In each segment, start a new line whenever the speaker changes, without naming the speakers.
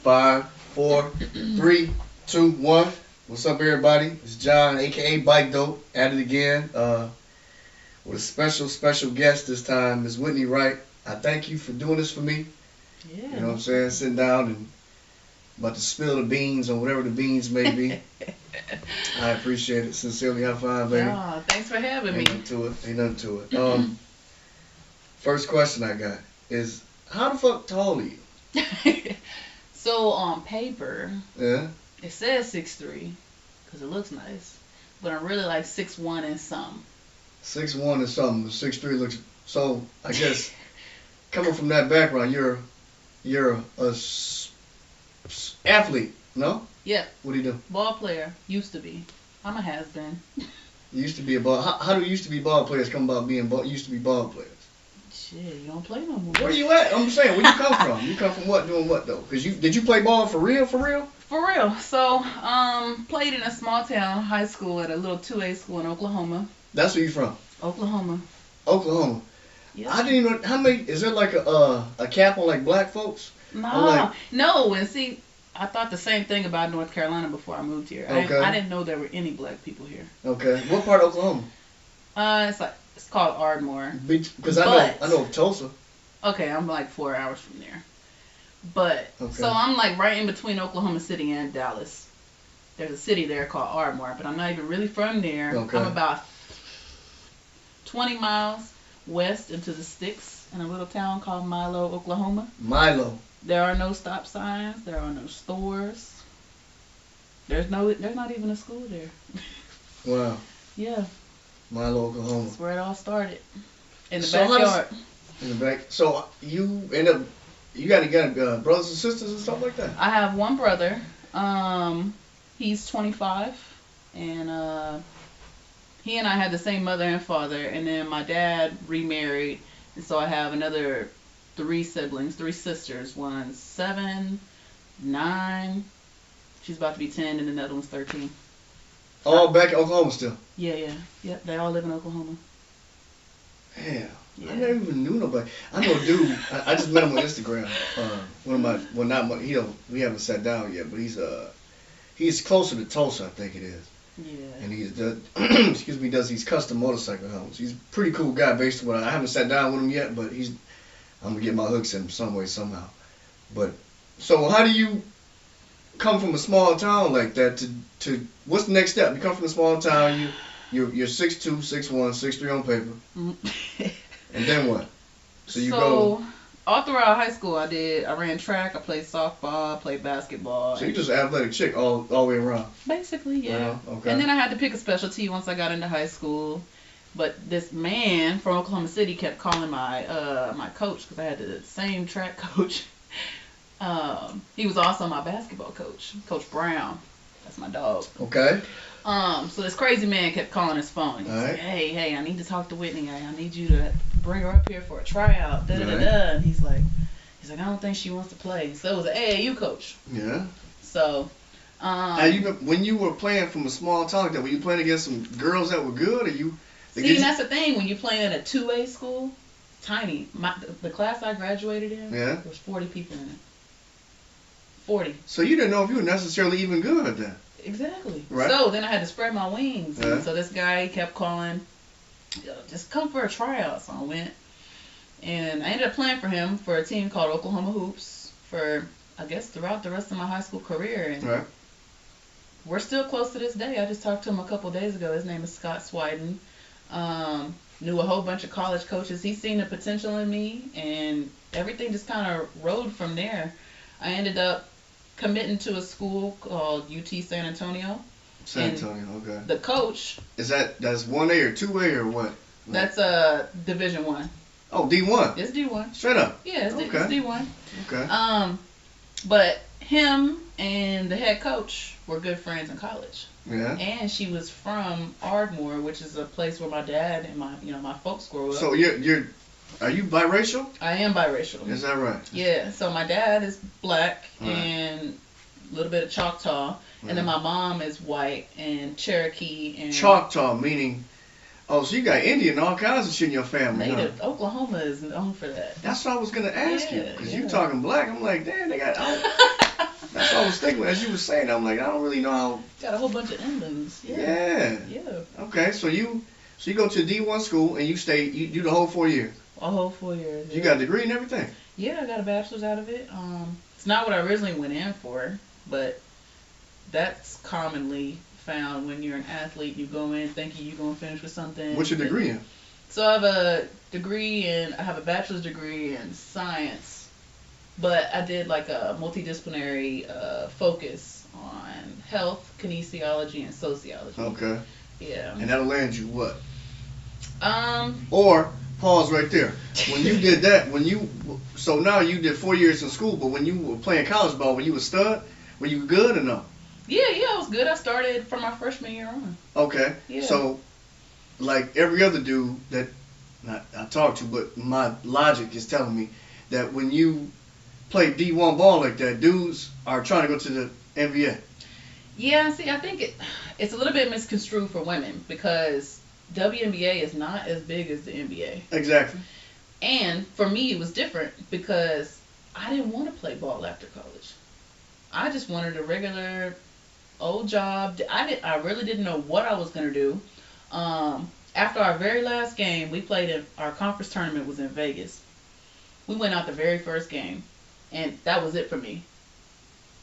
5, 4, 3, 2, 1. What's up, everybody? It's John, aka Bike Dope, at it again. With a special guest this time, Ms. Whitney Wright. I thank you for doing this for me.
Yeah.
You know what I'm saying? Sitting down and about to spill the beans on whatever the beans may be. I appreciate it. Sincerely, have fun, baby.
Oh, thanks for having me.
Ain't nothing to it. First question I got is, how the fuck tall are you?
So on paper,
Yeah.
it says 6'3", because it looks nice, but I'm really like 6'1" and something.
6'1" and something. 6'3" looks so. I guess coming from that background, you're a athlete, no?
Yeah.
What do you do?
Ball player. Used to be. I'm a has-been.
You used to be a ball. How do used to be ball players come about being used to be ball players?
Shit, you don't play no more.
Where you at? I'm saying, where you come from? You come from what? Doing what though? Cause did you play ball for real? For real?
For real. So, played in a small town high school at a little 2A school in Oklahoma.
That's where you from?
Oklahoma.
Oklahoma.
Yeah.
I didn't even. How many? Is there like a cap on like black folks?
No. And see, I thought the same thing about North Carolina before I moved here.
Okay.
I didn't know there were any black people here.
Okay. What part of Oklahoma?
It's called Ardmore.
Because I know of Tulsa.
Okay, I'm like 4 hours from there. But
Okay.
so I'm like right in between Oklahoma City and Dallas. There's a city there called Ardmore, but I'm not even really from there.
Okay.
I'm about 20 miles west into the sticks in a little town called Milo, Oklahoma.
Milo.
There are no stop signs. There are no stores. There's not even a school there.
Wow.
Yeah.
Milo, Oklahoma.
That's where it all started. In the
So
backyard.
In the back. So you end up, you got brothers and sisters and stuff like that?
I have one brother. He's 25, and he and I had the same mother and father. And then my dad remarried, and so I have another 3 siblings, 3 sisters. One's 7, 9. She's about to be 10, and another one's 13.
All back in Oklahoma still?
Yeah. They all live in Oklahoma.
Damn.
Yeah.
I never even knew nobody. I know a dude. I just met him on Instagram. We haven't sat down yet, but he's closer to Tulsa, I think it is.
Yeah.
And he does these custom motorcycle helmets. He's a pretty cool guy based on what I haven't sat down with him yet, but I'm gonna get my hooks in him some way, somehow. But so how do you come from a small town like that to what's the next step? You come from a small town, you're 6'2", 6'1", 6'3" on paper.
Mm-hmm.
And then what? So
all throughout high school I ran track, I played softball, I played basketball.
So you're just an athletic chick all the way around?
Basically, yeah.
Okay.
And then I had to pick a specialty once I got into high school. But this man from Oklahoma City kept calling my coach, because I had the same track coach. He was also my basketball coach, Coach Brown. That's my dog.
Okay.
So this crazy man kept calling his phone. He's
right.
like, hey, I need to talk to Whitney. I need you to bring her up here for a tryout.
Right.
And he's like, I don't think she wants to play. So it was an AAU coach.
Yeah.
So.
When you were playing from a small town like that, were you playing against some girls that were good, or you?
See, that's the thing. When you're playing at a 2A school, tiny. The class I graduated in, there was 40 people in it. 40.
So you didn't know if you were necessarily even good at that.
Exactly.
Right.
So then I had to spread my wings.
Yeah.
And so this guy kept calling, just come for a tryout. So I went. And I ended up playing for him for a team called Oklahoma Hoops for, I guess, throughout the rest of my high school career. And
right.
We're still close to this day. I just talked to him a couple days ago. His name is Scott Swiden. Knew a whole bunch of college coaches. He's seen the potential in me, and everything just kind of rode from there. I ended up committing to a school called UT San Antonio.
San Antonio, okay.
The coach.
That's 1A or 2A or what?
That's Division 1.
Oh, D1.
It's D1.
Straight up.
Yeah, it's D1.
Okay.
But him and the head coach were good friends in college.
Yeah.
And she was from Ardmore, which is a place where my dad and my folks grew up.
So are you biracial?
I am biracial.
Is that right?
Yeah. So my dad is black
right.
and a little bit of Choctaw,
right.
and then my mom is white and Cherokee and
Choctaw meaning. Oh, so you got Indian, all kinds of shit in your family.
Native.
Huh?
Oklahoma is known for that.
That's what I was gonna ask you, because
yeah.
you talking black. I'm like, damn, they got. That's what I was thinking as you were saying. I'm like, I don't really know how.
Got a whole bunch of endings.
Yeah. Okay, so you go to a D1 school and you do the whole 4 years.
A whole 4 years.
You got a degree and everything.
Yeah, I got a bachelor's out of it. It's not what I originally went in for, but that's commonly found when you're an athlete. You go in thinking you're gonna finish with something.
What's your degree in?
So I have a bachelor's degree in science, but I did like a multidisciplinary focus on health, kinesiology, and sociology.
Okay.
Yeah.
And that'll land you what?
Or
pause right there. When you did that, so now you did 4 years in school, but when you were playing college ball, when you were stud, were you good or no?
Yeah, I was good. I started from my freshman year on.
Okay.
Yeah.
So, like every other dude that I talk to, but my logic is telling me that when you play D1 ball like that, dudes are trying to go to the NBA.
Yeah, see, I think it's a little bit misconstrued for women because WNBA is not as big as the NBA.
Exactly.
And for me, it was different because I didn't want to play ball after college. I just wanted a regular old job. I really didn't know what I was going to do. After our very last game, we played our conference tournament was in Vegas. We went out the very first game, and that was it for me.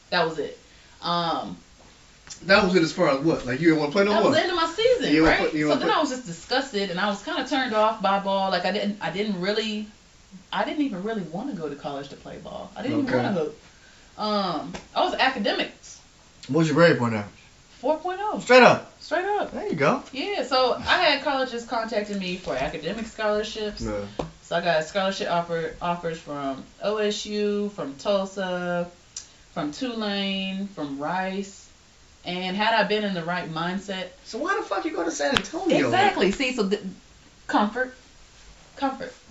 That was it.
That was it as far as what? Like you didn't want to play no more?
That was the end of my season, right? So then
I
was just disgusted, and I was kind of turned off by ball. Like I didn't even really want to go to college to play ball. I didn't even want to hoop. I was academics.
What's your grade point average?
4.0.
Straight up.
Straight up.
There you go.
Yeah, so I had colleges contacting me for academic scholarships.
Yeah.
So I got scholarship offers from OSU, from Tulsa, from Tulane, from Rice. And had I been in the right mindset.
So why the fuck you go to San Antonio?
Exactly. See, so comfort.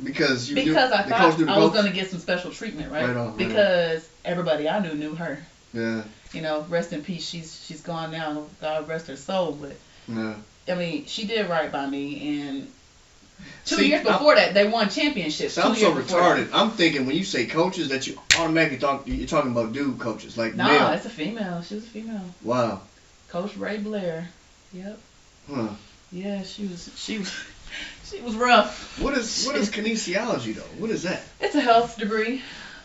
Because
I thought I was going to get some special treatment, right?
Right on.
Because everybody I knew her.
Yeah.
You know, rest in peace. She's gone now. God rest her soul. But
yeah.
I mean, she did right by me. And 2 years before that, they won championships.
So I'm so retarded. I'm thinking when you say coaches that you automatically you're talking about dude coaches, like male.
No, it's a female. She was a female.
Wow.
Coach Ray Blair. Yep.
Huh.
Yeah, she was rough.
What is kinesiology though? What is that?
It's a health degree.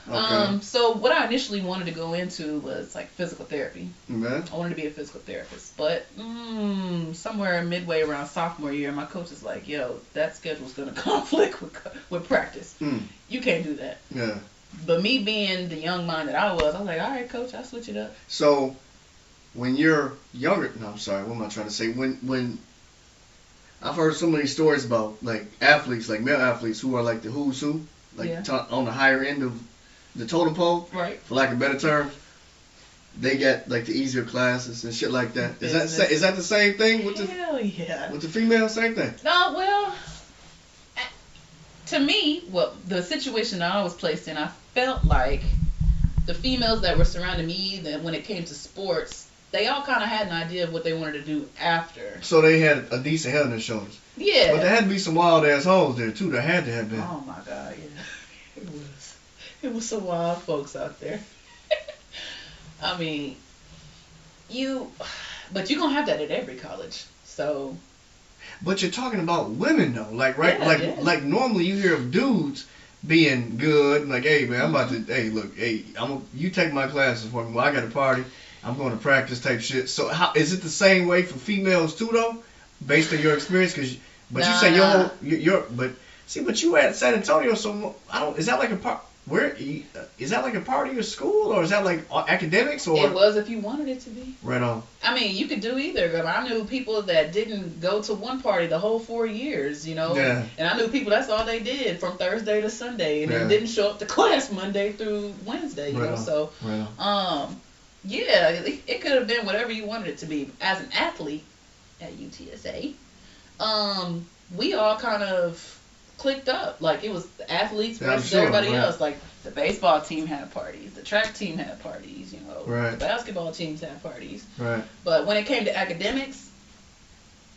Okay.
So what I initially wanted to go into was like physical therapy.
Okay.
I wanted to be a physical therapist, but somewhere midway around sophomore year, my coach is like, "Yo, that schedule's gonna conflict with practice. You can't do that."
Yeah.
But me being the young mind that I was like, "All right, coach, I'll switch it up."
So when you're younger, no, I'm sorry, what am I trying to say? When I've heard so many stories about like athletes, like male athletes who are like the who's who, like on the higher end of the totem pole,
right?
For lack of better terms, they get like the easier classes and shit like that. Is that the same thing with
Hell yeah.
With the female, same thing?
No, well, to me, the situation I was placed in, I felt like the females that were surrounding me, that when it came to sports, they all kind of had an idea of what they wanted to do after.
So they had a decent head on their shoulders.
Yeah.
But there had to be some wild ass hoes there too. There had to have been.
Oh my God, yeah. It was some wild folks out there. I mean, but you're gonna have that at every college. So.
But you're talking about women though, like right, like normally you hear of dudes being good, like, hey man, I'm about to, hey look, hey, you take my classes for me. Well, I got a party, I'm going to practice type shit. So how is it the same way for females too though, based on your experience? But you say but you at San Antonio, so is that like a part? Is that like a part of your school, or is that like academics, or?
It was if you wanted it to be.
Right on.
I mean, you could do either. I knew people that didn't go to one party the whole 4 years, you know.
Yeah.
And I knew people that's all they did from Thursday to Sunday, and then didn't show up to class Monday through Wednesday, you know. So, it could have been whatever you wanted it to be. As an athlete at UTSA, we all kind of clicked up. Like, it was the athletes versus everybody else. Like, the baseball team had parties, the track team had parties, you know, the basketball teams had parties.
Right.
But when it came to academics,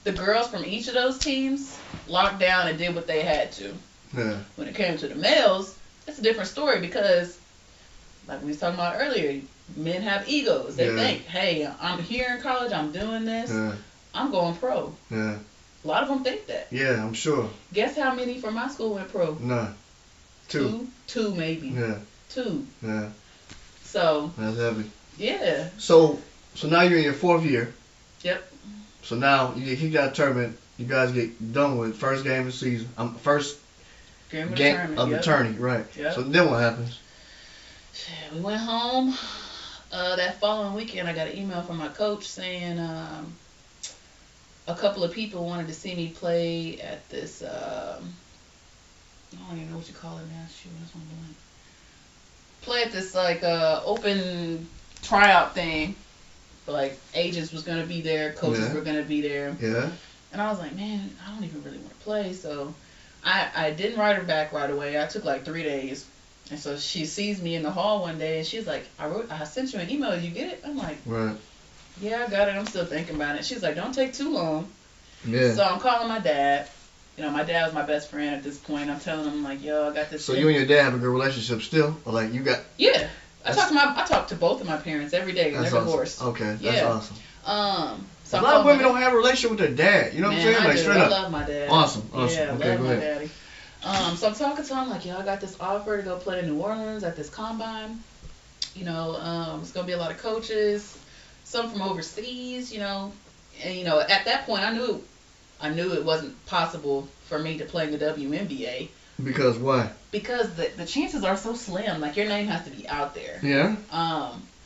the girls from each of those teams locked down and did what they had to.
Yeah.
When it came to the males, it's a different story because like we was talking about earlier, men have egos. They
Yeah.
think, hey, I'm here in college, I'm doing this,
Yeah.
I'm going pro.
Yeah.
A lot of them think that.
Yeah, I'm sure.
Guess how many from my school went pro?
None. Two.
Two maybe.
Yeah.
Two.
Yeah.
So.
That's heavy.
Yeah.
So now you're in your 4th year.
Yep.
So now you got a tournament. You guys get done with first game of the season. First
game of
the tourney, right?
Yep.
So then what happens?
We went home. That following weekend, I got an email from my coach saying a couple of people wanted to see me play at this. I don't even know what you call it now. Shoot, that's what I'm doing. Play at this like open tryout thing. Like agents was gonna be there, coaches were gonna be there.
Yeah.
And I was like, man, I don't even really want to play. So I didn't write her back right away. I took like 3 days. And so she sees me in the hall one day and she's like, I sent you an email, did you get it? I'm like,
right.
Yeah, I got it. I'm still thinking about it. She's like, don't take too long.
Yeah.
So I'm calling my dad. You know, my dad was my best friend at this point. I'm telling him, like, yo, I got this.
So you and your dad have a good relationship still? Or like you got...
Yeah. I talk to both of my parents every day. They're divorced.
Okay, that's awesome.
So
a lot of women don't have a relationship with their dad. You know what I'm saying?
I
like
do.
straight
I
up.
love my dad.
Awesome.
Yeah,
Okay,
I love
go
my
ahead.
daddy. So I'm talking to him like, yo, I got this offer to go play in New Orleans at this combine. You know, it's gonna be a lot of coaches, some from overseas. You know, and you know, at that point, I knew it wasn't possible for me to play in the WNBA.
Because why?
Because the chances are so slim. Like your name has to be out there.
Yeah.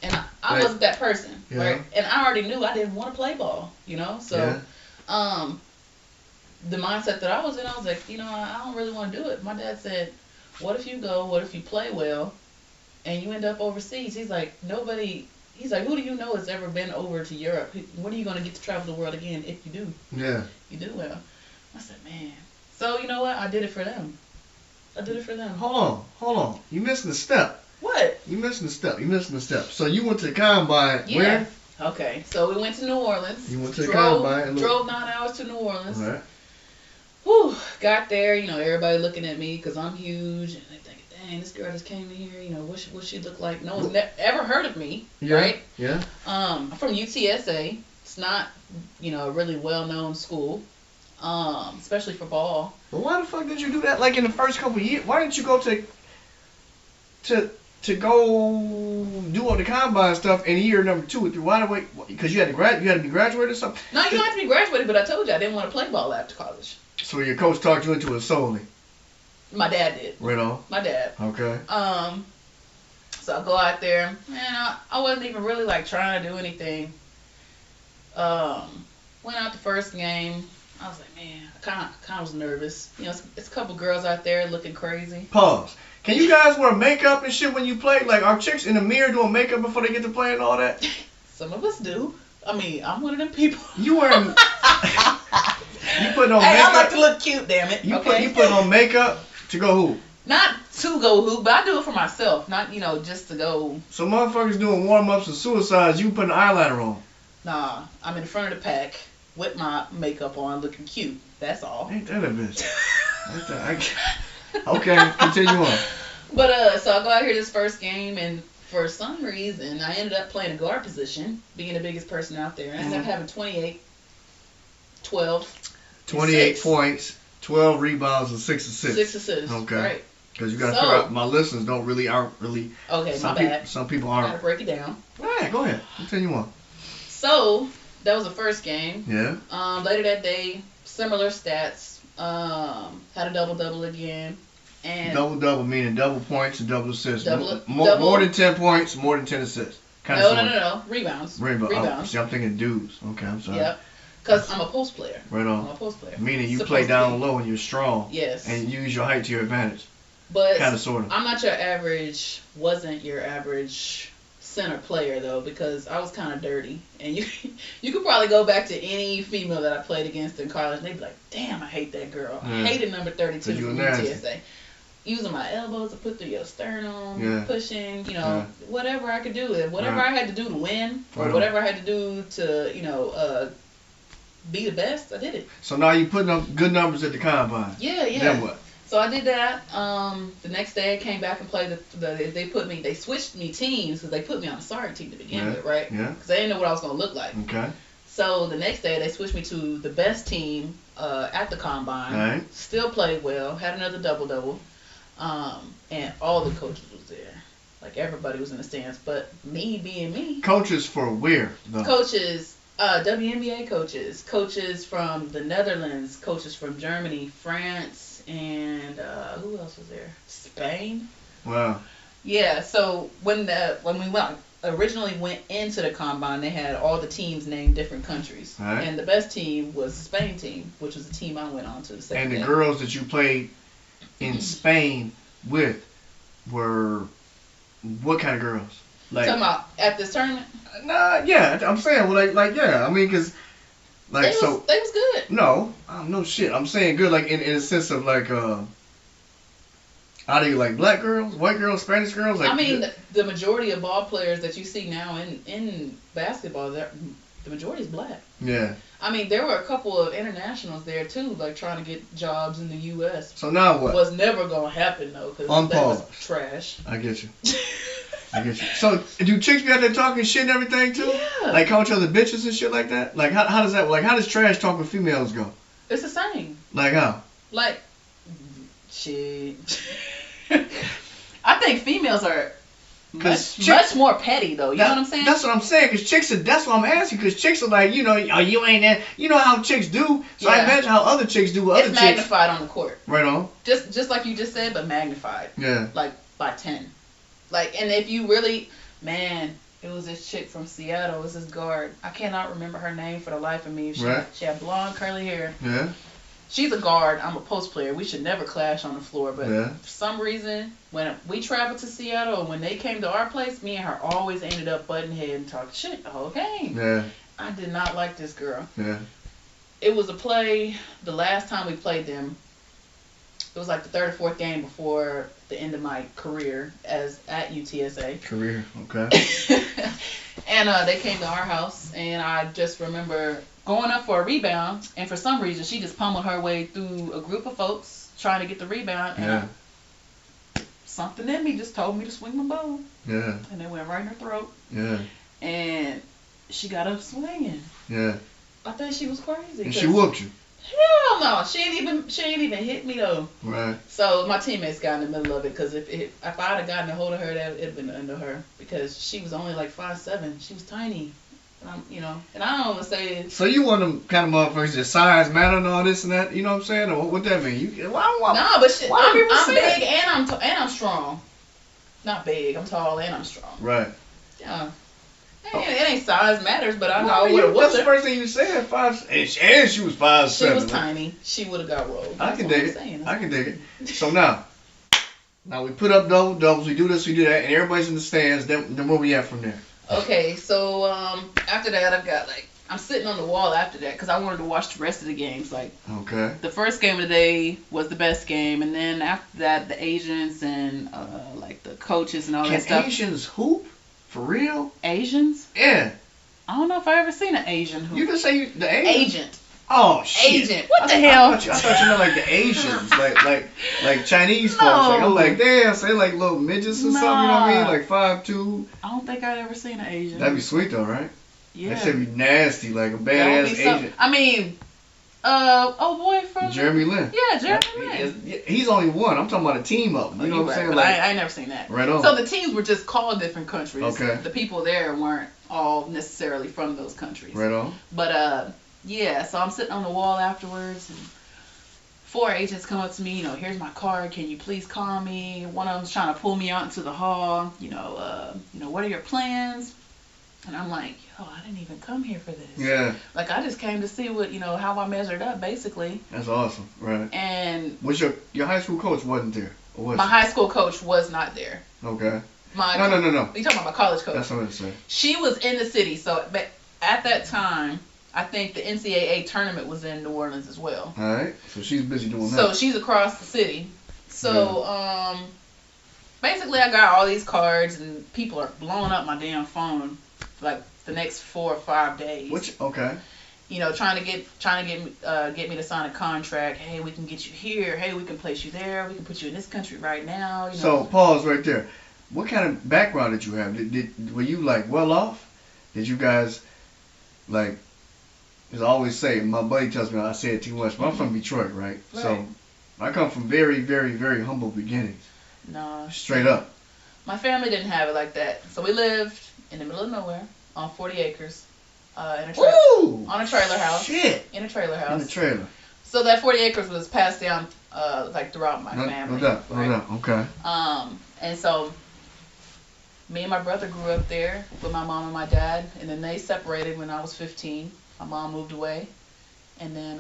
And I wasn't that person,
yeah.
right? And I already knew I didn't want to play ball. You know, so the mindset that I was in, I was like, you know, I don't really want to do it. My dad said, what if you go? What if you play well, and you end up overseas? He's like, nobody. He's like, who do you know has ever been over to Europe? When are you going to get to travel the world again if you do?
Yeah.
You do well. I said, man. So you know what? I did it for them.
Hold on. You missing a step.
What?
You missing a step. So you went to the combine where?
Okay. So we went to New Orleans.
You went to the combine.
Drove 9 hours to New Orleans.
All right.
Whew, got there, you know, everybody looking at me because I'm huge, and they thinking, dang, this girl just came in here, you know, what she look like? No one's ever heard of me, right?
Yeah.
I'm from UTSA. It's not, you know, a really well-known school, especially for ball.
But why the fuck did you do that? Like in the first couple of years, why didn't you go to go do all the combine stuff in year number 2 or 3? Why wait? Because you had to be graduated or something.
No, you don't have to be graduated, but I told you I didn't want to play ball after college.
So your coach talked you into it solely?
My dad did.
Right on.
My dad.
Okay.
So I go out there. Man, I wasn't even really like trying to do anything. Went out the first game. I was like, man, I kind of was nervous. You know, it's a couple girls out there looking crazy.
Pause. Can you guys wear makeup and shit when you play? Like, are chicks in the mirror doing makeup before they get to play and all that?
Some of us do. I mean, I'm one of them people.
You wearing... You putting on
hey,
makeup?
I like to look cute, damn it.
You putting on makeup to go hoop?
Not to go hoop, but I do it for myself. Not, you know, just to go.
So motherfuckers doing warm-ups and suicides, you putting eyeliner on?
Nah, I'm in the front of the pack with my makeup on looking cute. That's all.
Ain't that a bitch? Okay, continue on.
But, so I go out here this first game, and for some reason, I ended up playing a guard position, being the biggest person out there. And I ended up having 28, 12,
28 points, 12 rebounds, and 6 assists.
6 assists. Okay. Right.
Because you got to figure out, my listeners aren't really.
Okay, my bad.
Some people aren't.
Got to break it down.
All right, go ahead. Continue on.
So, that was the first game.
Yeah.
Later that day, similar stats. Had a double-double again. And
double meaning double points and double assists.
Double.
More than 10 points, more than 10 assists.
No. Rebounds.
Oh, see, I'm thinking dudes. Okay, I'm sorry.
Yep. Because I'm a post player.
Right on.
I'm a post player.
Meaning you play down low and you're strong.
Yes.
And you use your height to your advantage.
But
kind of, sort of.
I'm not wasn't your average center player, though, because I was kind of dirty. And you could probably go back to any female that I played against in college, and they'd be like, damn, I hate that girl. I hated number 32 from UTSA. Using my elbows to put through your sternum, pushing, whatever I could do. Whatever I had to do to win, or whatever I had to do to, be the best, I did it.
So now you putting up good numbers at the combine.
Yeah.
Then what?
So I did that. The next day I came back and played they switched me teams because they put me on a sorry team to begin with, right?
Yeah.
Because they didn't know what I was gonna look like.
Okay.
So the next day they switched me to the best team at the combine.
All right.
Still played well. Had another double. And all the coaches was there. Like everybody was in the stands, but me being me.
Coaches for where though?
Coaches, WNBA coaches from the Netherlands, coaches from Germany, France, and who else was there? Spain.
Wow.
Yeah. So when we originally went into the combine, they had all the teams named different countries,
right.
And the best team was the Spain team, which was the team I went on to the second.
And the girls that you played in Spain with were what kind of girls? Like
talking about at this tournament?
Nah, yeah, I'm saying like yeah. I mean, cause like
they was good.
No, no shit. I'm saying good, like in a sense of like are they like black girls, white girls, Spanish girls? Like,
I mean, the majority of ball players that you see now in basketball, the majority is black.
Yeah.
I mean, there were a couple of internationals there too, like trying to get jobs in the U.S.
So now what?
Was never gonna happen though, because that was trash.
I get you. So do chicks be out there talking shit and everything too?
Yeah.
Like call each other bitches and shit like that? Like how does that? Like how does trash talk with females go?
It's the same.
Like how?
Like shit. I think females are much more petty though. You know what I'm saying?
That's what I'm saying. Cause chicks are. That's what I'm asking. Cause chicks are like, oh, you ain't that. You know how chicks do. So I imagine how other chicks do with other chicks.
It's magnified on the court.
Right on.
Just like you just said, but magnified.
Yeah.
Like by 10. Like, and if you really, man, it was this chick from Seattle. It was this guard. I cannot remember her name for the life of me. She had blonde curly hair.
Yeah.
She's a guard. I'm a post player. We should never clash on the floor. But for some reason, when we traveled to Seattle and when they came to our place, me and her always ended up butting head and talking shit the whole game.
Yeah.
I did not like this girl.
Yeah.
It was a play, the last time we played them, it was like the third or fourth game before the end of my career at UTSA.
Career, okay.
And they came to our house, and I just remember going up for a rebound, and for some reason she just pummeled her way through a group of folks trying to get the rebound, and something in me just told me to swing my bow.
Yeah.
And it went right in her throat.
Yeah.
And she got up swinging.
Yeah.
I thought she was crazy.
And she whooped you.
Hell no, she ain't even hit me though.
Right.
So my teammates got in the middle of it because if I'd have gotten a hold of her, it'd have been under her because she was only like 5'7". She was tiny, and and I don't want to say.
So you one of them kind of motherfuckers that size matter and all this and that, you know what I'm saying? Or what that mean?
Nah, but shit, I'm big and I'm strong. Not big, I'm tall and I'm strong.
Right.
Yeah. It ain't size matters, but I know I would have.
That's the first thing you said. 5, and she was 5'7".
She was tiny. She would have got rolled.
I can dig it. I can dig it. So now we put up doubles. We do this, we do that, and everybody's in the stands. Then where we at from there?
Okay, so after that, I'm sitting on the wall after that because I wanted to watch the rest of the games.
Okay.
The first game of the day was the best game, and then after that, the Asians and the coaches and all that stuff.
Can Asians hoop? For real?
Asians?
Yeah.
I don't know if I ever seen an Asian hoop.
You just say the Asian?
Agent.
Oh shit.
Agent. What the hell?
I thought you meant like the Asians, like Chinese folks. Like I'm like, damn, say like little midgets or something. You know what I mean? Like 5'2".
I don't think I'd ever seen an Asian.
That'd be sweet though, right?
Yeah.
That should be nasty, like a badass Asian.
I mean, old boy from
Jeremy Lin.
Yeah, Jeremy Lin.
He's only one. I'm talking about a team of them. You know what I'm saying?
But I never seen that.
Right on.
So the teams were just called different countries.
Okay.
The people there weren't all necessarily from those countries.
Right on.
But so I'm sitting on the wall afterwards, and 4 agents come up to me. Here's my card. Can you please call me? One of them's trying to pull me out into the hall. What are your plans? And I'm like, I didn't even come here for this.
Yeah.
Like, I just came to see what, how I measured up, basically.
That's awesome, right.
And...
Was your high school coach wasn't there? Or was
my high school coach was not there.
Okay.
No.
You
talking about my college coach?
That's what I'm saying.
She was in the city, but at that time, I think the NCAA tournament was in New Orleans as well.
All right. So she's busy doing that.
So she's across the city. So, basically, I got all these cards, and people are blowing up my damn phone like the next 4 or 5 days.
Okay.
trying to get me to sign a contract. Hey, we can get you here. Hey, we can place you there. We can put you in this country right now.
So pause right there. What kind of background did you have? Were you like well off? Did you guys like? As I always say, my buddy tells me I say it too much, but I'm from Detroit, right? So I come from very, very, very humble beginnings.
No.
Straight up.
My family didn't have it like that. So we lived in the middle of nowhere on 40 acres. On a trailer house.
Shit.
In a trailer house.
In a trailer.
So that 40 acres was passed down like throughout my family.
No doubt. Okay.
And so me and my brother grew up there with my mom and my dad, and then they separated when I was 15. My mom moved away, and then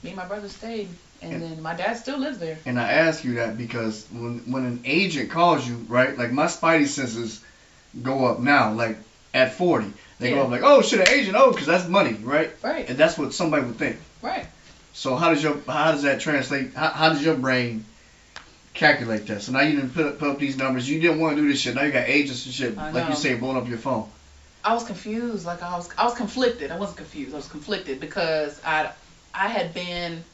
me and my brother stayed, and then my dad still lives there.
And I ask you that because when an agent calls you, right, like my spidey senses go up now, like at 40. They go up like, oh shit, an agent, because that's money, right?
Right.
And that's what somebody would think.
Right.
So how does that translate? How does your brain calculate that? So now you didn't put up these numbers. You didn't want to do this shit. Now you got agents and shit, like you say, blowing up your phone.
I was confused. Like I was conflicted. I wasn't confused. I was conflicted because I had been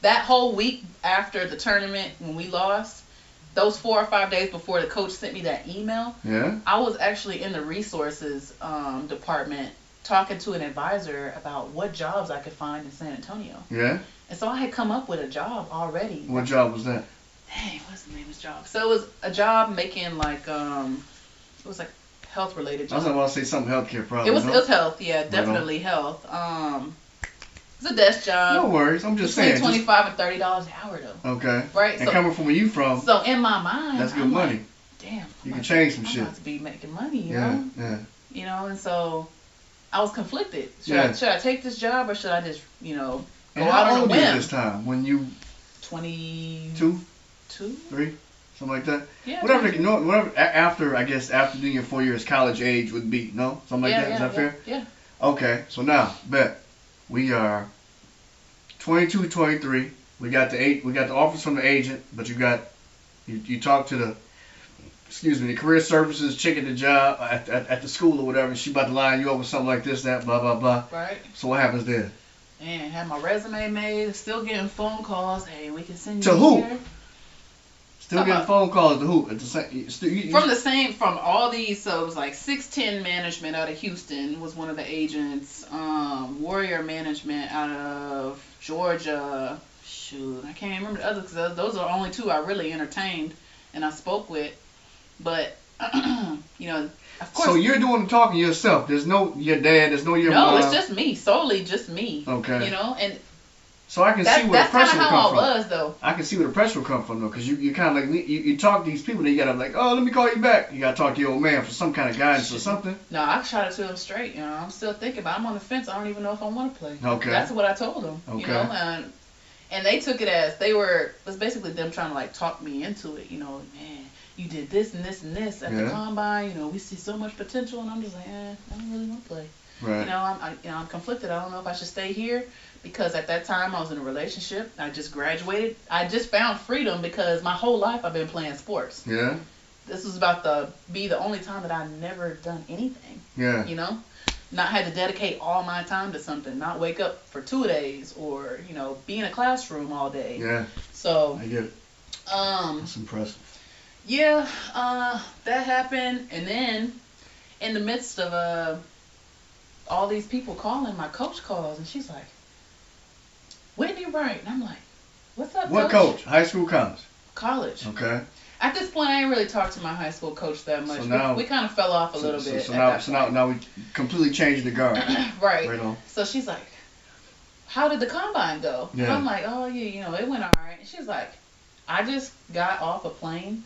that whole week after the tournament when we lost. Those 4 or 5 days before the coach sent me that email, I was actually in the resources department talking to an advisor about what jobs I could find in San Antonio.
Yeah.
And so I had come up with a job already.
What job was that?
Dang, what's the name of this job? So it was a job making like it was like health related job.
I was about to say something healthcare probably.
It was health, yeah, definitely health. It's a desk job.
No worries, I'm just saying.
$25 and $30 an hour though.
Okay.
Right.
And so, coming from where you from.
So in my mind,
that's good money.
Like, damn.
You can change some shit.
I'm about to be making money, you know.
Yeah.
And so I was conflicted. Should I take this job or should I just, go
and
out on a whim?
How old were you this time? When you
22,
3, something like that.
Yeah.
Whatever after doing your 4 years college age would be, no? Something like that. Is that fair?
Yeah.
Okay. So now, bet we are 22, 23. We got the offers from the agent, but you talk to the career services chick at the job at the school or whatever. She about to line you up with something like this, that, blah blah blah.
Right.
So what happens there?
And had my resume made. Still getting phone calls. Hey, we can send you
to who?
Here.
Still getting phone calls to who? At the same,
from all these. So it was like 610 Management out of Houston was one of the agents. Warrior Management out of Georgia. Shoot, I can't remember the others because those are the only two I really entertained and I spoke with. But of course.
So you're doing the talking yourself. There's no your dad. There's no your mom.
No, it's just me. Solely just me.
Okay.
And.
So I can see where the pressure will come from. That's kind of how
I was, though.
I can see where the pressure will come from, though, because you kind of like you talk to these people, they gotta like, oh, let me call you back. You gotta talk to your old man for some kind of guidance or something.
No, I shot it to him straight. I'm still thinking, but I'm on the fence. I don't even know if I want to play.
Okay.
That's what I told them.
Okay.
And they took it as it was basically them trying to like talk me into it. Man, you did this and this and this at the combine. We see so much potential, and I'm just like, I don't really want to play.
Right.
I'm conflicted. I don't know if I should stay here. Because at that time I was in a relationship. I just graduated. I just found freedom because my whole life I've been playing sports.
Yeah.
This was about to be the only time that I've never done anything.
Yeah.
Not had to dedicate all my time to something. Not wake up for 2 days or, be in a classroom all day.
Yeah.
So.
I get it. That's impressive.
Yeah. That happened. And then in the midst of all these people calling, my coach calls and she's like, Whitney Wright. And I'm like, what's up,
What coach? High school, college?
College.
Okay.
At this point, I didn't really talk to my high school coach that much.
So now,
we kind of fell off a little bit.
So now we completely changed the guard.
Right.
Right on.
So she's like, how did the combine go?
Yeah.
And I'm like, oh, yeah, it went all right. And she's like, I just got off a plane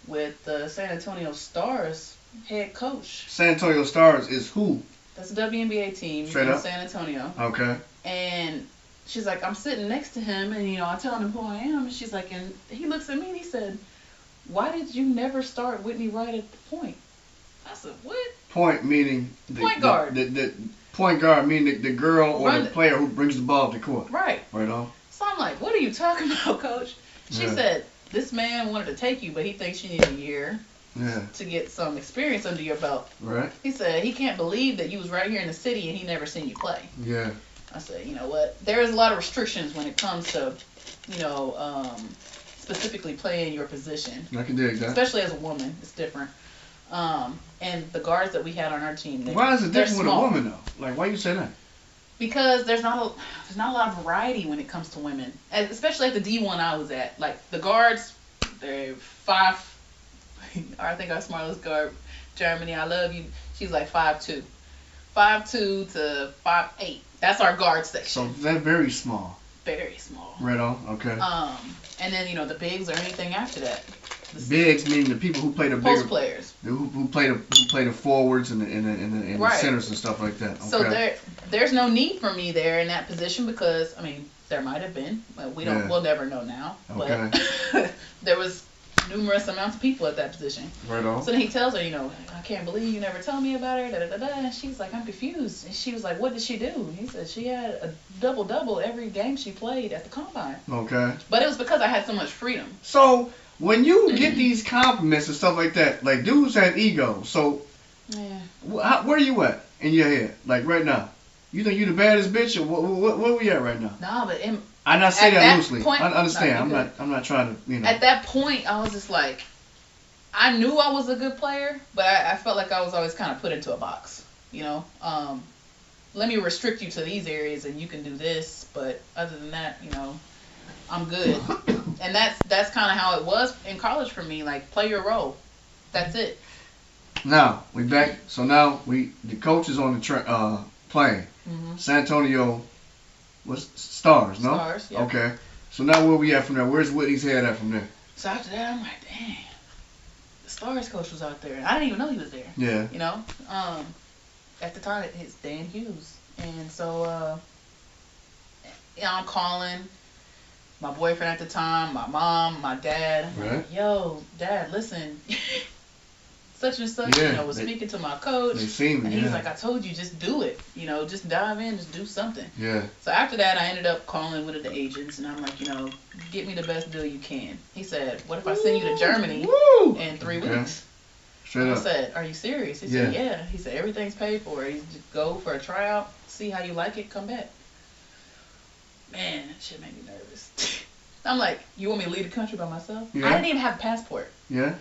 with the San Antonio Stars head coach.
San Antonio Stars is who?
That's a WNBA team
Straight
in
up?
San Antonio.
Okay.
And she's like, I'm sitting next to him, and, I tell him who I am. And she's like, and he looks at me, and he said, why did you never start Whitney Wright at the point? I said, what?
Point meaning?
Point guard.
The point guard meaning the girl or the player who brings the ball to court.
Right.
Right on.
So I'm like, what are you talking about, coach? She said, this man wanted to take you, but he thinks you need a year to get some experience under your belt.
Right.
He said he can't believe that you was right here in the city and he never seen you play.
Yeah.
I said, you know what? There is a lot of restrictions when it comes to, you know, specifically playing your position.
I can dig that.
Especially as a woman, it's different. And the guards that we had on our team,
why is it different with a woman though? Like, why you say that?
Because there's not a lot of variety when it comes to women, especially at the D1 I was at. Like the guards, they're 5. I think our smallest guard, Germany, I love you. She's like 5'2", 5'2" to 5'8". That's our guard section.
So they're very small.
Very small.
Right on. Okay.
And then the bigs or anything after that.
Bigs meaning the people who play the
post
bigger
players.
Who play the forwards and the centers and stuff like that. Okay.
So there's no need for me there in that position because there might have been, but we'll never know now.
Okay.
But there was numerous amounts of people at that position.
Right on.
So then he tells her, I can't believe you never told me about her. Da da da da. And she's like, I'm confused. And she was like, what did she do? He said she had a double every game she played at the combine.
Okay.
But it was because I had so much freedom.
So when you get these compliments and stuff like that, like dudes have egos. So where you at in your head? Like right now, you think you the baddest bitch, or where we at right now?
Nah, but
I not say that loosely.
Point,
I understand. No, I'm not trying to.
At that point, I was just like, I knew I was a good player, but I felt like I was always kind of put into a box. Let me restrict you to these areas, and you can do this. But other than that, I'm good. And that's kind of how it was in college for me. Like, play your role. That's it.
Now we back. So now the coach is on the plane. Mm-hmm. San Antonio. What's Stars? No.
Stars. Yeah.
Okay. So now where we at from there? Where's Whitney's head at from there?
So after that, I'm like, dang, the Stars coach was out there. I didn't even know he was there.
Yeah.
At the time, it's Dan Hughes, and so I'm calling my boyfriend at the time, my mom, my dad. I'm like, yo, Dad, listen. Such and such, was speaking to my coach.
They see me,
and he's like, I told you, just do it. Just dive in, just do something.
Yeah.
So after that, I ended up calling one of the agents, and I'm like, get me the best deal you can. He said, what if I send you to Germany in 3 weeks?
Straight up.
I said, are you serious? He said, yeah. He said, everything's paid for. You just go for a tryout, see how you like it, come back. Man, that shit made me nervous. I'm like, you want me to leave the country by myself?
Yeah.
I didn't even have a passport.
Yeah.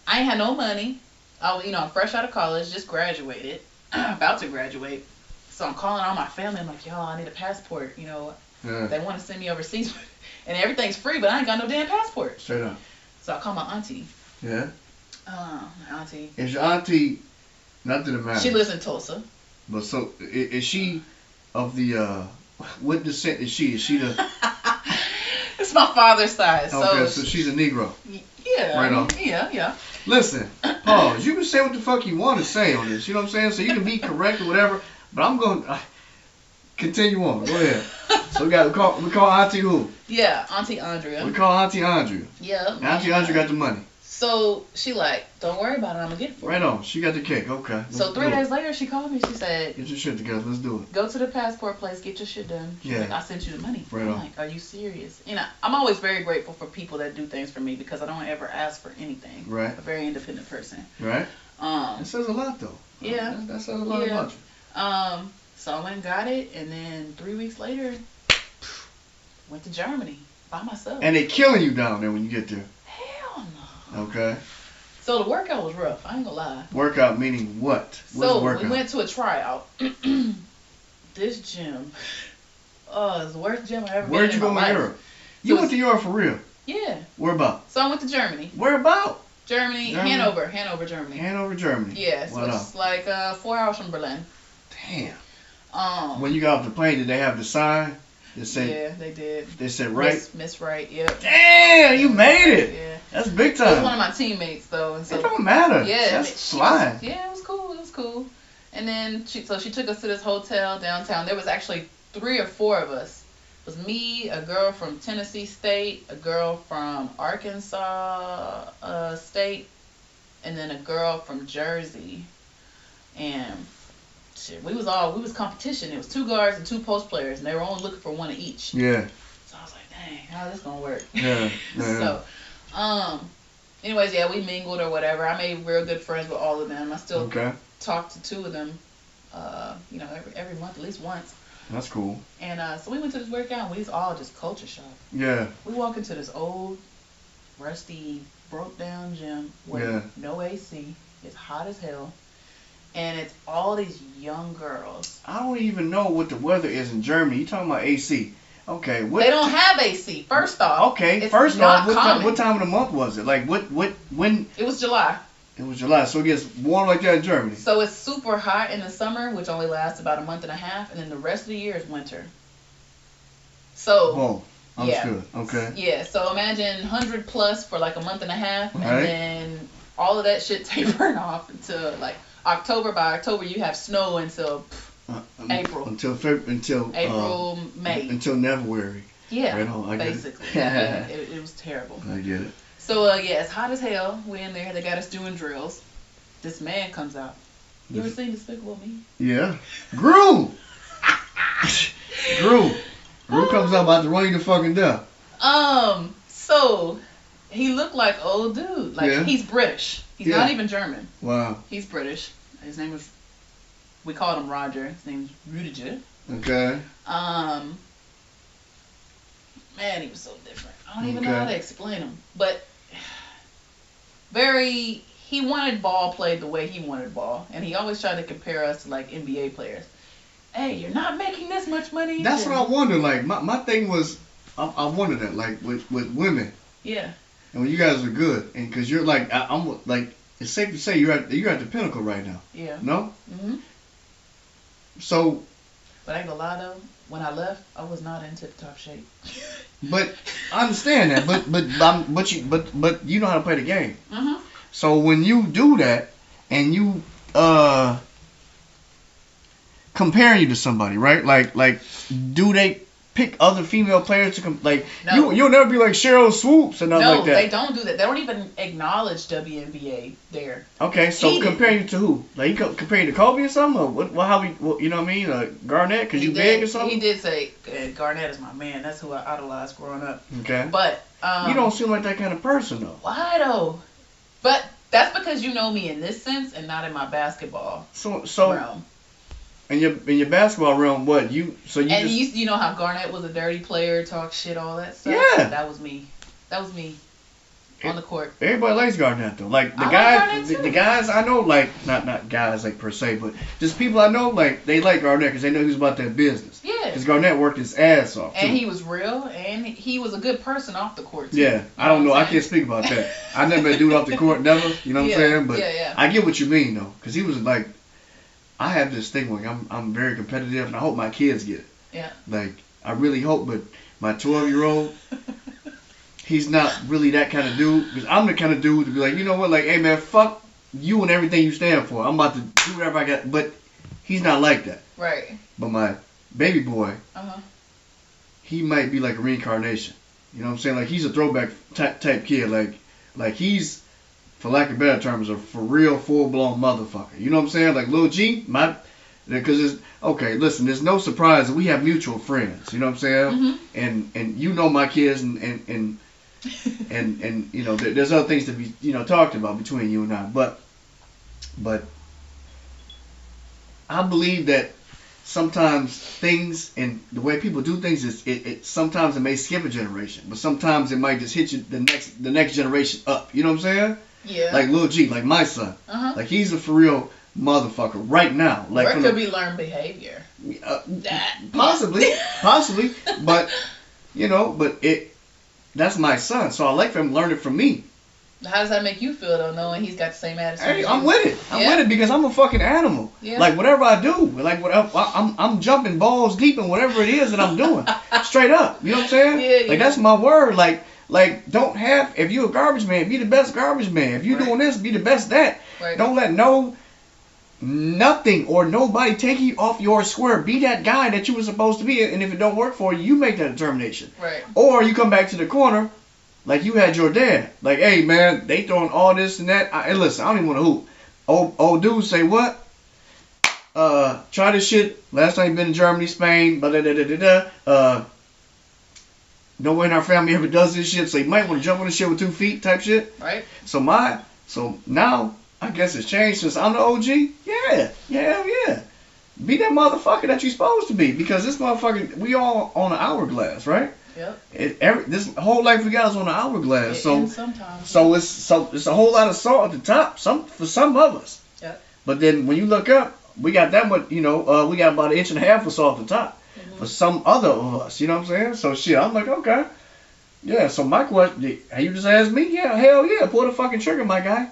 I ain't had no money. I'm fresh out of college, just graduated, about to graduate. So I'm calling all my family. I'm like, y'all, I need a passport. They want to send me overseas, and everything's free, but I ain't got no damn passport.
Straight up.
So I call my auntie.
Yeah.
My auntie.
Is your auntie? Not that it matters.
She lives in Tulsa.
But so is she of the what descent is she? Is she the?
It's my father's side.
Okay, so she's a Negro.
Yeah.
Right on.
Yeah.
Listen, pause. You can say what the fuck you want to say on this. You know what I'm saying? So you can be correct or whatever. But I'm going to continue on. Go ahead. So we call Auntie who?
Yeah, Auntie Andrea.
We call Auntie Andrea.
Yeah.
Auntie Andrea got the money.
So she like, don't worry about it. I'm gonna get it for you.
Right on. She got the cake. Okay.
So 3 days later, she called me. She said,
get your shit together. Let's do it.
Go to the passport place. Get your shit done. She's like, I sent you the money.
Right
I'm
on.
like, are you serious? I'm always very grateful for people that do things for me because I don't ever ask for anything.
Right.
I'm a very independent person.
Right. It says a lot though.
Yeah.
That says a lot about you.
So I went and got it, and then 3 weeks later, went to Germany by myself.
And they killing you down there when you get there.
Hell no.
Okay.
So the workout was rough. I ain't gonna lie.
Workout meaning what?
So we went to a tryout. This gym. Oh, it's the worst gym I ever been in.
Where'd you go in Europe? You went to Europe for real?
Yeah.
Where about?
So I went to Germany.
Where about?
Germany. Hanover, Germany.
Hanover, Germany.
Yeah, so it's like 4 hours from Berlin.
Damn. When you got off the plane, did they have the sign?
Yeah, they did.
They said Wright?
Miss Wright, yep.
Damn, you made it.
Yeah.
That's big time.
It was one of my teammates, though. And so,
it don't matter.
Yeah.
That's flying.
Yeah, it was cool. And then she took us to this hotel downtown. There was actually 3 or 4 of us. It was me, a girl from Tennessee State, a girl from Arkansas State, and then a girl from Jersey. And shit, we was competition. It was 2 guards and 2 post players, and they were only looking for 1 of each.
Yeah.
So I was like, dang, how's this gonna work?
Yeah.
So, anyways, yeah, we mingled or whatever. I made real good friends with all of them. I still talk to 2 of them, every month, at least once.
That's cool.
And so we went to this workout. And we was all just culture shock.
Yeah.
We walk into this old, rusty, broke down gym with no AC. It's hot as hell. And it's all these young girls.
I don't even know what the weather is in Germany. You talking about AC? Okay.
They don't have AC. First off.
Okay.
It's
first
not
off, what time of the month was it? Like when?
It was July.
It was July, so it gets warm like that in Germany.
So it's super hot in the summer, which only lasts about a month and a half, and then the rest of the year is winter. So.
Whoa. Understood. Okay.
Yeah. So imagine 100 plus for like a month and a half, and
right.
then all of that shit tapering off until like October. By October, you have snow until April. Until April, May.
Until February.
Yeah.
Right on.
Basically. Yeah, it was terrible.
I get it.
So yeah, it's hot as hell. We're in there. They got us doing drills. This man comes out. You ever seen Despicable Me?
Yeah. Gru. Gru comes out about to run you to fucking death.
So he looked like old dude. Like he's British. He's not even German.
Wow.
He's British. His name was. We called him Roger. His name's Rudiger.
Okay.
Man, he was so different. I don't even know how to explain him, but. He wanted ball played the way he wanted ball, and he always tried to compare us to like NBA players. Hey, you're not making this much money.
That's what I wonder. Like my thing was, I wondered that like with women.
Yeah. And
when you guys are good, and because you're like I'm like it's safe to say you're at the pinnacle right now.
Yeah.
No.
Mhm.
So.
But I ain't gonna lie though, when I left, I was not in tip top shape.
But I understand that. But you know how to play the game.
Mhm.
So when you do that and you compare you to somebody, right? Like do they pick other female players to no. You'll never be like Cheryl Swoops and nothing like that.
No, they don't do that. They don't even acknowledge WNBA there.
Okay, so compare you to who? Like you compare you to Kobe or something? Or you know what I mean? Garnett because you big or something?
He did say Garnett is my man. That's who I idolized growing up.
Okay.
But
you don't seem like that kind of person though.
Why though? But that's because you know me in this sense and not in my basketball realm. In
your basketball realm, what you
you know how Garnett was a dirty player, talk shit, all that stuff.
Yeah,
that was me. On the court.
Everybody likes Garnett though. Like the guys I know, like not guys like per se, but just people I know, like they like Garnett because they know he was about that business.
Yeah.
Because Garnett worked his ass off.
And
too.
he was real, and he was a good person off the court too.
Yeah, I don't know. I can't speak about that. I never been a dude off the court, never. You know what I'm saying? But I get what you mean though, because he was like. I have this thing where I'm very competitive, and I hope my kids get it.
Yeah.
Like I really hope, but my 12-year-old, he's not really that kind of dude. Because I'm the kind of dude to be like, you know what, like, hey man, fuck you and everything you stand for. I'm about to do whatever I got. But he's not like that.
Right.
But my baby boy,
he
might be like a reincarnation. You know what I'm saying? Like he's a throwback type kid. Like he's. For lack of better terms, a for real full-blown motherfucker. You know what I'm saying? Like Lil G, because it's okay. Listen, there's no surprise that we have mutual friends. You know what I'm saying?
Mm-hmm.
And you know my kids and you know there's other things to be talked about between you and I. But I believe that sometimes things and the way people do things is sometimes it may skip a generation, but sometimes it might just hit you the next generation up. You know what I'm saying?
Yeah.
Like Lil G, like my son. Like he's a for real motherfucker right now. Like
or it could be learned behavior.
Possibly, but that's my son, so I like for him to learn it from me.
How does that make you feel though, knowing he's got the same attitude?
Hey, I'm with it. I'm with it because I'm a fucking animal. Yeah. Like whatever I do, like whatever, I'm jumping balls deep in whatever it is that I'm doing. Straight up, you know what I'm saying?
Yeah.
Like that's my word. Like don't have, if you a garbage man, be the best garbage man. If you doing this, be the best that.
Right.
Don't let nothing or nobody take you off your square. Be that guy that you were supposed to be, and if it don't work for you, you make that determination.
Right.
Or you come back to the corner. Like you had your dad. Like, hey man, they throwing all this and that. And listen, I don't even want to hoop. Old dude say what? Try this shit. Last time you been in Germany, Spain, no one in our family ever does this shit, so you might want to jump on this shit with 2 feet type shit.
Right.
So now I guess it's changed since I'm the OG. Yeah. be that motherfucker that you supposed to be. Because this motherfucker, we all on an hourglass, right?
Yep.
This whole life we got is on an hourglass.
Sometimes.
So it's a whole lot of salt at the top. For some of us.
Yep.
But then when you look up, we got that much. We got about 1.5 inches of salt at the top.
Mm-hmm.
For some other of us, you know what I'm saying? So shit, I'm like, okay. Yeah, so my question, you just asked me? Yeah, hell yeah, pull the fucking trigger, my guy.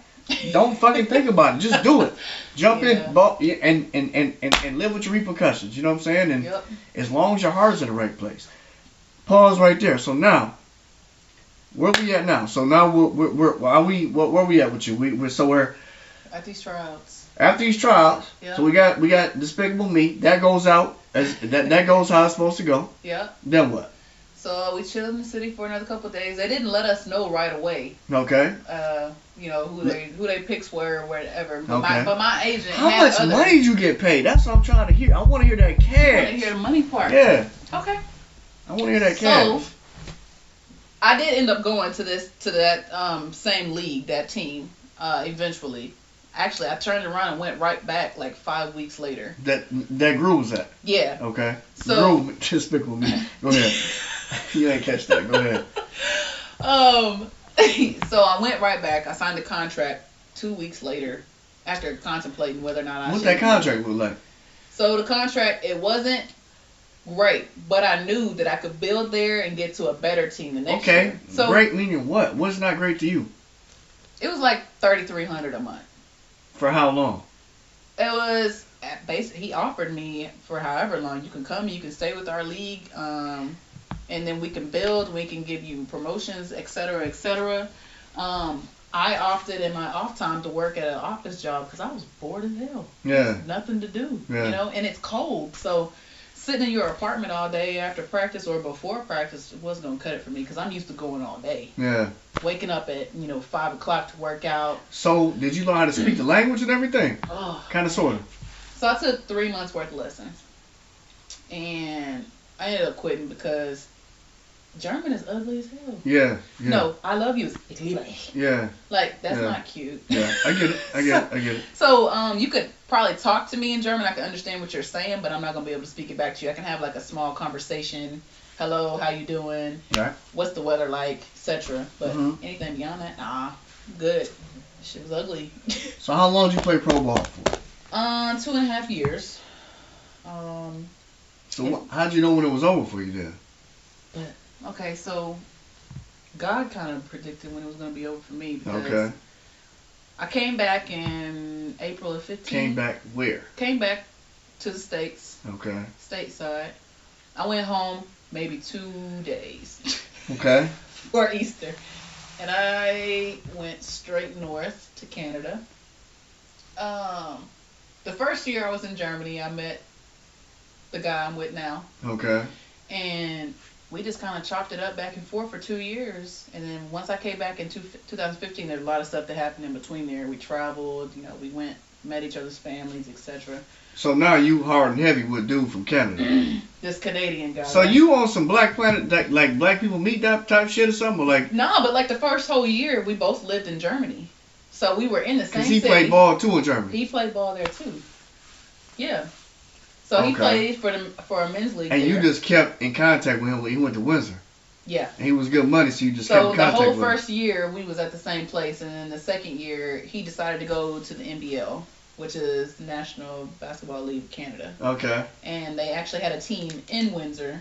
Don't fucking think about it. Just do it. Jump in and live with your repercussions, you know what I'm saying? And as long as your heart's in the right place. Pause right there. So now, where we at now? So now where we at with you? We're
at these tryouts.
After these trials,
yep.
So we got Despicable Me. That goes out that goes how it's supposed to go.
Yeah.
Then what?
So we chilled in the city for another couple of days. They didn't let us know right away.
Okay.
Who they picks were or whatever. But
okay.
My agent.
How much money did you get paid? That's what I'm trying to hear. I want to hear that cash.
I want to hear the money part.
Yeah.
Okay.
I want to hear that cash.
So I did end up going to that same league, that team, eventually. Actually, I turned around and went right back like 5 weeks later.
That Gru was at?
Yeah.
Okay.
So
Gru, Despicable Me. Go ahead. You ain't catch that. Go ahead.
So I went right back. I signed the contract 2 weeks later after contemplating whether or not I should.
What's that contract look like?
So the contract, it wasn't great, but I knew that I could build there and get to a better team the next year.
Okay. So great meaning what? What's not great to you?
It was like $3,300 a month.
For how long?
It was basically he offered me for however long. You can come, you can stay with our league, and then we can build. We can give you promotions, etc., etc. I opted in my off time to work at an office job because I was bored as hell.
Yeah.
Nothing to do.
Yeah.
And it's cold, so sitting in your apartment all day after practice or before practice wasn't gonna cut it for me because I'm used to going all day.
Yeah.
Waking up at 5 o'clock to work out.
So did you learn how to speak the language and everything?
Oh.
Kind of, sort of.
So I took 3 months worth of lessons, and I ended up quitting because German is ugly as hell.
Yeah.
No, I love you.
Yeah.
Like that's not cute.
Yeah, I get it.
So you could probably talk to me in German. I can understand what you're saying, but I'm not gonna be able to speak it back to you. I can have like a small conversation. Hello, how you doing?
Right.
What's the weather like, etc. But anything beyond that, nah, good. Shit was ugly.
So how long did you play pro ball for?
2.5 years.
So how'd you know when it was over for you then?
Okay, so God kind of predicted when it was going to be over for me because
okay.
I came back in April of 15.
Came back where?
Came back to the States.
Okay.
Stateside. I went home maybe 2 days.
Okay.
For Easter. And I went straight north to Canada. The first year I was in Germany, I met the guy I'm with now.
Okay.
And we just kind of chopped it up back and forth for 2 years. And then once I came back in 2015, there's a lot of stuff that happened in between there. We traveled, we went, met each other's families, etc.
So now you hard and heavy with dude from Canada.
This Canadian guy.
So you on some Black Planet, like Black People Meet that type shit or something? Or like?
No, but like the first whole year, we both lived in Germany. So we were in the same city.
Because he played ball too in Germany.
He played ball there too. Yeah. So he played for a men's league.
And
there.
you just kept in contact with him when he went to Windsor.
Yeah. And
he was good money, so you just kept in contact with him.
So the whole first year we was at the same place, and then the second year he decided to go to the NBL, which is the National Basketball League of Canada.
Okay.
And they actually had a team in Windsor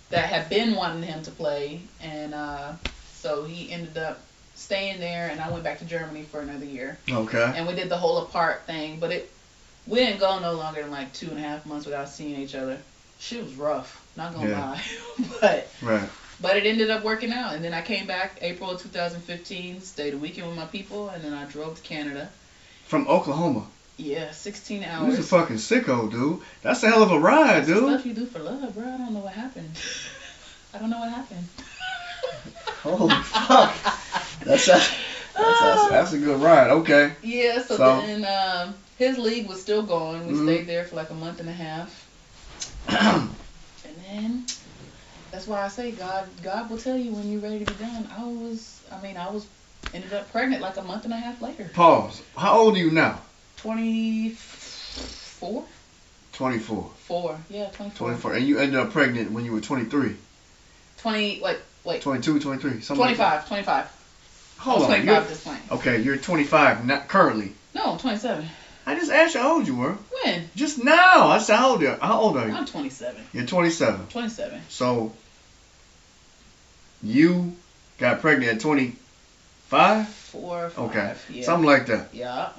that had been wanting him to play, and so he ended up staying there, and I went back to Germany for another year.
Okay.
And we did the whole apart thing, but we didn't go no longer than like 2.5 months without seeing each other. Shit was rough, not gonna lie. But it ended up working out, and then I came back April of 2015, stayed a weekend with my people, and then I drove to Canada.
From Oklahoma?
Yeah, 16 hours.
You're a fucking sicko, dude. That's a hell of a ride,
That's
dude.
The stuff you do for love, bro. I don't know what happened.
Holy fuck. That's a good ride. Okay.
Yeah, so then his league was still going. We stayed there for like a month and a half. And then that's why I say God will tell you when you're ready to be done. I ended up pregnant like a month and a half later.
Pause. How old are you now?
24.
24.
4. Yeah, 24.
24. And you ended up pregnant when you were 23.
20, wait.
22, 23, something
25,
like that.
25.
Hold on.
25 at this point.
Okay, you're 25, not currently.
No, I'm 27.
I just asked you how old you were.
When?
Just now. I said, how old are you?
I'm 27.
You're 27.
27.
So, you got pregnant at 25?
4 or 5.
Okay.
Yeah.
Something like that.
Yeah.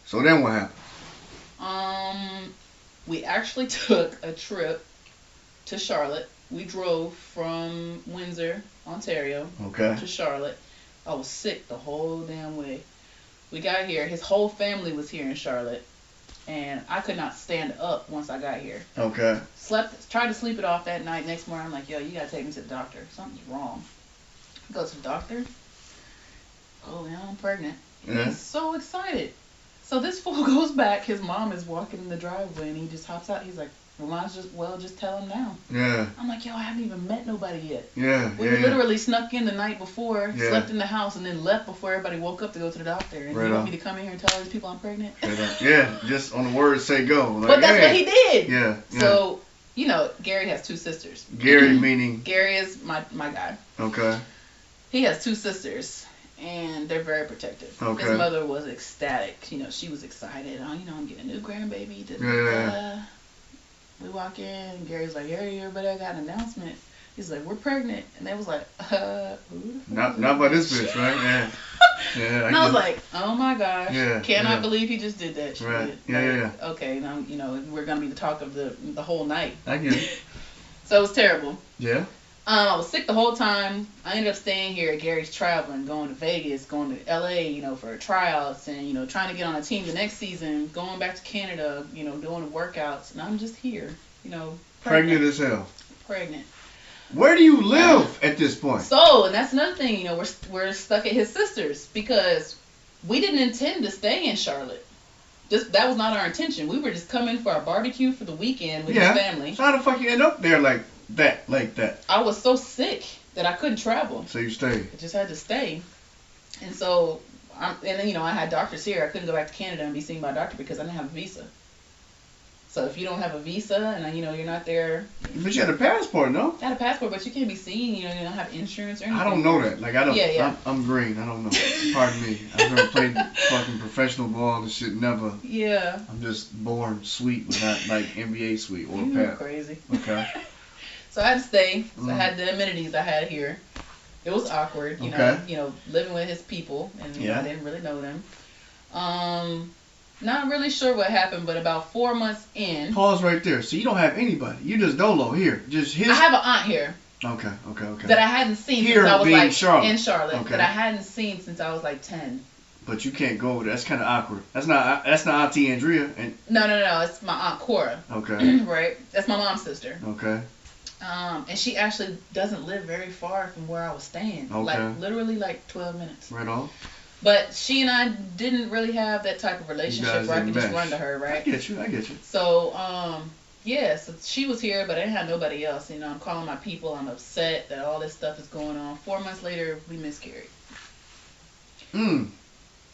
So then what happened?
We actually took a trip to Charlotte. We drove from Windsor, Ontario, to Charlotte. I was sick the whole damn way. We got here. His whole family was here in Charlotte, and I could not stand up once I got here.
Okay.
Tried to sleep it off that night. Next morning, I'm like, yo, you gotta take me to the doctor. Something's wrong. Go to the doctor. Oh, yeah, I'm pregnant.
Yeah.
He's so excited. So this fool goes back. His mom is walking in the driveway, and he just hops out. He's like, well, just tell him now.
Yeah.
I'm like, yo, I haven't even met nobody yet.
Yeah.
We literally snuck in the night before,
Yeah.
slept in the house, and then left before everybody woke up to go to the doctor. And you want me to come in here and tell all these people I'm pregnant?
Yeah, just on the word say go. Like,
but that's what he did.
Yeah.
So, Gary has 2 sisters.
Gary meaning?
Gary is my guy.
Okay.
He has 2 sisters, and they're very protective.
Okay.
His mother was ecstatic. She was excited. Oh, I'm getting a new grandbaby.
Yeah.
We walk in, and Gary's like, hey, everybody, got an announcement. He's like, we're pregnant. And they was like, who?
Not by this bitch, right? Yeah. Yeah.
And I was like, oh my gosh.
Yeah.
Cannot believe he just did that shit.
Right. Yeah.
Okay, now, we're going to be the talk of the whole night.
I get it.
So it was terrible.
Yeah.
I was sick the whole time. I ended up staying here. Gary's traveling, going to Vegas, going to LA, for tryouts, and trying to get on a team the next season, going back to Canada, doing the workouts, and I'm just here,
pregnant as hell.
Pregnant.
Where do you live at this point?
So, and that's another thing, we're stuck at his sister's because we didn't intend to stay in Charlotte. That was not our intention. We were just coming for our barbecue for the weekend with his family.
So how the fuck you end up there like that?
I was so sick that I couldn't travel.
So you stayed.
I just had to stay. And so, I had doctors here. I couldn't go back to Canada and be seen by a doctor because I didn't have a visa. So if you don't have a visa and, you're not there.
But you had a passport, no?
I had a passport, but you can't be seen. You don't have insurance or anything.
I don't know that. Like, I don't.
Yeah.
I'm green. I don't know. Pardon me. I've never played fucking professional ball and shit. Never.
Yeah.
I'm just born sweet without, like, NBA sweet or
You're
pat.
crazy.
Okay.
So I had to stay. So I had the amenities I had here. It was awkward, living with his people, and I didn't really know them. Not really sure what happened, but about 4 months in.
Pause right there. So you don't have anybody. You just dolo here. Just his.
I have an aunt here.
Okay.
That I hadn't seen
here
since I was
being
like
Charlotte.
in Charlotte.
Okay.
That I hadn't seen since I was like 10.
But you can't go over there. That's kind of awkward. That's not Auntie Andrea. And
No. It's my aunt Cora.
Okay.
Right. That's my mom's sister.
Okay.
And she actually doesn't live very far from where I was staying.
Okay.
Like literally like 12 minutes.
Right on.
But she and I didn't really have that type of relationship where I could just run to her, right?
I get you.
So, so she was here, but I didn't have nobody else. I'm calling my people. I'm upset that all this stuff is going on. 4 months later, we miscarried.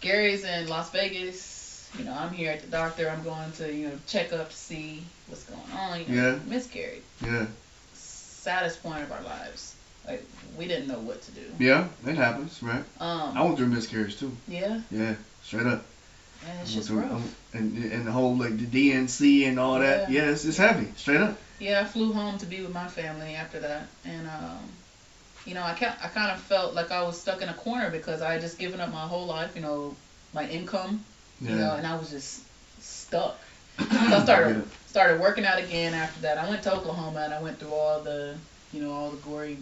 Gary's in Las Vegas. I'm here at the doctor. I'm going to, check up to see what's going on. Miscarried.
Yeah.
Saddest point of our lives. Like, we didn't know what to do.
Yeah, it happens, right? I went through miscarriage too.
Yeah?
Yeah, straight up.
And it's just rough.
And the whole, like, the DNC and all that. Yeah, it's heavy, straight up.
Yeah, I flew home to be with my family after that. And, I kind of felt like I was stuck in a corner because I had just given up my whole life, my income, and I was just stuck. So I started working out again after that. I went to Oklahoma and I went through all the gory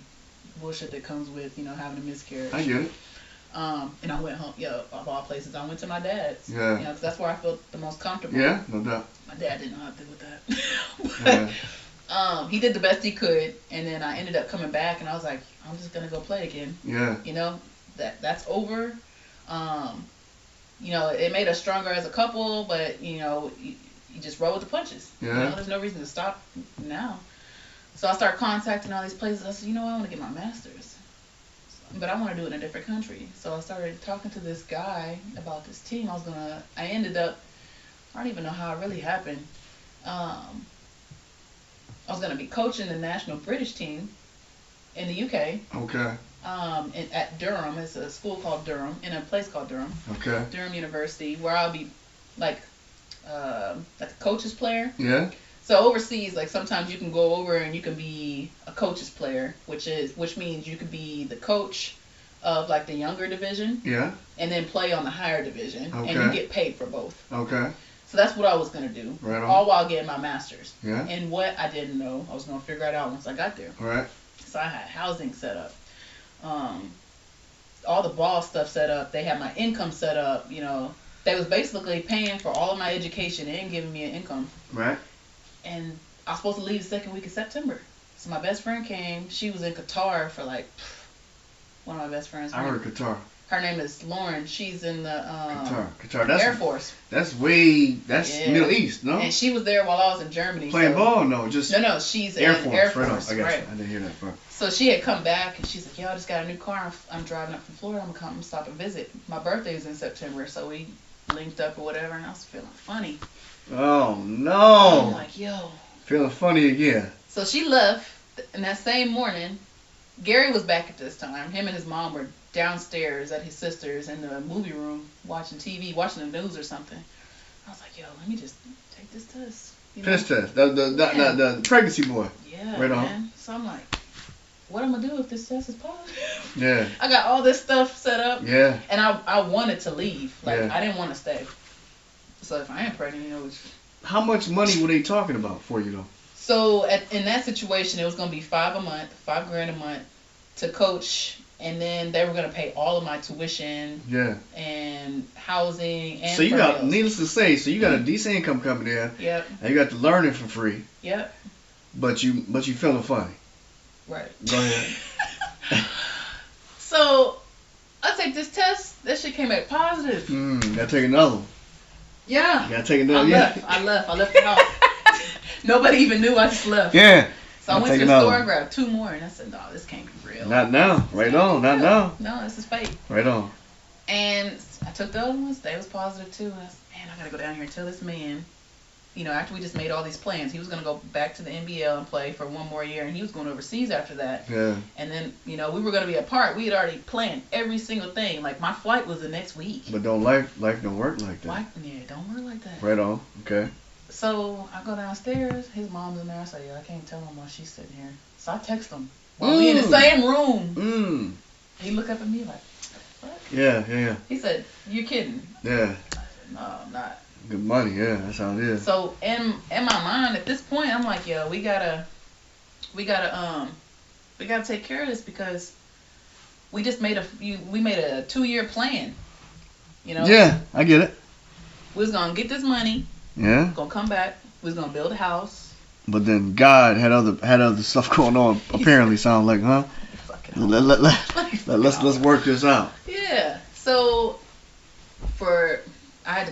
bullshit that comes with, having a miscarriage.
I get it.
And I went home, of all places, I went to my dad's.
Yeah.
Because that's where I felt the most comfortable.
Yeah, no doubt.
My dad didn't know how to deal with that. But, he did the best he could, and then I ended up coming back, and I was like, I'm just going to go play again.
Yeah.
That's over. It made us stronger as a couple, but, you just roll with the punches.
Yeah.
There's no reason to stop now. So I started contacting all these places. I said, I want to get my master's, but I want to do it in a different country. So I started talking to this guy about this team. I ended up I don't even know how it really happened. Um, I was gonna be coaching the national British team in the UK.
Okay.
At Durham, it's a school called Durham, in a place called Durham.
Okay.
Durham University, where I'll be like a coach's player.
Yeah.
So overseas, like sometimes you can go over and you can be a coach's player, which means you could be the coach of like the younger division.
Yeah.
And then play on the higher division,
Okay.
and you get paid for both.
Okay.
So that's what I was gonna do,
Right on.
all while getting my master's.
Yeah.
And what I didn't know, I was gonna figure it out once I got there.
Right.
So I had housing set up, all the ball stuff set up. They had my income set up. You know, they was basically paying for all of my education and giving me an income.
Right.
And I was supposed to leave the second week of September. So my best friend came. She was in Qatar for like one of my best friends.
I heard Qatar.
Her name is Lauren. She's in the
Qatar. That's
Air Force.
That's Middle East, no?
And she was there while I was in Germany.
Playing ball? No, just
no. She's
Air
in
Force.
Air Force.
Right on. I got
right.
you. I didn't hear that part.
So she had come back and she's like, "Yo, I just got a new car. I'm driving up from Florida. I'm gonna come and stop and visit. My birthday is in September, so we linked up or whatever." And I was feeling funny.
Oh no!
I'm like, "Yo."
Feeling funny again.
So she left, and that same morning, Gary was back at this time. Him and his mom were downstairs at his sister's in the movie room watching TV, watching the news or something. I was like, "Yo, let me just take this test." You know?
Piss test. The pregnancy boy.
Yeah,
right on.
man. So I'm like, what I'm gonna do if this test is positive?
Yeah.
I got all this stuff set up.
Yeah.
And I wanted to leave. Like,
Yeah.
I didn't want to stay. So if I am pregnant, you know.
How much money were they talking about for you though?
So in that situation, it was gonna be $5,000 a month to coach, and then they were gonna pay all of my tuition.
Yeah.
And housing and.
So you got, needless to say, so you got a decent income coming in.
Yep.
And you got the learning for free.
Yep.
But you feeling funny.
Right.
Go ahead.
So I take this test. That shit came back positive.
Gotta take another one.
Yeah.
Gotta take another one.
I left the house. Nobody even knew I just left.
Yeah.
So I went to the store and grabbed 2 more, and I said, "No, this can't be real."
Not now. Right on. Not now.
No, this is fake.
Right on.
And I took the other ones. They was positive too. And I said, "Man, I gotta go down here and tell this man." You know, after we just made all these plans, he was gonna go back to the NBL and play for 1 more year, and he was going overseas after that.
Yeah.
And then, you know, we were gonna be apart. We had already planned every single thing. Like my flight was the next week.
But life don't work like that.
Why? Yeah, it don't work like that.
Right on. Okay.
So I go downstairs. His mom's in there. I say, "Yeah, I can't tell him while she's sitting here." So I text him while we in the same room. He looked up at me like, "What?"
Yeah.
He said, "You're kidding."
Yeah.
I said, "No, I'm not."
Good money. Yeah, that's how it is.
So in my mind at this point, I'm like, "Yo, we gotta take care of this because we just made a 2-year plan. You know?
Yeah, I get it.
We was gonna get this money.
Yeah.
Gonna come back. We was gonna build a house.
But then God had other stuff going on. Apparently, sound like, huh? Let's work this out.
Yeah. So I had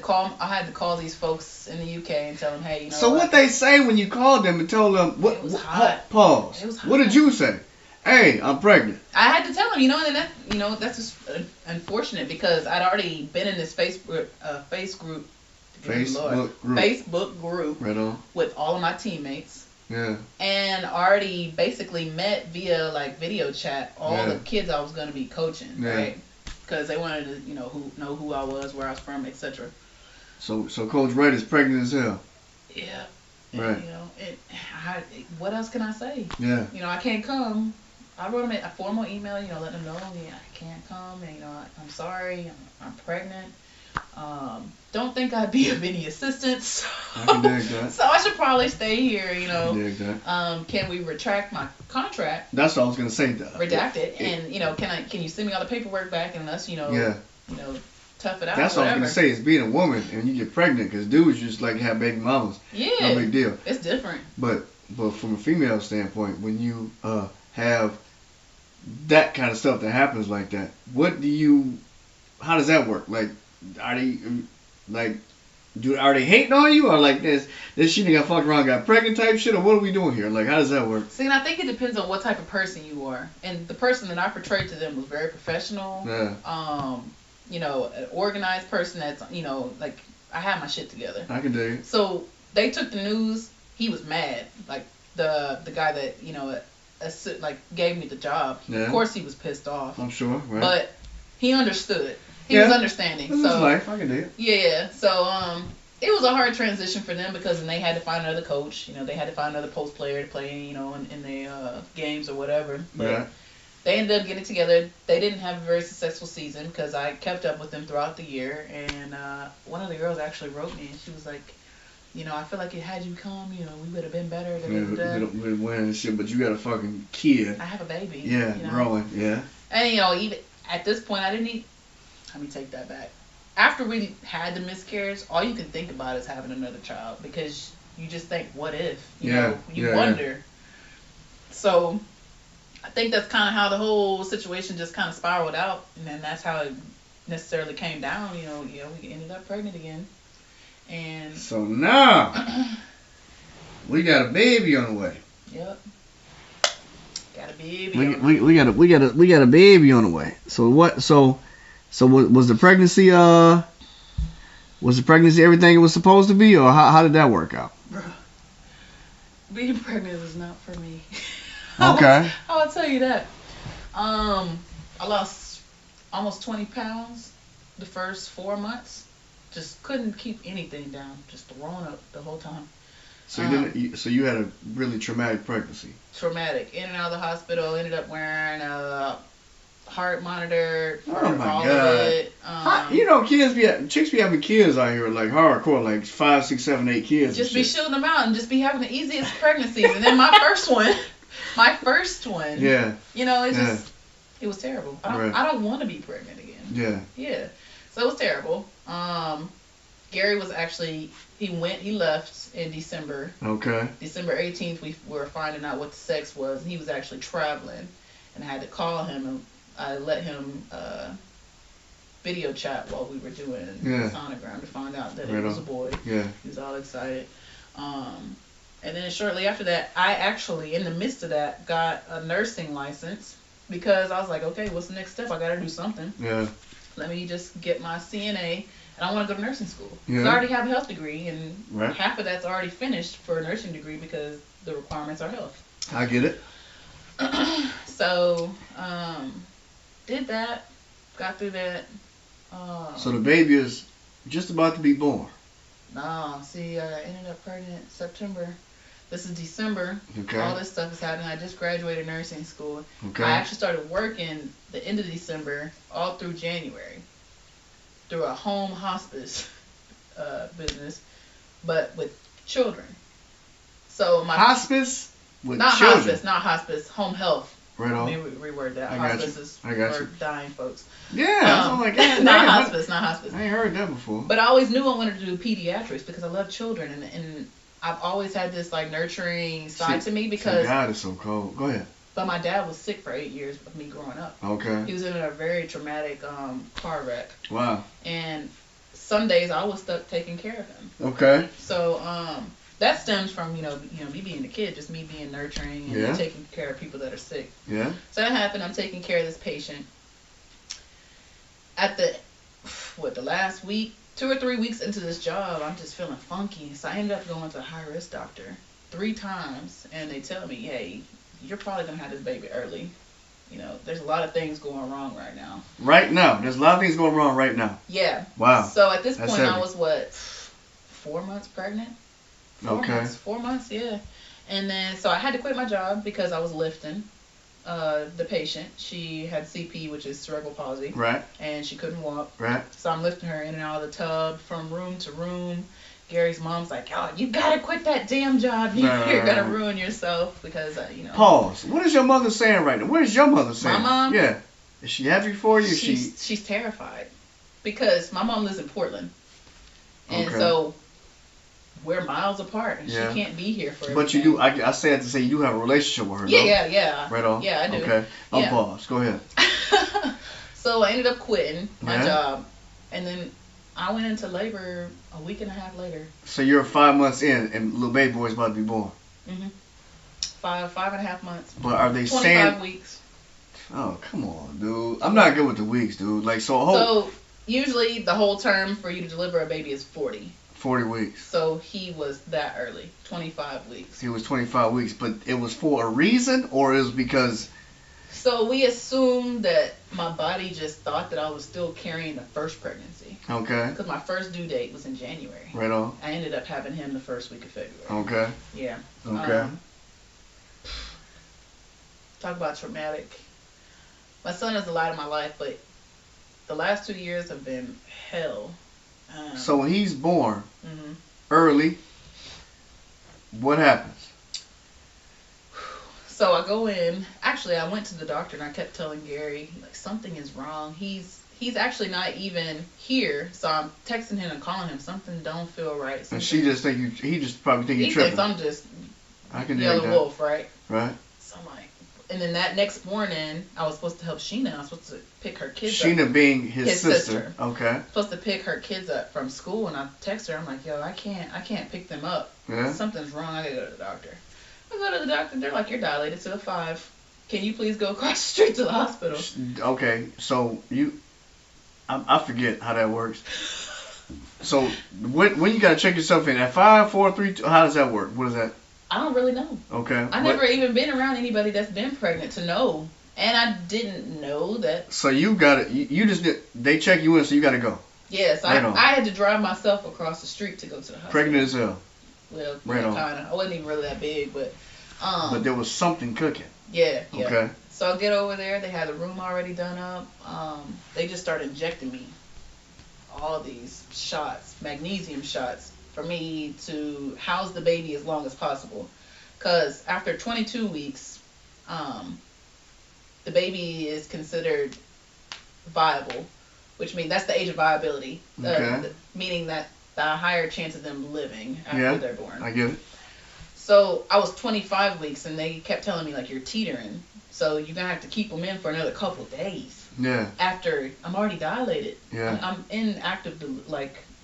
to call these folks in the UK and tell them, "Hey, you know."
So what they say when you called them and told them what?
It was hot.
Pause.
It was hot.
What did you say? "Hey, I'm pregnant."
I had to tell them, you know, and that's just unfortunate because I'd already been in this Facebook group.
Right on.
With all of my teammates.
Yeah.
And already basically met via like video chat all the kids I was gonna be coaching, right? Because they wanted to, know who I was, where I was from, etc.
So Coach Wright is pregnant as hell.
Yeah.
Right.
And, what else can I say?
Yeah.
I can't come. I wrote them a formal email, letting them know, I can't come, and I'm sorry, I'm pregnant. Don't think I'd be of any assistance.
I can dig that.
So I should probably stay here,
I can dig that.
Can we retract my contract?
That's what I was gonna say.
Redact it, and can you send me all the paperwork back and let's tough it out.
That's what I was gonna say. Is being a woman and you get pregnant, because dudes just like to have baby mamas.
Yeah.
No big deal.
It's different.
But from a female standpoint, when you have that kind of stuff that happens like that, how does that work? Like, are they hating on you, or like this shit got fucked around, got pregnant type shit, or what are we doing here? Like, how does that work?
See, and I think it depends on what type of person you are. And the person that I portrayed to them was very professional.
Yeah.
An organized person that's, like I had my shit together.
I can dig it.
So they took the news. He was mad. Like the guy that like gave me the job.
Yeah.
Of course he was pissed off.
I'm sure. Right.
But he understood. He was understanding.
This is life. I can dig it.
Yeah. So it was a hard transition for them because then they had to find another coach. They had to find another post player to play. In the games or whatever. But
yeah.
They ended up getting together. They didn't have a very successful season because I kept up with them throughout the year. And one of the girls actually wrote me, and she was like, I feel like had you come, we would have been better.
We would have won and shit, but you got a fucking kid.
I have a baby.
Yeah, growing. Yeah.
And even at this point, I didn't need. Let me take that back. After we had the miscarriage, all you can think about is having another child because you just think, what if? You wonder. Yeah. So I think that's kind of how the whole situation just kind of spiraled out, and then that's how it necessarily came down. We ended up pregnant again, and
so now we got a baby on the way.
Yep, got a baby.
We got a baby on the way. So what? So was the pregnancy everything it was supposed to be, or how did that work out?
Bruh, being pregnant is not for me.
Okay.
I'll tell you that. I lost almost 20 pounds the first 4 months. Just couldn't keep anything down. Just throwing up the whole time.
So you had a really traumatic pregnancy.
Traumatic. In and out of the hospital. Ended up wearing a heart monitor for
oh my
all
God.
of it.
Chicks be having kids out here like hardcore, like 5, 6, 7, 8 kids.
Just be shooting them out and just be having the easiest pregnancies. And then my first one.
Yeah.
It was terrible. I don't want to be pregnant again.
Yeah.
Yeah. So it was terrible. Gary was actually, he left in December.
Okay.
December 18th, we were finding out what the sex was. And he was actually traveling. And I had to call him and I let him video chat while we were doing the sonogram to find out that it was a boy.
Yeah.
He was all excited. And then shortly after that, I actually, in the midst of that, got a nursing license because I was like, okay, what's the next step? I got to do something.
Yeah.
Let me just get my CNA, and I want to go to nursing school.
Yeah.
So I already have a health degree, and half of that's already finished for a nursing degree because the requirements are health.
I get it.
So, did that, got through that.
So the baby is just about to be born.
No, see, I ended up pregnant September. This is December.
Okay.
All this stuff is happening. I just graduated nursing school.
Okay.
I actually started working the end of December all through January through a home hospice business, but with children. So my
hospice with
not
children.
Not hospice, home health.
Right on.
Let me reword that.
Hospice
is
for
dying folks.
Yeah, I'm like,
not hospice.
I ain't heard that before.
But I always knew I wanted to do pediatrics because I love children, and I've always had this like nurturing side to me because
God is so cold. Go ahead.
But my dad was sick for 8 years of me growing up.
Okay.
He was in a very traumatic car wreck.
Wow.
And some days I was stuck taking care of him.
Okay.
So that stems from me being a kid, just me being nurturing and taking care of people that are sick.
Yeah.
So that happened. I'm taking care of this patient. At the last week, 2 or 3 weeks into this job, I'm just feeling funky. So I ended up going to a high risk doctor 3 times, and they tell me, hey, you're probably gonna have this baby early. There's a lot of things going wrong right now.
Right now, there's a lot of things going wrong right now.
Yeah.
Wow.
So at this point, I was 4 months pregnant. 4 months, yeah. And then, so I had to quit my job because I was lifting the patient. She had CP, which is cerebral palsy.
Right.
And she couldn't walk.
Right.
So I'm lifting her in and out of the tub from room to room. Gary's mom's like, oh, you gotta quit that damn job. You're gonna ruin yourself because,
Pause. What is your mother saying right now? What is your mother saying?
My mom?
Yeah. Is she happy for you?
She's terrified because my mom lives in Portland. And so we're miles apart, and she can't be here for everything.
But you do, I say that to say you do have a relationship with her,
Yeah.
Right on?
Yeah, I do.
Okay. I'll pause. Go ahead.
So I ended up quitting my job, and then I went into labor a week and a half later.
So you're 5 months in, and little baby boy's about to be born.
Mm-hmm. 5.5 months.
But are they
25 weeks.
Oh, come on, dude. I'm not good with the weeks, dude. Like, so
usually the whole term for you to deliver a baby is 40.
40 weeks.
So he was that early, 25 weeks.
He was 25 weeks, but it was for a reason, or it was because...
So we assumed that my body just thought that I was still carrying the first pregnancy.
Okay.
Because my first due date was in January.
Right on.
I ended up having him the first week of February.
Okay.
Yeah.
Okay.
Talk about traumatic. My son is the light of my life, but the last 2 years have been hell.
So when he's born
Mm-hmm.
early, what happens?
So I go in. Actually, I went to the doctor and I kept telling Gary, like, something is wrong. He's actually not even here. So I'm texting him and calling him. Something don't feel right.
And she just think you. He just probably think you're tripping.
He thinks I'm just
I can
yellow wolf, right?
Right.
So I'm like, and then that next morning, I was supposed to help Sheena. I was supposed to pick her kids up.
Sheena being his sister. Okay.
Supposed to pick her kids up from school, and I text her. I'm like, yo, I can't pick them up.
Yeah.
Something's wrong. I gotta go to the doctor. I go to the doctor. They're like, you're dilated to a 5. Can you please go across the street to the hospital?
Okay, so I forget how that works. So when you gotta check yourself in at 5, 4, 3, 2, how does that work? What is that?
I don't really know.
Okay.
I never even been around anybody that's been pregnant to know, and I didn't know that.
So you got it. You just did. They check you in, so you got to go.
Yes,
right
I had to drive myself across the street to go to the hospital.
Pregnant as hell.
Well,
right on.
Kinda. I wasn't even really that big, but.
But there was something cooking.
Yeah.
Okay.
So I get over there. They had the room already done up. They just started injecting me all these shots, magnesium shots, for me to house the baby as long as possible. Because after 22 weeks, the baby is considered viable, which means that's the age of viability, meaning that the higher chance of them living after they're born.
I get it.
So I was 25 weeks, and they kept telling me, like, you're teetering, so you're going to have to keep them in for another couple days.
Yeah.
After I'm already dilated.
Yeah.
I'm in active,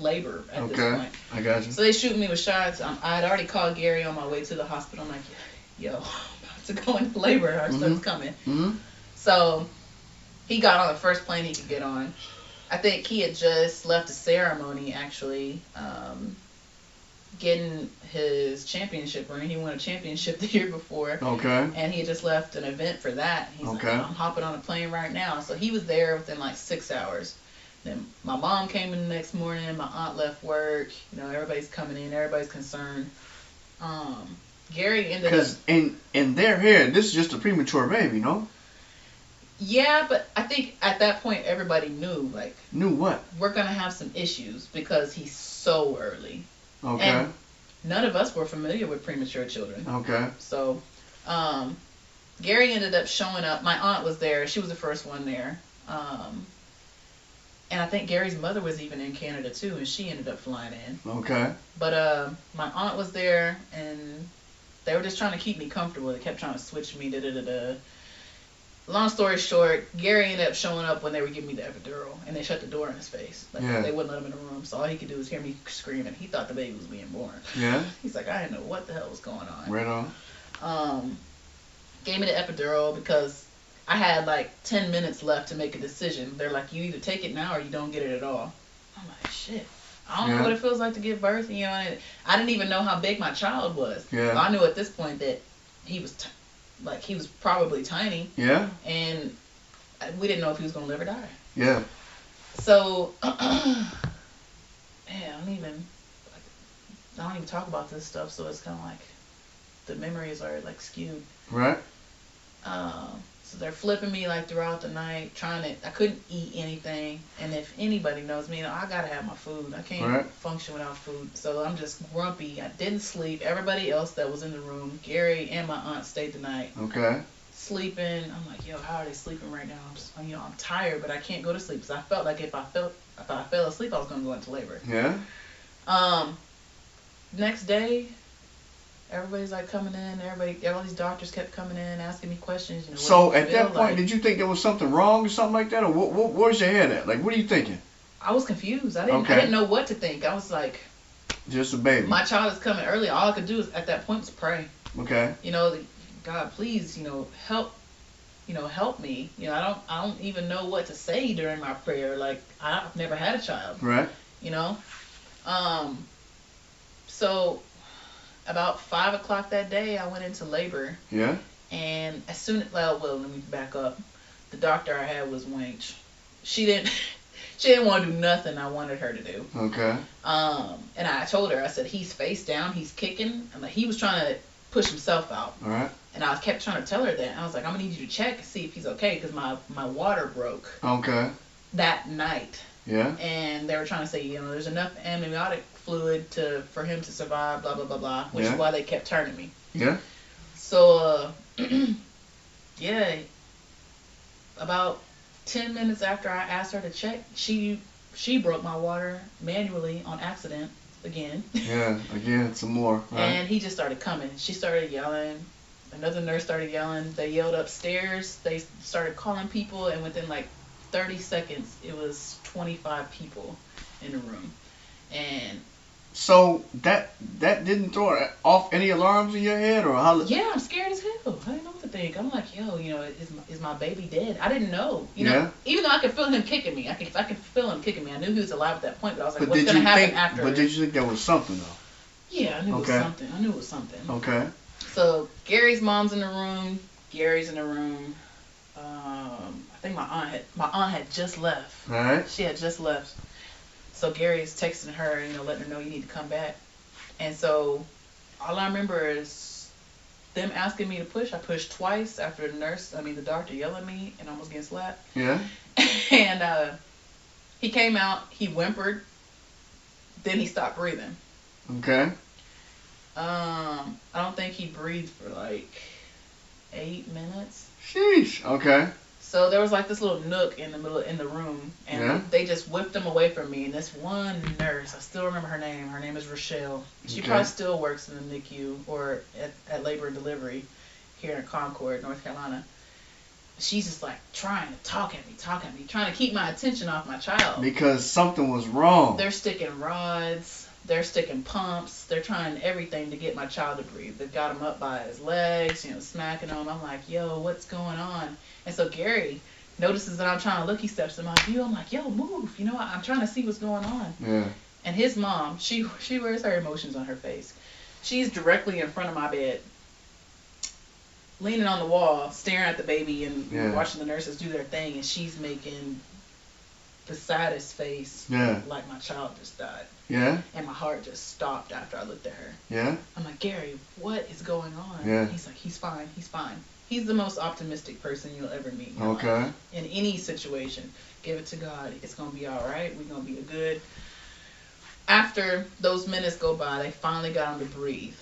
labor at this point.
I got you.
So they shoot me with shots. I had already called Gary on my way to the hospital. I'm like, yo, I'm about to go into labor. Our son's coming.
Mm-hmm.
So he got on the first plane he could get on. I think he had just left a ceremony, actually, getting his championship ring. He won a championship the year before.
Okay.
And he had just left an event for that. He's like, I'm hopping on a plane right now. So he was there within 6 hours. Then my mom came in the next morning. My aunt left work. Everybody's coming in. Everybody's concerned. Gary ended up...
Because in their head, this is just a premature baby, no?
Yeah, but I think at that point everybody knew.
Knew what?
We're going to have some issues because he's so early.
Okay.
And none of us were familiar with premature children.
Okay.
So, Gary ended up showing up. My aunt was there. She was the first one there. And I think Gary's mother was even in Canada too, and she ended up flying in.
Okay.
But my aunt was there, and they were just trying to keep me comfortable. They kept trying to switch me. Long story short, Gary ended up showing up when they were giving me the epidural, and they shut the door in his face. They wouldn't let him in the room, so all he could do was hear me screaming. He thought the baby was being born.
Yeah.
He's like, I didn't know what the hell was going on.
Right on.
Gave me the epidural because I had 10 minutes left to make a decision. They're like, you either take it now or you don't get it at all. I'm like, shit. I don't know what it feels like to give birth. And I didn't even know how big my child was.
Yeah.
I knew at this point that he was he was probably tiny.
Yeah.
And we didn't know if he was going to live or die.
Yeah.
So, I don't even talk about this stuff, so it's kind of the memories are skewed.
Right.
So they're flipping me throughout the night, I couldn't eat anything. And if anybody knows me, I gotta have my food. I can't function without food. So I'm just grumpy. I didn't sleep. Everybody else that was in the room, Gary and my aunt, stayed the night.
Okay.
Sleeping. I'm like, yo, how are they sleeping right now? I'm tired, but I can't go to sleep. Because I felt like if I fell asleep, I was gonna go into labor.
Yeah.
Next day, everybody's coming in. All these doctors kept coming in, asking me questions.
So at that point, did you think there was something wrong or something like that, or where's your head at? What are you thinking?
I was confused. I didn't know what to think. I was like,
just a baby.
My child is coming early. All I could do at that point was pray.
Okay.
God, please, help help me. I don't even know what to say during my prayer. Like, I've never had a child.
Right.
You know. So about 5 o'clock that day, I went into labor.
Yeah.
And as soon as, well, let me back up. The doctor I had was wench. She didn't want to do nothing I wanted her to do.
Okay.
And I told her, I said, he's face down, he's kicking. I'm like, he was trying to push himself out.
All right.
And I kept trying to tell her that. I was like, I'm gonna need you to check and see if he's okay, because my water broke.
Okay.
That night.
Yeah.
And they were trying to say, there's enough amniotic fluid for him to survive, blah blah blah blah, which is why they kept turning me.
Yeah.
So yeah, about 10 minutes after I asked her to check, she broke my water manually on accident again.
Yeah, again, some more. Right?
And he just started coming. She started yelling. Another nurse started yelling. They yelled upstairs. They started calling people, and within like 30 seconds, it was 25 people in the room. And
so that didn't throw off any alarms in your head, or how?
Yeah, I'm scared as hell. I didn't know what to think. I'm like, yo, is my baby dead? I didn't know. Know, even though I could feel him kicking me, I could feel him kicking me. I knew he was alive at that point, but I was like, what's gonna happen after?
But did you think there was something though?
Yeah, I knew it was something. I knew it was something.
Okay.
So Gary's mom's in the room. Gary's in the room. I think my aunt had just left.
All right.
She had just left. So Gary's texting her, letting her know you need to come back. And so all I remember is them asking me to push. I pushed twice after the doctor yelling at me and almost getting slapped.
Yeah.
And he came out, he whimpered, then he stopped breathing.
Okay.
I don't think he breathed for like 8 minutes.
Sheesh. Okay.
So there was like this little nook in the room, and they just whipped him away from me. And this one nurse, I still remember her name. Her name is Rochelle. She probably still works in the NICU or at Labor and Delivery here in Concord, North Carolina. She's just like trying to talk at me, trying to keep my attention off my child.
Because something was wrong.
They're sticking rods. They're sticking pumps. They're trying everything to get my child to breathe. They've got him up by his legs, smacking him. I'm like, yo, what's going on? And so Gary notices that I'm trying to look. He steps in my view. I'm like, yo, move. I'm trying to see what's going on.
Yeah. And
his mom, she wears her emotions on her face. She's directly in front of my bed, leaning on the wall, staring at the baby and watching the nurses do their thing. And she's making the saddest face, like my child just died.
Yeah.
And my heart just stopped after I looked at her.
Yeah.
I'm like, Gary, what is going on?
Yeah.
He's like, he's fine. He's the most optimistic person you'll ever meet.
Okay.
In any situation, give it to God. It's gonna be all right. We're gonna be good. After those minutes go by, they finally got him to breathe.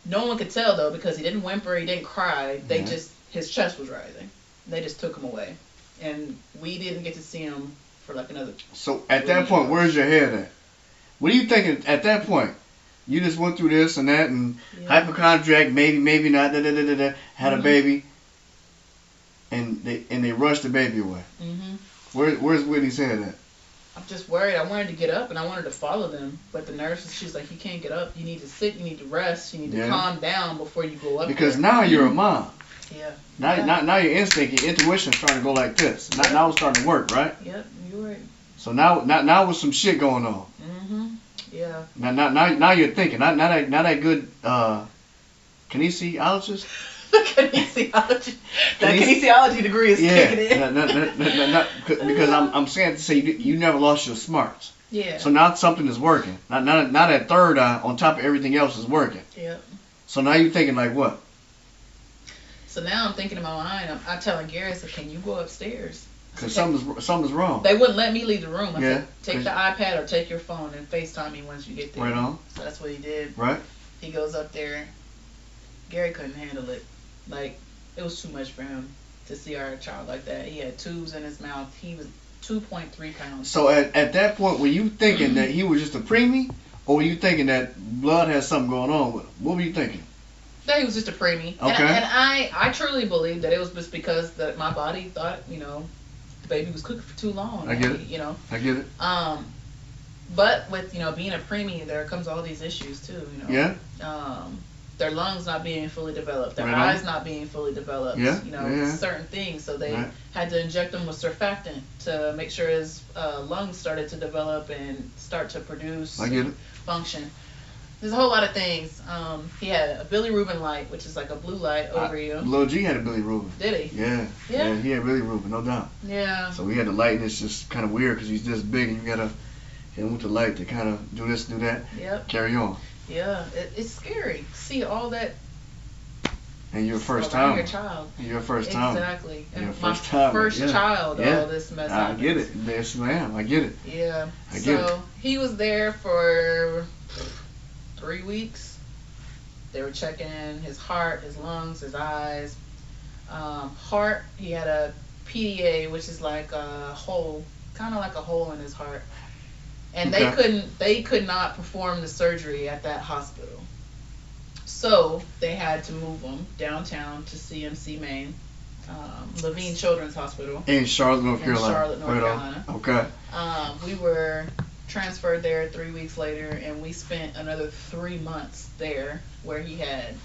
No one could tell though, because he didn't whimper, he didn't cry. His chest was rising. They just took him away, and we didn't get to see him for like another.
So at that point, where's your head at? What are you thinking at that point? You just went through this and that and hypochondriac, maybe not, had a baby, and they rushed the baby away. Where's Whitney's head at?
I'm just worried. I wanted to get up and I wanted to follow them, but the nurse, she's like, you can't get up. You need to sit. You need to rest. You need to calm down before you go up.
Because now you're a mom.
Yeah.
Now your instinct, your intuition's starting to go like this. Now it's starting to work, right?
Yep, you're right.
So now with some shit going on.
Yeah.
Now you're thinking. Not that good kinesiologist.
Kinesiology. That kinesiology degree is kicking in.
Because I'm saying to say you never lost your smarts.
Yeah.
So now something is working. Now that third eye on top of everything else is working.
Yep.
So now you're thinking like what?
So now I'm thinking in my mind. I'm telling Gary, I said, can you go upstairs?
Because something's wrong.
They wouldn't let me leave the room. I said, take the iPad or take your phone and FaceTime me once you get there.
Right on.
So that's what he did.
Right.
He goes up there. Gary couldn't handle it. Like, it was too much for him to see our child like that. He had tubes in his mouth. He was 2.3 pounds.
So at that point, were you thinking that he was just a preemie, or were you thinking that blood had something going on with him? What were you thinking?
That he was just a preemie.
Okay.
And I truly believe that it was just because that my body thought, the baby was cooking for too long.
I get it. I get it.
But with, being a preemie, there comes all these issues too,
Yeah.
their lungs not being fully developed, their
Right on.
eyes not being fully developed,
Yeah,
you know,
yeah.
certain things. So they
Right.
had to inject him with surfactant to make sure his lungs started to develop and start to produce
I get it.
function. There's a whole lot of things. He had a bilirubin light, which is like a blue light over you.
Lil G had a bilirubin.
Did he?
Yeah.
Yeah?
He had bilirubin, no doubt.
Yeah.
So we had the light, and it's just kind of weird because he's this big, and you gotta hit him with the light to kind of do this, do that,
Yep.
carry on.
Yeah. It's scary. See all that.
And you're first
around
time.
your child.
You're first time.
Exactly.
You're
And
first
my
time.
first
Yeah.
child,
Yeah.
all this mess
I
happens.
get it. Yes, ma'am. I get it.
Yeah.
I get it.
So he was there for 3 weeks. They were checking his heart, his lungs, his eyes. Heart, he had a PDA, which is like a hole, kind of like a hole in his heart. And
Okay.
they could not perform the surgery at that hospital. So they had to move him downtown to CMC Maine, Levine Children's Hospital.
In Charlotte, North
In
Carolina.
Charlotte, North
Right on.
Carolina.
Okay.
We were transferred there 3 weeks later, and we spent another 3 months there, where he had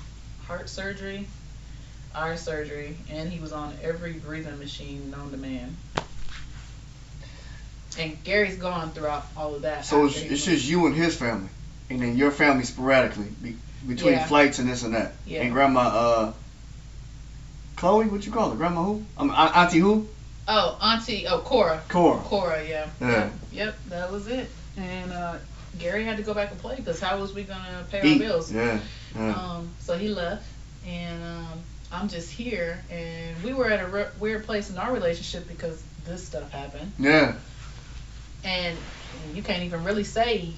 heart surgery, eye surgery, and he was on every breathing machine known to man. And Gary's gone throughout all of that.
So
after he
it's
moved.
just you and his family, and then your family sporadically between
Yeah.
flights and this and that.
Yeah.
And Grandma Chloe, what you call her? Grandma who? Auntie who?
Cora.
Cora.
Cora, yeah.
Yeah.
Yep, that was it. And Gary had to go back and play because how was we gonna pay our
Eat.
bills?
Yeah. Yeah.
So he left, and I'm just here, and we were at a weird place in our relationship because this stuff happened,
Yeah.
and you can't even really say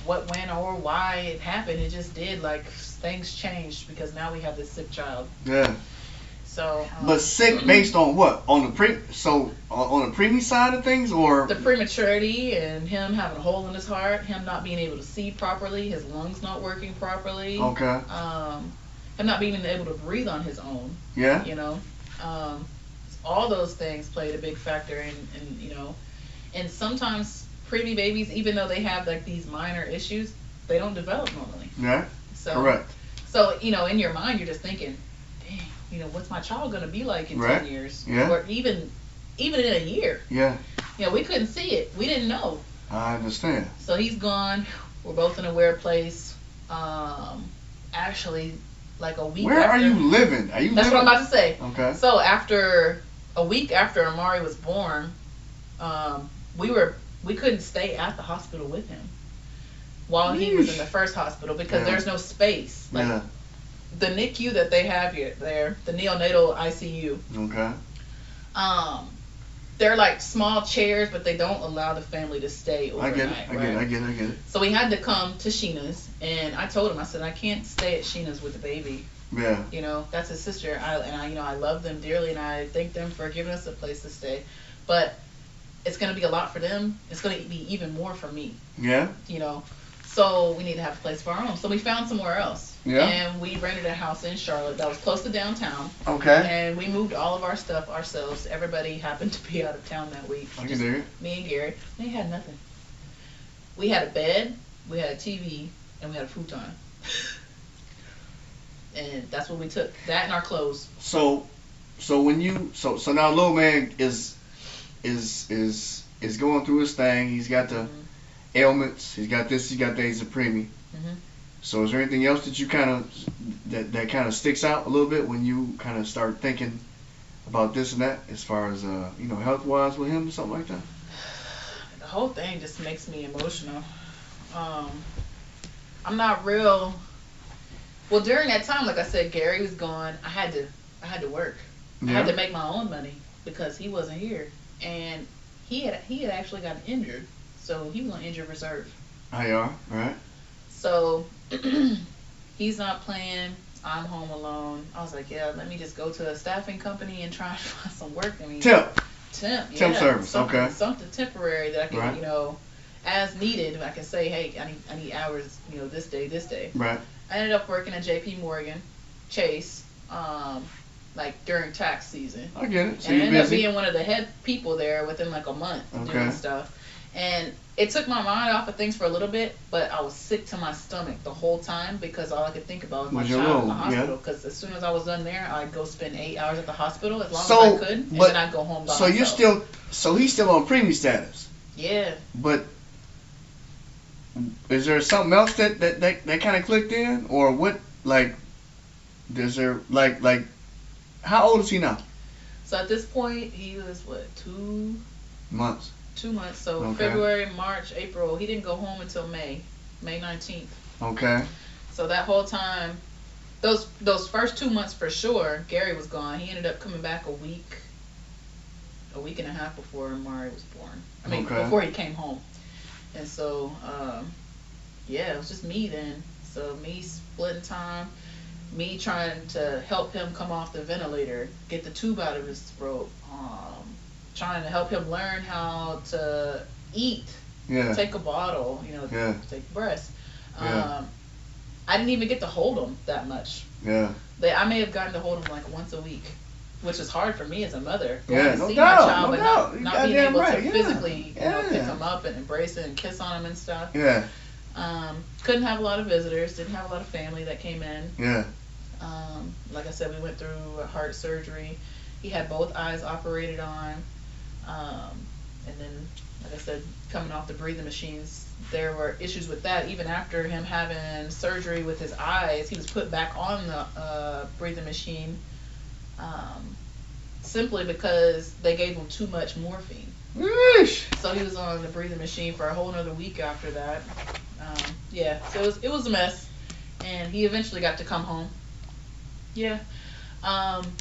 what, when, or why it happened. It just did. Like things changed because now we have this sick child.
Yeah.
So.
But sick based on what? On the on the preemie side of things, or
The prematurity and him having a hole in his heart, him not being able to see properly, his lungs not working properly.
Okay.
Him not being able to breathe on his own.
Yeah.
You know, all those things played a big factor in you know, and sometimes preemie babies, even though they have like these minor issues, they don't develop normally.
Yeah.
So,
Correct.
So, you know, in your mind, you're just thinking, dang, you know, what's my child going to be like in
Right.
10 years?
Yeah.
Or even in a year.
Yeah.
You know, we couldn't see it. We didn't know.
I understand.
So he's gone. We're both in a weird place. Actually, like a week
Where
after.
are you living? Are you
That's
living?
what I'm about to say.
Okay.
So after a week after Amari was born, we couldn't stay at the hospital with him while he was in the first hospital because
Yeah.
there's no space. Like
Yeah.
the NICU that they have here, there, the neonatal ICU.
Okay.
They're like small chairs, but they don't allow the family to stay overnight.
I get it.
So we had to come to Sheena's, and I told him, I said, I can't stay at Sheena's with the baby.
Yeah.
You know, that's his sister. I love them dearly, and I thank them for giving us a place to stay. But it's going to be a lot for them. It's going to be even more for me.
Yeah.
You know, so we need to have a place of our own. So we found somewhere else.
Yeah.
And we rented a house in Charlotte that was close to downtown.
Okay.
And we moved all of our stuff ourselves. Everybody happened to be out of town that week.
I can do it.
Me and Gary. We had nothing. We had a bed, we had a TV, and we had a futon. And that's what we took. That and our clothes.
So when you so now little man is going through his thing. He's got the ailments. He's got this. He's got that. He's a preemie.
Mm-hmm.
So is there anything else that you kind of that kind of sticks out a little bit when you kind of start thinking about this and that as far as health wise with him or something like that?
The whole thing just makes me emotional. I'm not real. Well, during that time, like I said, Gary was gone. I had to work.
Yeah.
I had to make my own money because he wasn't here, and he had actually gotten injured, so he was on injured reserve.
I are right.
So he's not playing. I'm home alone. I was like, yeah, let me just go to a staffing company and try and find some work. I mean, temp
service. Okay.
Something temporary that I can,
Right.
As needed, I can say, hey, I need hours, this day.
Right.
I ended up working at J.P. Morgan Chase, like during tax season.
I get it. So
And I
you're
ended up
busy.
being one of the head people there within like a month
Okay.
doing stuff. And it took my mind off of things for a little bit, but I was sick to my stomach the whole time because all I could think about was my child in the hospital. Because as soon as I was done there, I'd go spend 8 hours at the hospital as long as I could, and then I'd go home by myself.
So he's still on preemie status.
Yeah.
But is there something else that kind of clicked in, or what? Like, is there like how old is he now?
So at this point, he was what, 2
months.
2 months. So okay. February, March, April. He didn't go home until May 19th.
Okay.
So that whole time, those first 2 months for sure, Gary was gone. He ended up coming back a week and a half before Amari was born. I mean, before he came home. And so, yeah, it was just me then. So me splitting time, me trying to help him come off the ventilator, get the tube out of his throat, trying to help him learn how to eat, take a bottle, take breast. I didn't even get to hold him that much. Yeah. I may have gotten to hold him like once a week, which is hard for me as a mother. Going to see my child, but not being able to physically pick him up and embrace it and kiss on him and stuff. Yeah. Couldn't have a lot of visitors. Didn't have a lot of family that came in. Yeah. Like I said, we went through a heart surgery. He had both eyes operated on. And then, like I said, coming off the breathing machines, there were issues with that. Even after him having surgery with his eyes, he was put back on the breathing machine simply because they gave him too much morphine. Yeesh. So he was on the breathing machine for a whole another week after that. So it was a mess. And he eventually got to come home. Yeah.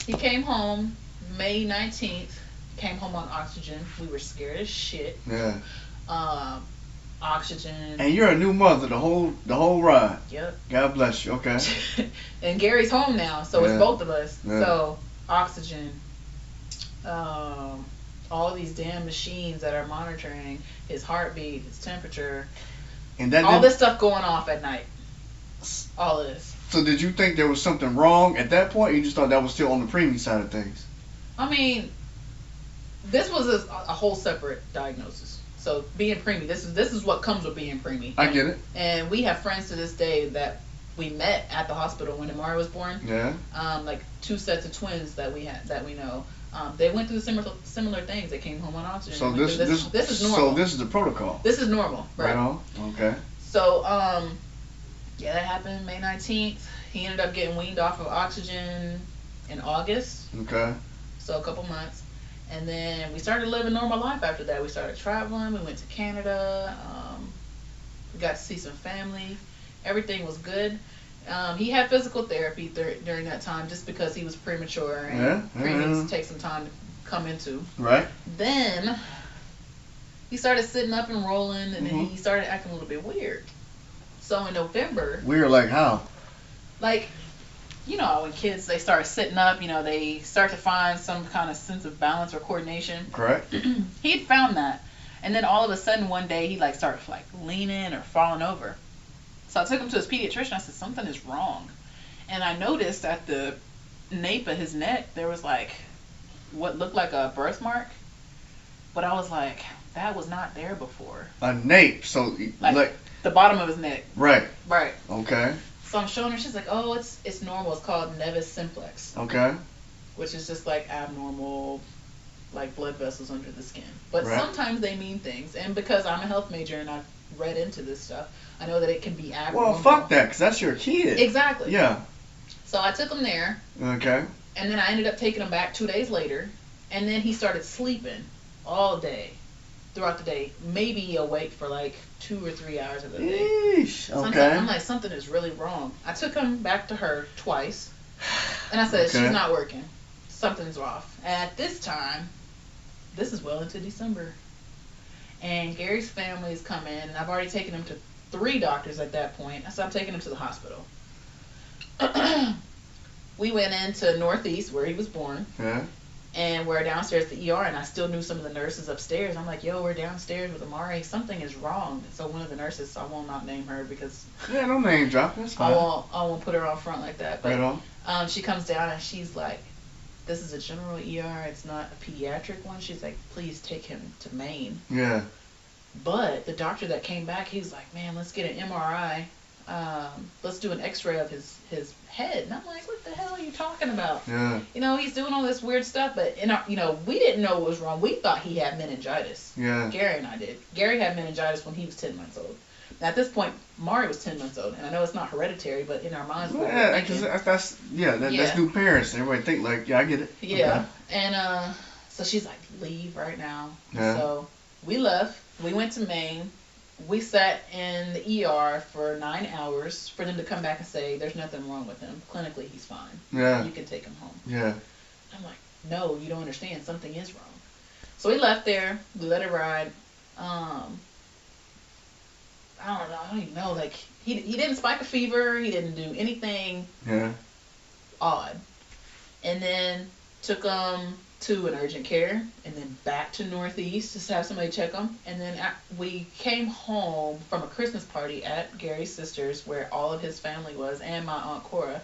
He came home May 19th. Came home on oxygen. We were scared as shit. Yeah. Oxygen.
And you're a new mother the whole ride.
Yep.
God bless you. Okay.
And Gary's home now, so it's both of us. Yeah. So oxygen. All these damn machines that are monitoring his heartbeat, his temperature, and all this stuff going off at night. All of this.
So did you think there was something wrong at that point? Or you just thought that was still on the preemie side of things?
I mean, this was a whole separate diagnosis. So being preemie, this is what comes with being preemie.
I get it.
And we have friends to this day that we met at the hospital when Amari was born. Yeah. Like 2 sets of twins that we know. They went through similar things. They came home on oxygen.
So this is normal. So this is the protocol.
This is normal, right?
Right on. Okay.
So that happened May 19th. He ended up getting weaned off of oxygen in August. Okay. So a couple months. And then we started living normal life after that. We started traveling. We went to Canada. We got to see some family. Everything was good. He had physical therapy during that time just because he was premature and preemies take some time to come into. Right. Then he started sitting up and rolling, and then he started acting a little bit weird. So in November.
Weird like how?
Like, when kids, they start sitting up, they start to find some kind of sense of balance or coordination. Correct. He'd found that. And then all of a sudden one day he started leaning or falling over. So I took him to his pediatrician. I said, something is wrong. And I noticed at the nape of his neck, there was what looked like a birthmark. But I was like, that was not there before.
A nape? So like
the bottom of his neck.
Right.
Right.
Okay.
So I'm showing her, she's like, oh, it's normal. It's called nevus simplex. Okay. Which is just abnormal, blood vessels under the skin. But sometimes they mean things. And because I'm a health major and I've read into this stuff, I know that it can be abnormal.
Well, fuck that, because that's your kid.
Exactly.
Yeah.
So I took him there. Okay. And then I ended up taking him back 2 days later. And then he started sleeping all day, throughout the day. Maybe awake for 2 or 3 hours of the day.
Yeesh. Okay.
I'm like, something is really wrong. I took him back to her twice. And I said, she's not working. Something's off. And at this time, this is well into December. And Gary's family's come in, and I've already taken him to 3 doctors at that point. So I'm taking him to the hospital. We went into Northeast, where he was born. Yeah. And we're downstairs at the ER, and I still knew some of the nurses upstairs. I'm like, yo, we're downstairs with Amari. Something is wrong. So one of the nurses, I will not name her because...
Yeah, no name drop. That's fine.
I won't put her on front like that. But, right on. She comes down, and she's like, this is a general ER. It's not a pediatric one. She's like, please take him to Maine. Yeah. But the doctor that came back, he was like, man, let's get an MRI. Let's do an X-ray of his head. And I'm like, what the hell are you talking about?
Yeah.
You know, he's doing all this weird stuff, but we didn't know what was wrong. We thought he had meningitis.
Yeah.
Gary and I did. Gary had meningitis when he was 10 months old. Now, at this point, Amari was 10 months old, and I know it's not hereditary, but in our minds,
yeah, because that's new parents. Everybody think like, yeah, I get it.
Yeah, okay. And so she's like, leave right now.
Yeah.
So we left. We went to Maine. We sat in the ER for 9 hours for them to come back and say, there's nothing wrong with him. Clinically, he's fine.
Yeah.
You can take him home.
Yeah.
I'm like, no, you don't understand. Something is wrong. So we left there. We let it ride. I don't know. I don't even know. Like, he didn't spike a fever. He didn't do anything odd. And then took him to an urgent care, and then back to Northeast just to have somebody check him. And then we came home from a Christmas party at Gary's sister's where all of his family was, and my Aunt Cora.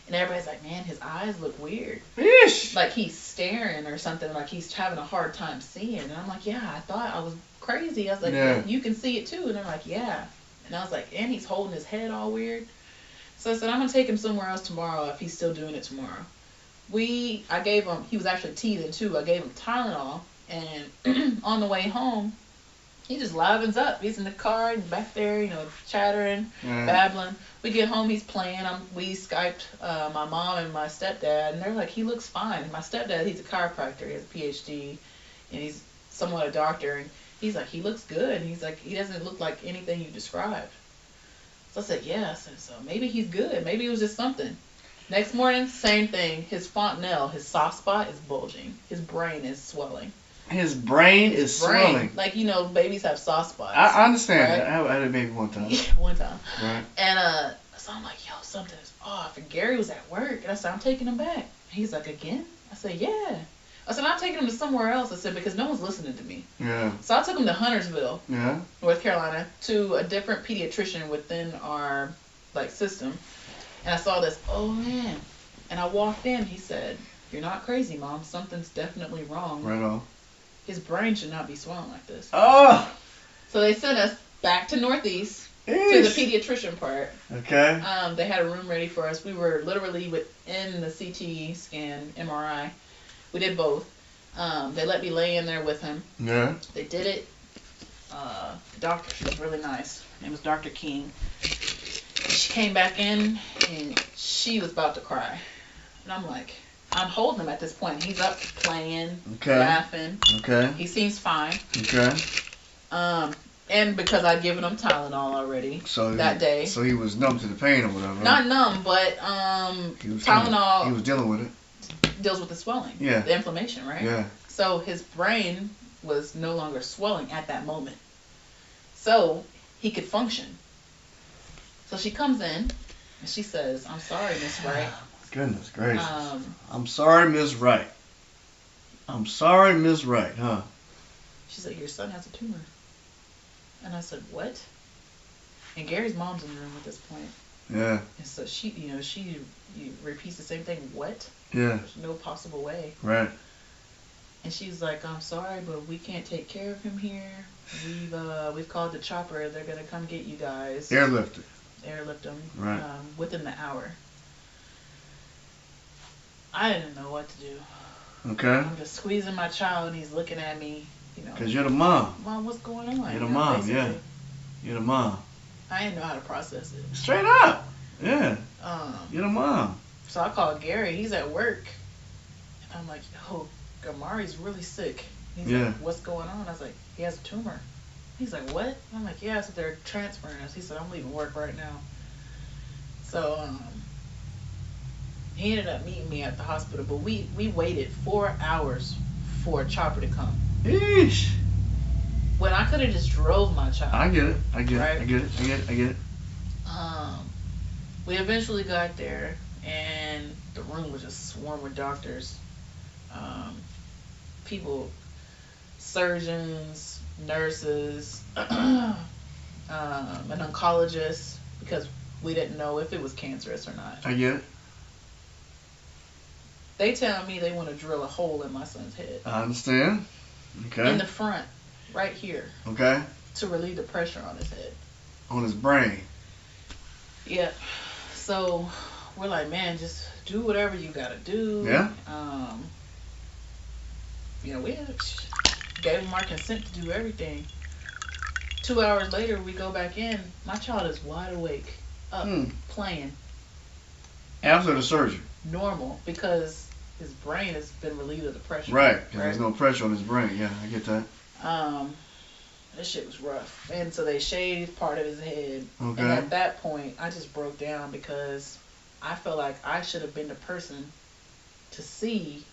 And everybody's like, man, his eyes look weird.
Ish.
Like he's staring or something, like he's having a hard time seeing. And I'm like, yeah, I thought I was crazy. I was like, yeah, you can see it too. And they're like, yeah. And I was like, and he's holding his head all weird. So I said, I'm going to take him somewhere else tomorrow if he's still doing it tomorrow. I gave him, he was actually teething too. I gave him Tylenol, and on the way home, he just livens up. He's in the car, back there, chattering, babbling. We get home, he's playing. We Skyped my mom and my stepdad, and they're like, he looks fine. My stepdad, he's a chiropractor. He has a PhD, and he's somewhat a doctor. And he's like, he looks good. And he's like, he doesn't look like anything you described. So I said, yeah. So maybe he's good. Maybe it was just something. Next morning, same thing. His fontanelle, his soft spot is bulging. His brain is swelling.
His brain is swelling.
Like, babies have soft spots.
I understand that. I had a baby one time.
Yeah, one time.
Right.
And so I'm like, yo, something's off. And Gary was at work. And I said, I'm taking him back. He's like, again? I said, yeah. I said, I'm taking him to somewhere else. I said, because no one's listening to me.
Yeah.
So I took him to Huntersville,
yeah,
North Carolina, to a different pediatrician within our, system. And I saw this, oh, man. And I walked in. He said, you're not crazy, Mom. Something's definitely wrong.
Right on.
His brain should not be swelling like this.
Oh!
So they sent us back to Northeast to the pediatrician part.
Okay.
They had a room ready for us. We were literally within the CT scan, MRI. We did both. They let me lay in there with him.
Yeah.
They did it. The doctor, she was really nice. Her name was Dr. King. She came back in, and she was about to cry. And I'm like, I'm holding him at this point. He's up playing, laughing.
Okay.
He seems fine.
Okay.
And because I'd given him Tylenol already that day.
So he was numb to the pain or whatever.
Not numb, but Tylenol.
He was dealing with it.
Deals with the swelling.
Yeah.
The inflammation, right?
Yeah.
So his brain was no longer swelling at that moment. So he could function. So she comes in and she says, I'm sorry, Miss Wright.
Goodness gracious. I'm sorry, Miss Wright. I'm sorry, Miss Wright, huh?
She said, your son has a tumor. And I said, what? And Gary's mom's in the room at this point.
Yeah.
And so she repeats the same thing. What?
Yeah.
There's no possible way.
Right.
And she's like, I'm sorry, but we can't take care of him here. We've called the chopper. They're gonna come get you guys.
Airlift
him.
Right.
Within the hour. I didn't know what to do.
Okay.
I'm just squeezing my child, and he's looking at me.
Because you're the mom.
Mom, what's going on?
You're the mom, basically. Yeah. You're the mom.
I didn't know how to process it.
Straight up. Yeah. You're the mom.
So I called Gary. He's at work. And I'm like, yo, Amari's really sick. He's like, what's going on? I was like, he has a tumor. He's like, what? I'm like, yeah. So they're transferring us. He said, I'm leaving work right now. So he ended up meeting me at the hospital. But we waited 4 hours for a chopper to come.
Eesh.
When I could have just drove my child.
I get it.
Right?
I get it.
We eventually got there, and the room was just swarmed with doctors. People, surgeons, nurses, an oncologist, because we didn't know if it was cancerous or not.
I get it.
They tell me they want to drill a hole in my son's head.
I understand. Okay.
In the front. right here.
Okay.
To relieve the pressure on his head.
On his brain.
Yeah. So we're like, man, just do whatever you gotta do.
Yeah.
We gave him our consent to do everything. 2 hours later, we go back in. My child is wide awake, up, playing.
After the surgery.
Normal, because his brain has been relieved of the pressure.
Right, because there's no pressure on his brain. Yeah, I get that.
That shit was rough. And so they shaved part of his head.
Okay.
And at that point, I just broke down because I felt like I should have been the person to see,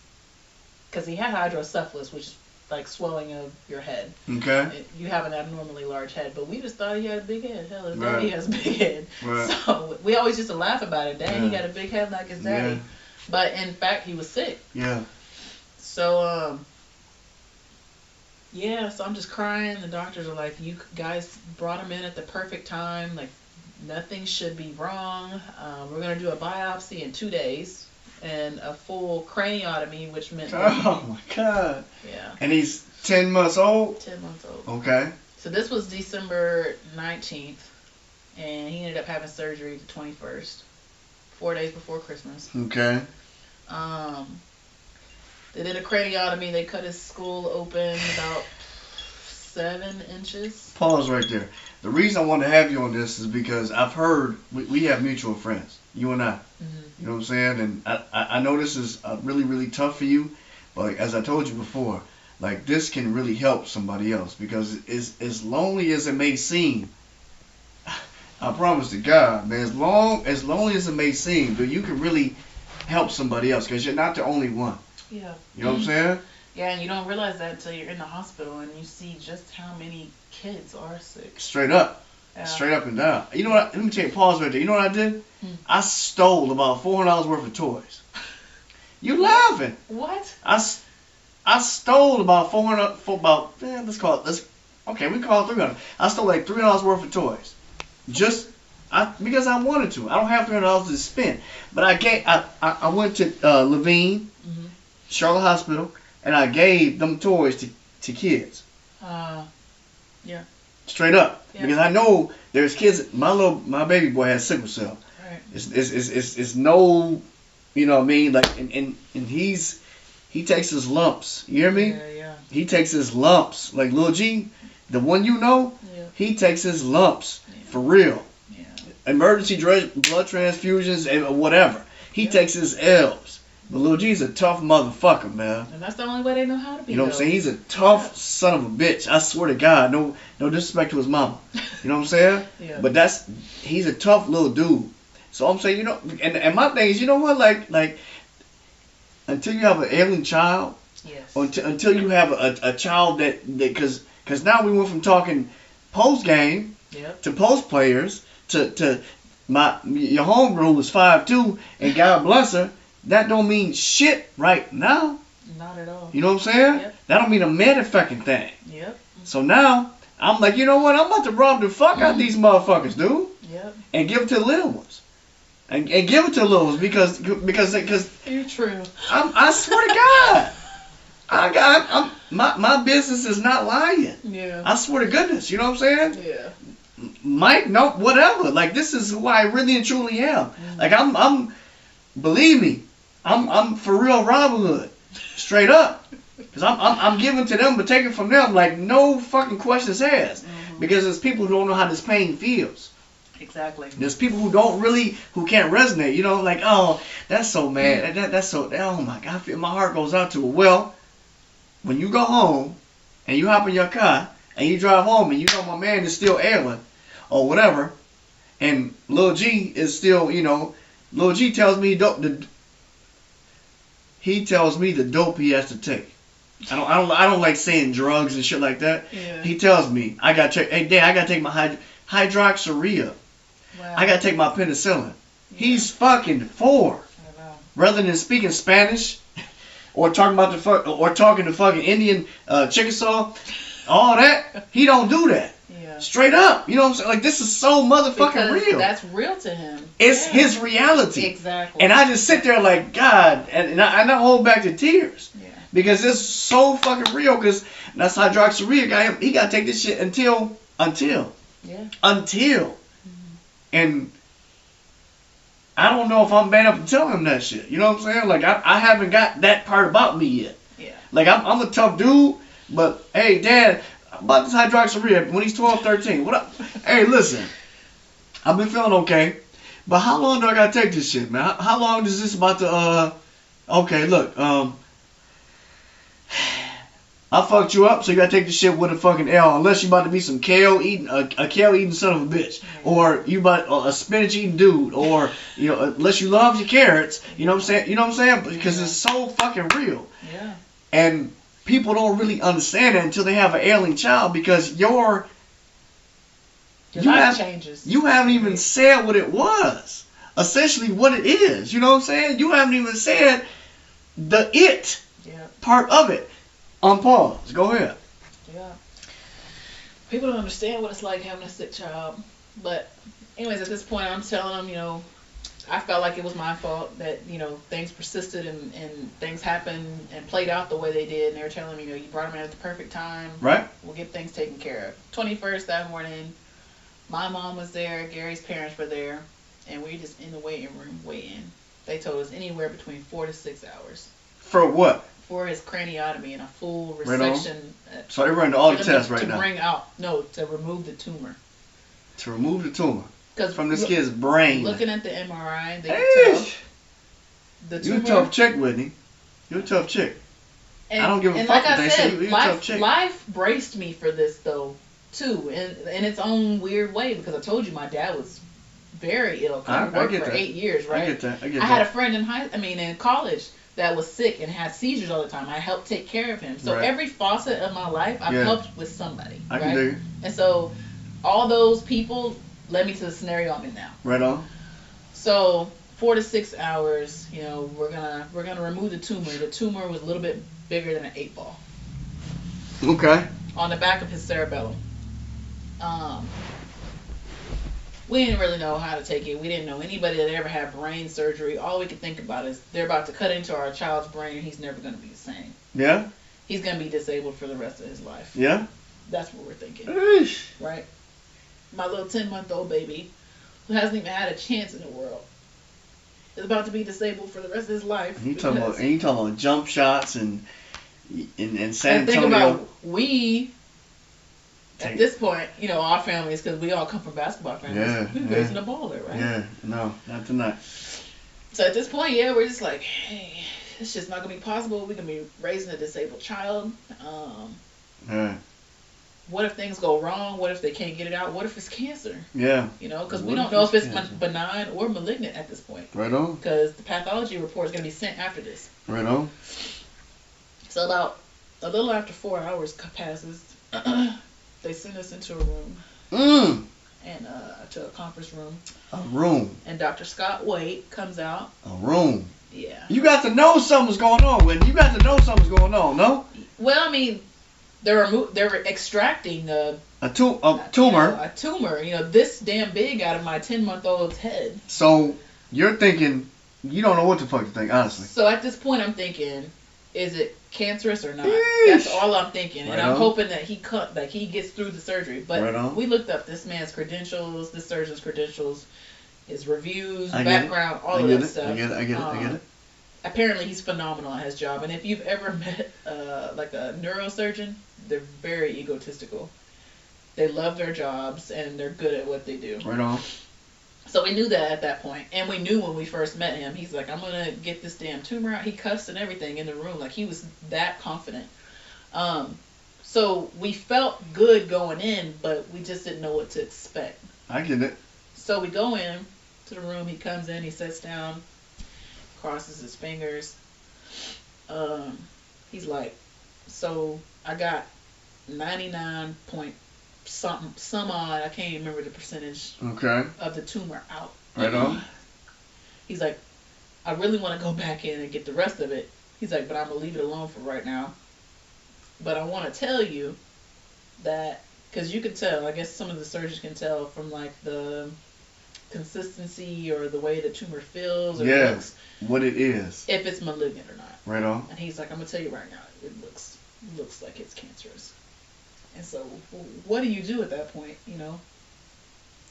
because he had hydrocephalus, which is like swelling of your head.
Okay.
You have an abnormally large head, but we just thought he had a big head. Hell, his
Right.
daddy has a big head.
Right.
So we always used to laugh about it. Dang, he got a big head like his daddy.
Yeah.
But in fact, he was sick.
Yeah.
So, so I'm just crying. The doctors are like, you guys brought him in at the perfect time. Like, nothing should be wrong. We're going to do a biopsy in 2 days and a full craniotomy, which meant...
Oh, my God.
Yeah.
And he's 10 months old?
10 months old.
Okay.
So this was December 19th, and he ended up having surgery the 21st, 4 days before Christmas.
Okay.
They did a craniotomy. They cut his skull open about 7 inches.
Pause right there. The reason I wanted to have you on this is because I've heard, we have mutual friends, you and I.
Mm-hmm.
You know what I'm saying? And I know this is really, really tough for you, but as I told you before, like, this can really help somebody else, because as lonely as it may seem, I promise to God, man, as lonely as it may seem, but you can really help somebody else, because you're not the only one.
Yeah.
You know what I'm saying?
Yeah, and you don't realize that until you're in the hospital and you see just how many kids are sick.
Straight up.
Yeah.
Straight up and down. You know what? Let me take a pause right there. You know what I did? I stole about $400 worth of toys. You laughing?
What?
I stole about $400 for about, let's call it, we call it $300. I stole like $300 worth of toys. Because I wanted to. I don't have $300 to spend. But I went to Levine, Charlotte Hospital, and I gave them toys to kids.
Yeah.
Straight up.
Yeah.
Because I know there's kids. My baby boy has sickle cell.
Right.
It's no, you know what I mean? Like, and he takes his lumps. You hear me?
Yeah.
He takes his lumps. Like Lil G, the one you know, he takes his lumps for real.
Yeah.
Emergency blood transfusions and whatever. He takes his L's. But Lil G's a tough motherfucker, man.
And that's the only way they know how to be.
You know what I'm saying? He's a tough son of a bitch. I swear to God. No disrespect to his mama. You know what I'm saying?
Yeah.
But he's a tough little dude. So I'm saying, you know, and my thing is, you know what, like until you have an ailing child,
yes.
or until you have a child that because now we went from talking post game to post players to your homegirl was 5'2" and God bless her. That don't mean shit right now.
Not at all.
You know what I'm saying?
Yep.
That don't mean a motherfucking thing.
Yep.
So now I'm like, you know what? I'm about to rob the fuck out these motherfuckers, dude.
Yep.
And give it to the little ones. And give it to the little ones because
you're true.
I swear to God, my business is not lying.
Yeah.
I swear to goodness. You know what I'm saying?
Yeah.
Mike, no, whatever. Like, this is who I really and truly am. Like, I'm believe me, I'm for real Robin Hood, straight up. Cause I'm giving to them, but taking from them like no fucking questions asked. Because there's people who don't know how this pain feels.
Exactly.
There's people who can't resonate. You know, like, oh, that's so mad. That's so, oh my God, my heart goes out to it. Well, when you go home and you hop in your car and you drive home and you know my man is still ailing or whatever, and Lil G is still, you know, Lil G tells me the dope he has to take. I don't like saying drugs and shit like that.
Yeah.
He tells me I gotta take. Hey, Dad, I gotta take my hydroxyurea.
Wow.
I gotta take my penicillin. Yeah. He's fucking 4.
I know.
Rather than speaking Spanish or talking to fucking Indian Chickasaw, all that, he don't do that.
Yeah.
Straight up. You know what I'm saying? Like, this is so motherfucking
because
real.
That's real to him.
It's his reality.
Exactly.
And I just sit there like, God, and I hold back the tears.
Yeah.
Because it's so fucking real. Because That's hydroxyurea guy. He got to take this shit until.
Yeah.
Until. And I don't know if I'm bad enough to tell him that shit. You know what I'm saying? Like, I haven't got that part about me yet.
Yeah.
Like, I'm a tough dude, but, hey, Dad, about this hydroxyurea when he's 12, 13. What up? Hey, listen. I've been feeling okay, but how long do I got to take this shit, man? How long is this about to, okay, look, I fucked you up, so you gotta take the shit with a fucking L. Unless you about to be some kale eating, a kale eating son of a bitch, or you about a spinach eating dude, or unless you love your carrots. You know what I'm saying? You know what I'm saying? Because it's so fucking real.
Yeah.
And people don't really understand it until they have an ailing child, because
your life changes.
You haven't even said what it was. Essentially, what it is. You know what I'm saying? You haven't even said the part of it. On pause. Go ahead.
Yeah. People don't understand what it's like having a sick child. But anyways, at this point, I'm telling them, I felt like it was my fault that, things persisted and things happened and played out the way they did. And they were telling me, you brought them in at the perfect time.
Right.
We'll get things taken care of. 21st that morning, my mom was there. Gary's parents were there. And we were just in the waiting room waiting. They told us anywhere between 4 to 6 hours.
For what?
For his craniotomy and a full resection.
Right, so they're running all the tests right now.
To remove the tumor.
To remove the tumor from this kid's brain.
Looking at the MRI, they can tell the tumor.
You're a tough chick, Whitney. You're a tough chick.
And,
I don't give a fuck what they say. You're a tough chick.
Life braced me for this, though, too, in its own weird way, because I told you my dad was very ill. I worked for 8 years, right?
I get that.
I had a friend in college that was sick and had seizures all the time. I helped take care of him. So every facet of my life, I've helped with somebody.
I can dig it.
And so all those people led me to the scenario I'm in now.
Right on.
So 4 to 6 hours, we're gonna remove the tumor. The tumor was a little bit bigger than an 8-ball.
Okay.
On the back of his cerebellum. We didn't really know how to take it. We didn't know anybody that ever had brain surgery. All we could think about is they're about to cut into our child's brain and he's never going to be the same.
Yeah?
He's going to be disabled for the rest of his life.
Yeah?
That's what we're thinking.
Eesh.
Right? My little 10-month-old baby, who hasn't even had a chance in the world, is about to be disabled for the rest of his life.
And you talking about jump shots and San Antonio.
And think about at this point, our families, because we all come from basketball families, we're raising a baller, right?
Yeah, no, not tonight.
So at this point, we're just like, hey, it's just not going to be possible. We're going to be raising a disabled child. What if things go wrong? What if they can't get it out? What if it's cancer?
Yeah.
Because we don't know if it's benign or malignant at this point.
Right on.
Because the pathology report is going to be sent after this.
Right on.
So about a little after 4 hours passes, they send us into a room. And to a conference room.
A room.
And Dr. Scott Waite comes out.
A room.
Yeah.
You got to know something's going on, Whitney. You got to know something's going on, no?
Well, I mean, they're extracting
a tumor.
A tumor, this damn big out of my 10-month-old's head.
So you're thinking, you don't know what the fuck to think, honestly.
So at this point, I'm thinking, is it cancerous or not?
Eesh.
That's all I'm thinking,
right
and I'm hoping that he gets through the surgery. But we looked up this man's credentials, this surgeon's credentials, his reviews, background, all of that stuff.
I get it.
Apparently, he's phenomenal at his job, and if you've ever met like a neurosurgeon, they're very egotistical. They love their jobs and they're good at what they do.
Right on.
So we knew that at that point, and we knew when we first met him. He's like, I'm gonna get this damn tumor out. He cussed and everything in the room, like he was that confident. So we felt good going in, but we just didn't know what to expect.
I get it.
So we go in to the room. He comes in. He sits down, crosses his fingers. He's like, so I got 99 point some odd, I can't even remember the percentage of the tumor out.
Right on.
He's like, I really want to go back in and get the rest of it. He's like, but I'm going to leave it alone for right now. But I want to tell you that, because you can tell, I guess some of the surgeons can tell from like the consistency or the way the tumor feels or looks.
What it is.
If it's malignant or not.
Right on.
And he's like, I'm going to tell you right now, it looks looks like it's cancerous. And so, what do you do at that point?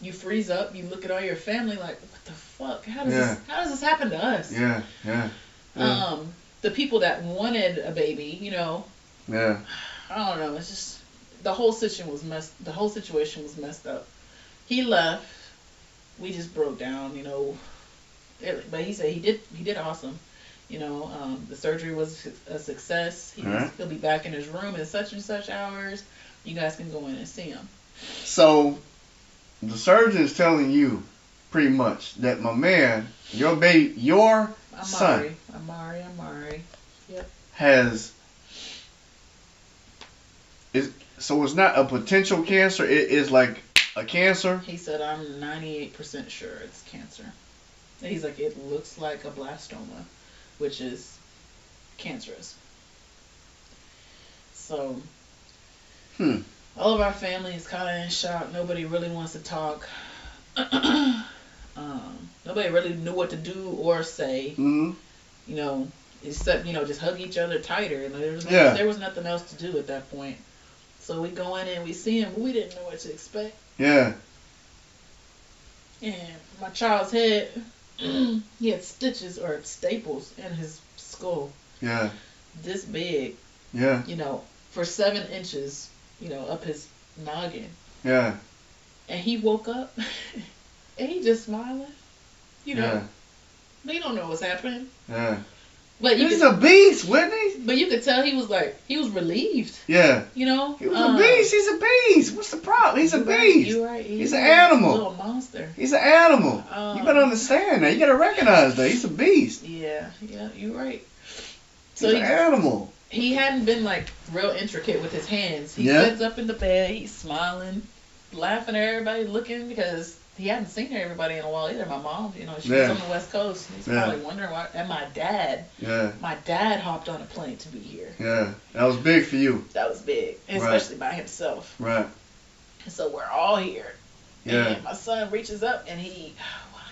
You freeze up. You look at all your family like, what the fuck? How does this happen to us?
Yeah.
The people that wanted a baby,
Yeah.
I don't know. It's just the whole situation was messed up. He left. We just broke down, but he said he did awesome. The surgery was a success. He'll be back in his room at such and such hours. You guys can go in and see him.
So, the surgeon is telling you, pretty much, that my man, your son,
Amari, yep,
so it's not a potential cancer. It is like a cancer.
He said, I'm 98% sure it's cancer. And he's like, it looks like a blastoma, which is cancerous. So, all of our family is kind of in shock. Nobody really wants to talk. Nobody really knew what to do or say. Except, just hug each other tighter. And there was nothing else to do at that point. So we go in and we see him, but we didn't know what to expect.
Yeah.
And my child's head, he had stitches or staples in his skull.
Yeah.
This big.
Yeah.
For 7 inches, up his noggin.
Yeah.
And he woke up and he just smiling.
Yeah.
We don't know what's happening.
Yeah.
But
he's a beast, Whitney.
But you could tell he was relieved.
Yeah.
He was
a beast. He's a beast. What's the problem? He's a beast.
You're right.
He's an animal.
A little monster.
He's an animal. You better understand that. You gotta recognize that. He's a beast.
Yeah, you're right.
So he's an animal.
He hadn't been real intricate with his hands. He sits up in the bed, he's smiling, laughing at everybody, looking, because he hadn't seen everybody in a while either. My mom, she was on the West Coast. He's probably wondering why. And my dad.
Yeah.
My dad hopped on a plane to be here.
Yeah. That was big for you.
That was big, especially by himself.
Right.
And so we're all here.
Yeah.
And my son reaches up and I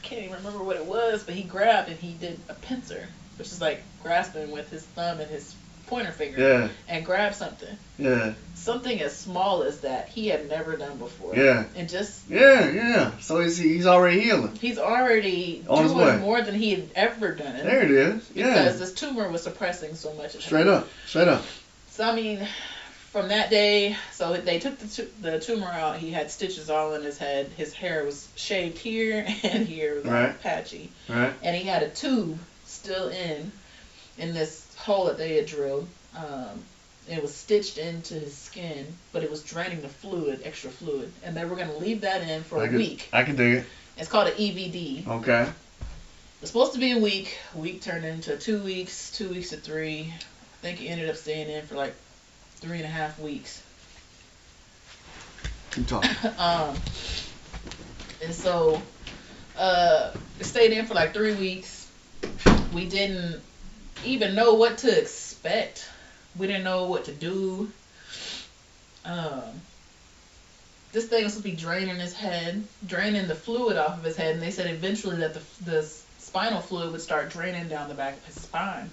can't even remember what it was, but he grabbed and he did a pincer, which is like grasping with his thumb and his pointer finger.
Yeah.
And grabbed something.
Yeah.
Something as small as that he had never done before.
Yeah.
And just.
Yeah. So he's already healing.
He's already
on
doing more than he had ever done.
There it is. Yeah.
Because this tumor was suppressing so much.
Straight up. So
I mean, from that day, so they took the tumor out. He had stitches all in his head. His hair was shaved here and here, was all patchy.
Right.
And he had a tube still in this hole that they had drilled. It was stitched into his skin, but it was draining the extra fluid. And they were going to leave that in for a week.
I can dig it.
It's called an EVD.
Okay.
It was supposed to be a week. A week turned into 2 weeks, 2 weeks to 3. I think he ended up staying in for 3.5 weeks.
Keep talking.
And so, it stayed in for 3 weeks. We didn't even know what to expect. We didn't know what to do. This thing was supposed to be draining his head, draining the fluid off of his head, and they said eventually that the spinal fluid would start draining down the back of his spine.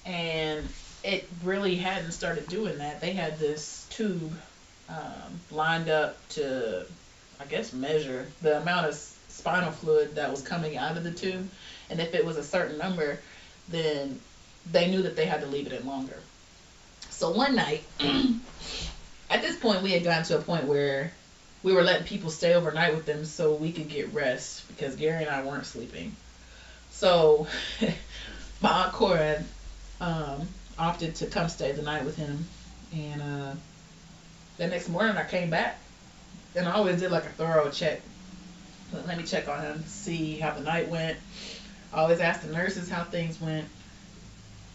And it really hadn't started doing that. They had this tube lined up to, I guess, measure the amount of spinal fluid that was coming out of the tube. And if it was a certain number, then they knew that they had to leave it in longer. So one night, at this point, we had gotten to a point where we were letting people stay overnight with them so we could get rest, because Gary and I weren't sleeping. So my Aunt Cora opted to come stay the night with him. And the next morning I came back, and I always did a thorough check. Let me check on him, see how the night went. I always asked the nurses how things went.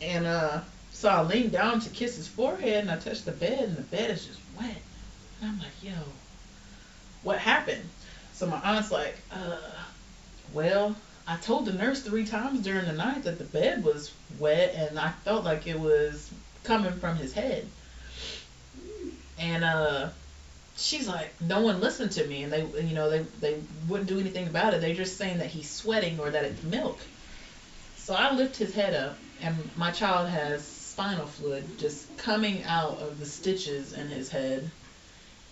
And so I leaned down to kiss his forehead, and I touched the bed, and the bed is just wet. And I'm like, yo, what happened? So my aunt's like, well, I told the nurse 3 times during the night that the bed was wet, and I felt like it was coming from his head. And she's like, no one listened to me, and they wouldn't do anything about it. They're just saying that he's sweating or that it's milk. So I lift his head up, and my child has spinal fluid just coming out of the stitches in his head,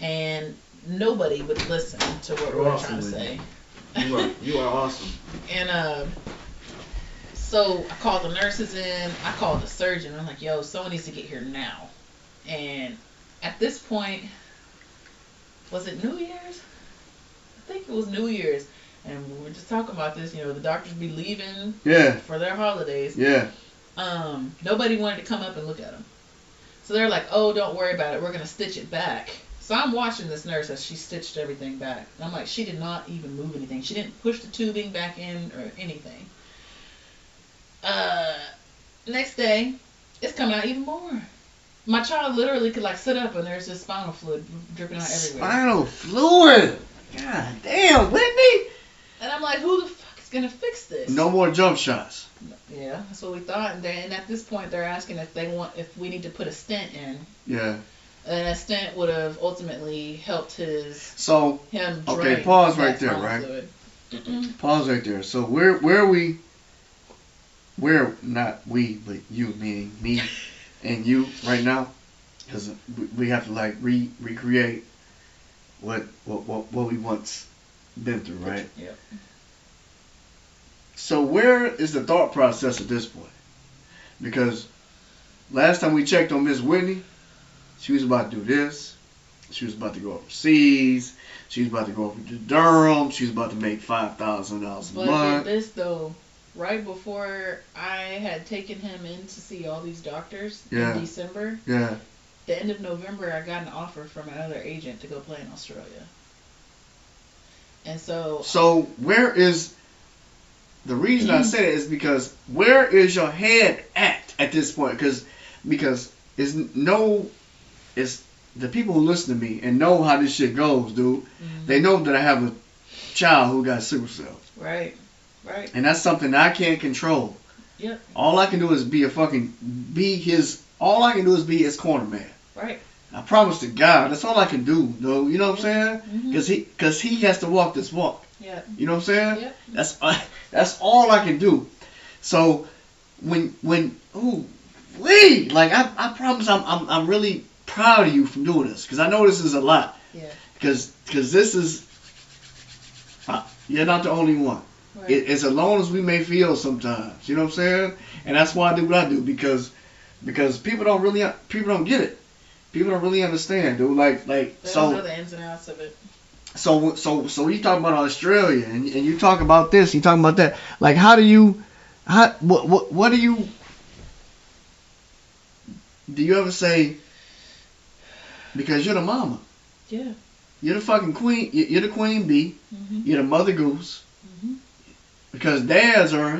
and nobody would listen to what we were trying to say.
You are awesome.
And so I called the nurses in. I called the surgeon. I'm like, yo, someone needs to get here now. And at this point, was it New Year's? I think it was New Year's. And we were just talking about this. The doctors be leaving for their holidays.
Yeah.
Nobody wanted to come up and look at him. So they're like, oh, don't worry about it. We're going to stitch it back. So I'm watching this nurse as she stitched everything back. And I'm like, she did not even move anything. She didn't push the tubing back in or anything. Next day, it's coming out even more. My child literally could sit up and there's just spinal fluid dripping out everywhere.
Spinal fluid? God damn, Whitney!
And I'm like, who the fuck is going to fix this?
No more jump shots.
Yeah, that's what we thought. And at this point, they're asking if we need to put a stent in.
Yeah.
And a stent would have ultimately helped him drain.
Okay, pause right there, right? Pause right there. So where are we? Where, not we, but you, meaning me and you right now, because we have to recreate what we once been through, right?
Yep.
So where is the thought process at this point? Because last time we checked on Miss Whitney, she was about to do this. She was about to go overseas. She was about to go over to Durham. She was about to make $5,000 a month.
But get this though, right before I had taken him in to see all these doctors in December, the end of November, I got an offer from another agent to go play in Australia. And so
where is the reason I say it is because where is your head at this point? Because it's the people who listen to me and know how this shit goes, dude. Mm-hmm. They know that I have a child who got sickle cells.
Right.
And that's something that I can't control.
Yep.
All I can do is be his corner man.
Right.
I promise to God, that's all I can do, though. You know what I'm saying? Because he has to walk this walk.
Yeah.
You know what I'm saying?
Yeah.
That's all I can do. So I promise I'm really proud of you for doing this, because I know this is a lot.
Yeah.
Because this is you're not the only one.
Right.
As alone as we may feel sometimes, you know what I'm saying? And that's why I do what I do, because people don't get it. People don't really understand, dude. They
don't know the ins and outs of it.
So you talk about Australia and you talk about this, you talk about that. What do you ever say? Because you're the mama.
Yeah.
You're the fucking queen. You're the queen bee. Mm-hmm. You're the mother goose. Mm-hmm. Because dads are,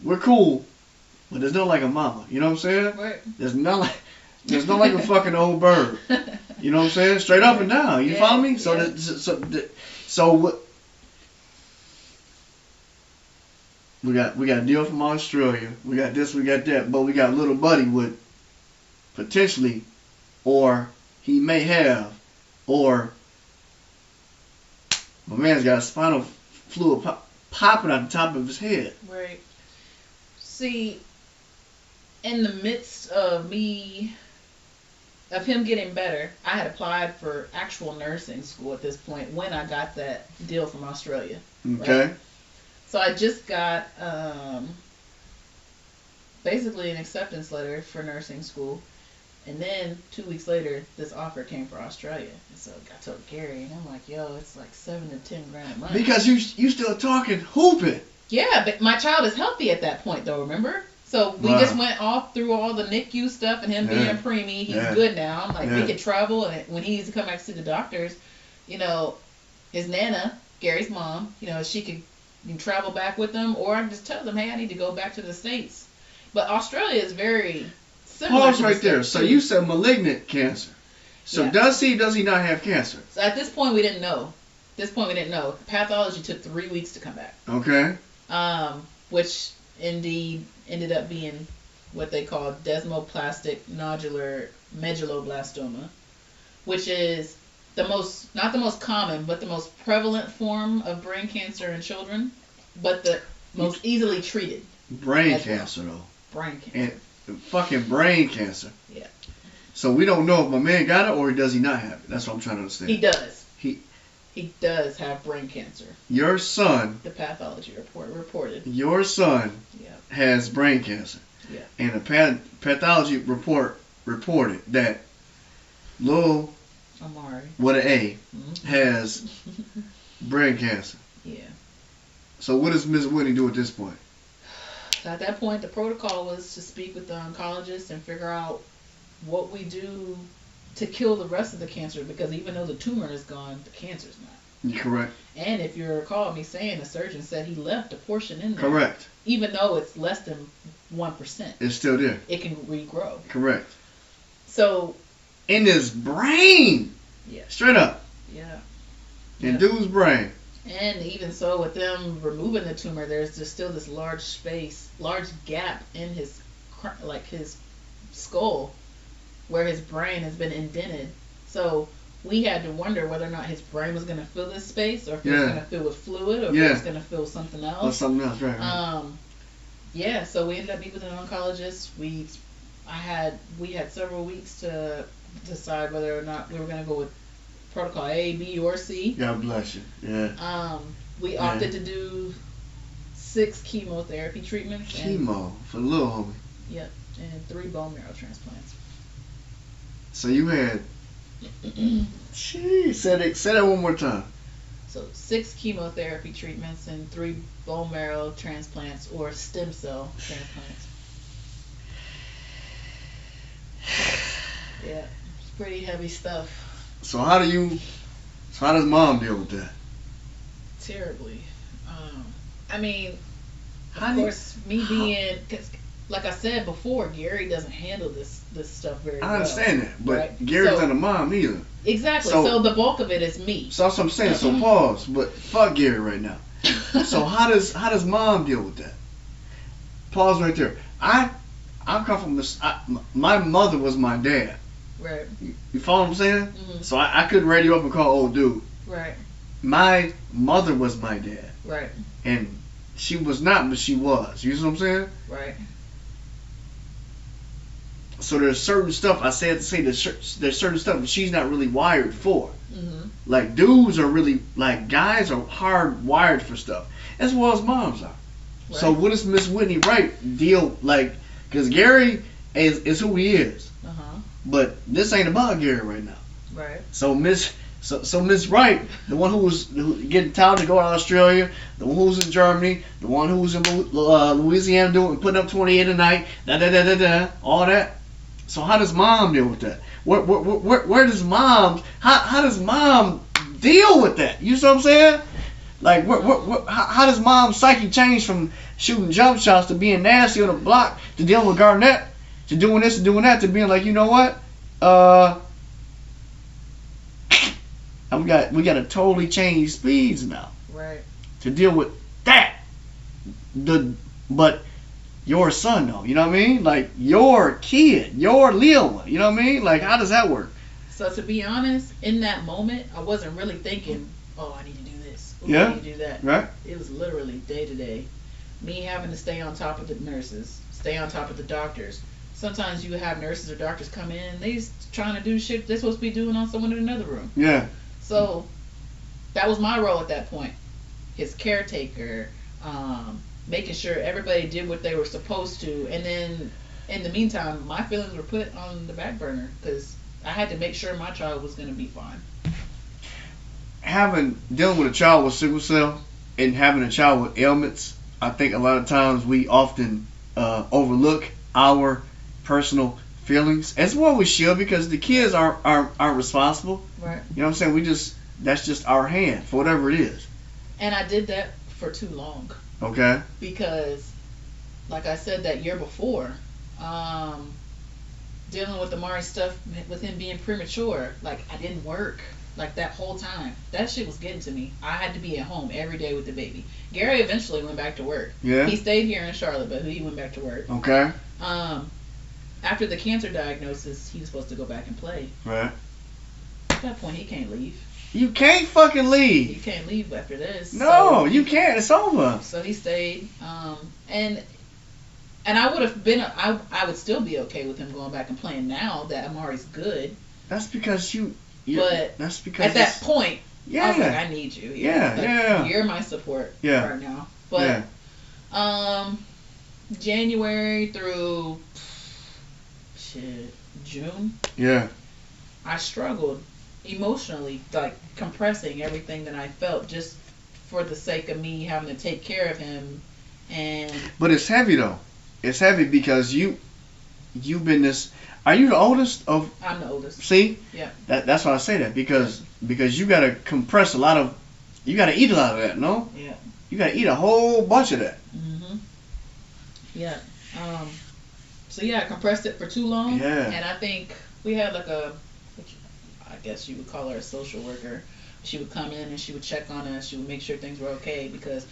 we're cool, but there's no like a mama. You know what I'm saying?
Right.
There's no like a fucking old bird. You know what I'm saying? Straight up and down. You follow me? So we got a deal from Australia. We got this, we got that, but we got little buddy with potentially, or he may have, or my man's got a spinal fluid popping out the top of his head.
Right. See, in the midst of him getting better, I had applied for actual nursing school at this point when I got that deal from Australia.
Okay.
Right? So I just got basically an acceptance letter for nursing school. And then 2 weeks later, this offer came for Australia. And so I told Gary, and I'm like, yo, it's like $7 to $10 grand a month.
Because you still talking hooping.
Yeah, but my child is healthy at that point, though, remember? So we just went through all the NICU stuff and him being preemie. He's good now. I'm like, we could travel. And when he needs to come back to see the doctors, his Nana, Gary's mom, she can travel back with them. Or I can just tell them, hey, I need to go back to the States. But Australia is very similar.
Pause right there. So you said malignant cancer. So does he not have cancer?
So at this point, we didn't know. Pathology took 3 weeks to come back.
Okay.
Which indeed ended up being what they call desmoplastic nodular medulloblastoma, which is not the most common, but the most prevalent form of brain cancer in children, but the most easily treated.
Brain cancer, though.
Brain cancer.
fucking brain cancer.
Yeah.
So we don't know if my man got it or does he not have it. That's what I'm trying to understand.
He does.
He
does have brain cancer.
Your son.
The pathology report reported.
Your son has brain cancer.
Yeah.
And the pathology report reported that Lil
Amari
with an A has brain cancer.
Yeah.
So what does Ms. Whitney do at this point?
At that point, the protocol was to speak with the oncologist and figure out what we do to kill the rest of the cancer, because even though the tumor is gone, the cancer's not.
You're correct.
And if you recall me saying, the surgeon said he left a portion in there.
Correct.
Even though it's less than 1%.
It's still there.
It can regrow.
Correct.
So.
In his brain.
Yeah.
Straight up.
Yeah.
In dude's brain.
And even so, with them removing the tumor, there's just still this large gap in his skull, where his brain has been indented. So we had to wonder whether or not his brain was going to fill this space, or if it was going to fill with fluid, or if it was going to fill something else.
Or something else, right.
Yeah. So we ended up meeting with an oncologist. We had several weeks to decide whether or not we were going to go with protocol A, B, or C.
God bless you. Yeah.
We opted to do 6 chemotherapy treatments.
Chemo for the little homie.
Yep, and 3 bone marrow transplants.
So you had. Jeez, say that one more time.
So 6 chemotherapy treatments and 3 bone marrow transplants or stem cell transplants. Yeah, it's pretty heavy stuff.
So how does mom deal with that?
Terribly. I mean, of course, me being, cause like I said before, Gary doesn't handle this stuff very well.
I understand that, but
right?
Gary's not a mom either.
Exactly. So the bulk of it is me.
So that's what I'm saying. So pause, but fuck Gary right now. So how does mom deal with that? Pause right there. I come from this. My mother was my dad.
Right.
You follow what I'm saying?
Mm-hmm.
So I couldn't radio up and call old dude.
Right.
My mother was my dad.
Right.
And she was not, but she was. You see what I'm saying?
Right.
So there's certain stuff, I said to say there's certain stuff that she's not really wired for.
Mm-hmm.
Like dudes are really, like guys are hardwired for stuff, as well as moms are. Right. So what does Miss Whitney Wright deal, like, because Gary is who he is.
Uh-huh.
But this ain't about Gary right now.
Right.
So Miss Wright, the one who getting tired to go to Australia, the one who's in Germany, the one who's in Louisiana putting up 28 a night, all that. So how does mom deal with that? Where does mom? How does mom deal with that? You see what I'm saying? Like how does mom's psyche change from shooting jump shots to being nasty on the block to dealing with Garnett to doing this and doing that to being like, you know what? We got to totally change speeds now.
Right.
To deal with that. But your son though, you know what I mean? Like your kid, your little one, you know what I mean? Like how does that work?
So to be honest, in that moment, I wasn't really thinking, oh, I need to do this. Oh,
yeah.
I need to do that.
Right.
It was literally day to day. Me having to stay on top of the nurses, stay on top of the doctors. Sometimes you have nurses or doctors come in, they trying to do shit they're supposed to be doing on someone in another room.
Yeah.
So that was my role at that point. His caretaker, making sure everybody did what they were supposed to. And then in the meantime, my feelings were put on the back burner because I had to make sure my child was going to be fine.
Dealing with a child with sickle cell and having a child with ailments, I think a lot of times we often overlook our personal feelings, as well we should, because the kids aren't responsible.
Right.
You know what I'm saying? That's just our hand for whatever it is.
And I did that for too long.
Okay.
Because, like I said that year before, dealing with Amari stuff with him being premature, like I didn't work. Like that whole time. That shit was getting to me. I had to be at home every day with the baby. Gary eventually went back to work.
Yeah.
He stayed here in Charlotte, but he went back to work.
Okay.
After the cancer diagnosis, he was supposed to go back and play.
Right.
At that point, he can't leave.
You can't fucking leave.
You can't leave after this.
No, you can't. It's over.
So he stayed. And And I would have been, I would still be okay with him going back and playing now that Amari's good.
That's because
but
that's because
at that point,
yeah.
I was like, I need you.
Yeah.
You're my support right now. But January through June.
Yeah.
I struggled emotionally, like compressing everything that I felt just for the sake of me having to take care of him.
But it's heavy though. It's heavy because you've been this. Are you the oldest of?
I'm the oldest.
See?
Yeah.
That's why I say that because you gotta compress a lot of. You gotta eat a lot of that, no?
Yeah.
You gotta eat a whole bunch of that.
Mhm. Yeah. So yeah, I compressed it for too long.
Yeah.
And I think we had like I guess you would call her a social worker. She would come in and she would check on us. She would make sure things were okay because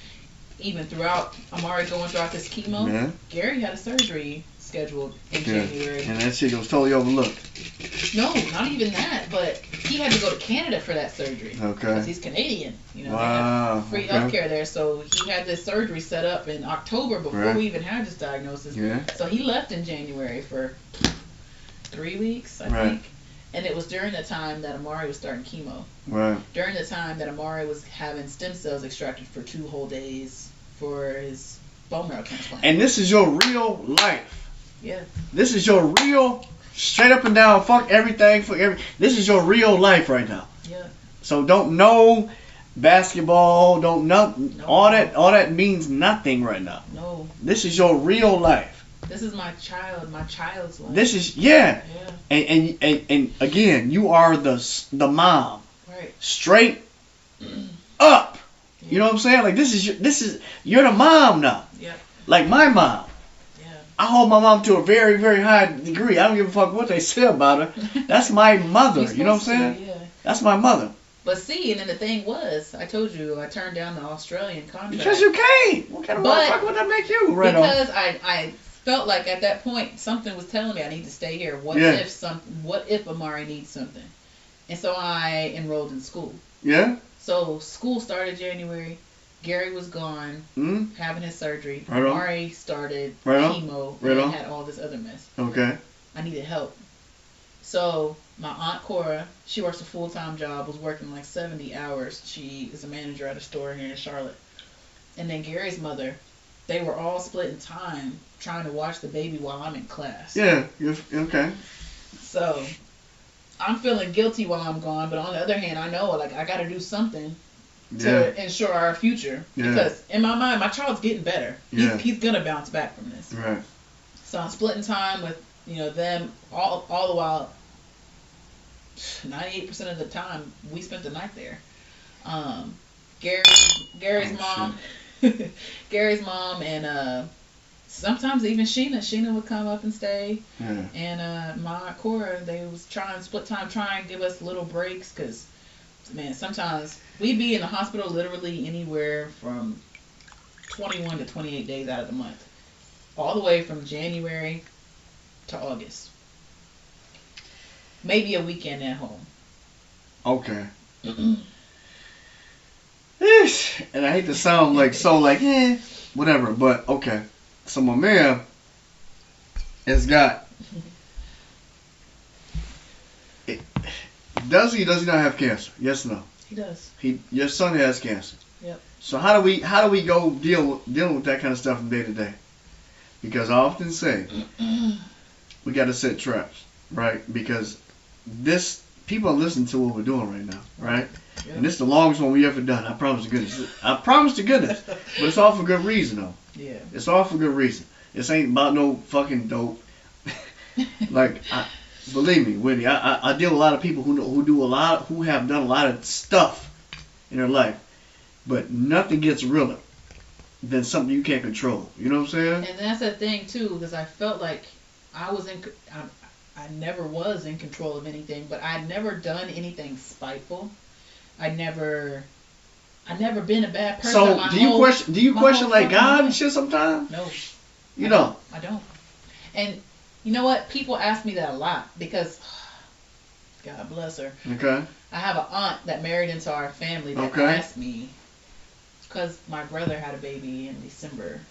even throughout Amari going throughout this chemo, Gary had a surgery scheduled in January.
And that shit was totally overlooked.
No, not even that. But he had to go to Canada for that surgery.
Okay.
Because he's Canadian. You know,
wow.
they have free healthcare there. So he had this surgery set up in October before we even had this diagnosis.
Yeah.
So he left in January for 3 weeks, I think. And it was during the time that Amari was starting chemo.
Right.
During the time that Amari was having stem cells extracted for 2 whole days for his bone marrow transplant.
And this is your real life.
Yeah.
This is your real, straight up and down, fuck everything, this is your real life right now.
Yeah.
So don't know basketball, don't know, all that means nothing right now.
No.
This is your real life.
This is my child's life.
This is, And again, you are the mom.
Right.
Straight up. Yeah. You know what I'm saying? Like you're the mom now.
Yeah.
Like my mom.
Yeah.
I hold my mom to a very, very high degree. I don't give a fuck what they say about her. That's my mother. You know what I'm saying?
Yeah.
That's my mother.
But see, and then the thing was, I told you I turned down the Australian contract.
Because you can't. What kind of motherfucker would that make you? Right
because I felt like at that point something was telling me I need to stay here. What if Amari needs something? And so I enrolled in school.
Yeah.
So school started January. Gary was gone, having his surgery.
Right on.
Amari started
right
chemo
right
and had all this other mess.
Okay.
I needed help. So my aunt Cora, she works a full-time job, was working like 70 hours. She is a manager at a store here in Charlotte. And then Gary's mother, they were all splitting time trying to watch the baby while I'm in class.
Yeah, okay.
So I'm feeling guilty while I'm gone, but on the other hand, I know like I got to do something to ensure our future. Yeah. Because in my mind, my child's getting better. He's going to bounce back from this.
Right.
So I'm splitting time with, them all the while. 98% of the time, we spent the night there. Gary's mom, Gary's mom, and sometimes even Sheena would come up and stay. Yeah. And my aunt Cora, they was trying to split time, trying to give us little breaks, because man, sometimes we'd be in the hospital literally anywhere from 21 to 28 days out of the month, all the way from January to August. Maybe a weekend at home.
Okay. And I hate to sound whatever, but okay. So my man has got. Does he not have cancer? Yes or no?
He does.
Your son has cancer.
Yep.
So how do we go dealing with that kind of stuff from day to day? Because I often say we got to set traps, right? Because people are listening to what we're doing right now, right? Yep. And this is the longest one we ever done. I promise to goodness. I promise to goodness. But it's all for good reason, though.
Yeah.
It's all for good reason. This ain't about no fucking dope. Believe me, Whitney, I deal with a lot of people who have done a lot of stuff in their life, but nothing gets realer than something you can't control. You know what I'm saying?
And that's the thing too, because I felt like I never was in control of anything, but I'd never done anything spiteful. I'd never been a bad person.
So do you question like God and shit sometimes?
No.
You don't?
I don't. And you know what? People ask me that a lot because, God bless her.
Okay.
I have an aunt that married into our family that asked me, because my brother had a baby in December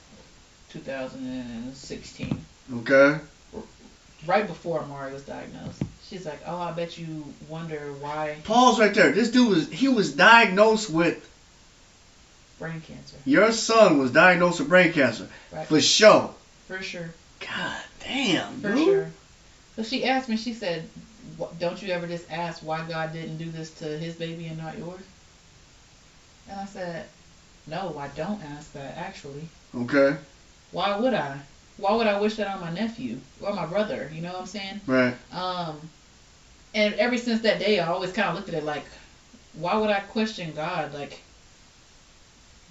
2016.
Okay.
Right before Amari was diagnosed. She's like, oh, I bet you wonder why.
Pause right there. This dude was diagnosed with
Brain cancer.
Your son was diagnosed with brain cancer.
Right.
For sure.
For sure.
God damn,
For
dude.
sure. So she asked me, she said, don't you ever just ask why God didn't do this to his baby and not yours? And I said, no, I don't ask that, actually.
Okay.
Why would I? Why would I wish that on my nephew or my brother? You know what I'm saying?
Right.
And ever since that day, I always kind of looked at it like, why would I question God? Like,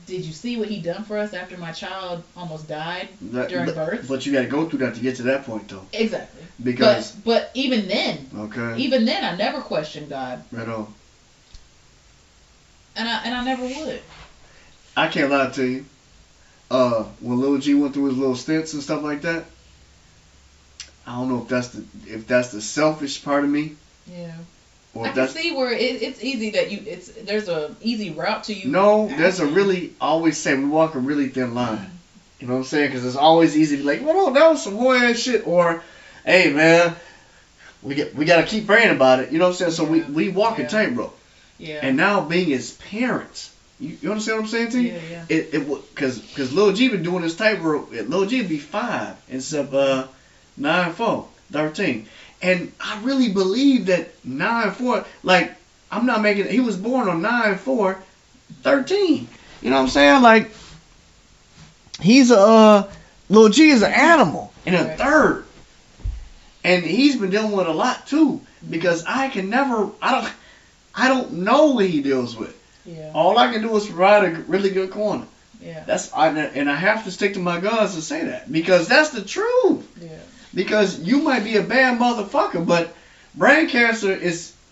did you see what he done for us after my child almost died during birth?
But you got to go through that to get to that point, though.
Exactly.
Because.
But even then.
Okay.
Even then, I never questioned God.
Right on.
And I never would.
I can't lie to you. When Lil G went through his little stints and stuff like that, I don't know if that's the selfish part of me.
Yeah.
Or
I can see where it's easy that there's a easy route to you.
No, there's a really, I always say we walk a really thin line. You know what I'm saying? Because it's always easy to be like, well, no, that was some whole ass shit. Or, hey man, we got to keep praying about it. You know what I'm saying? So we walk a tightrope.
Yeah.
And now being as parents, you understand what I'm saying to you?
Yeah.
Because Lil G been doing this tightrope. Lil G be 5 instead of 9, 4, 13. And I really believe that 9, 4, like, I'm not making, he was born on 9, 4, 13. You know what I'm saying? Like, he's Lil G is an animal in a third. And he's been dealing with a lot too. Because I don't know what he deals with.
Yeah.
All I can do is provide a really good corner.
Yeah.
And I have to stick to my guns to say that. Because that's the truth.
Yeah. Because
you might be a bad motherfucker, but brain cancer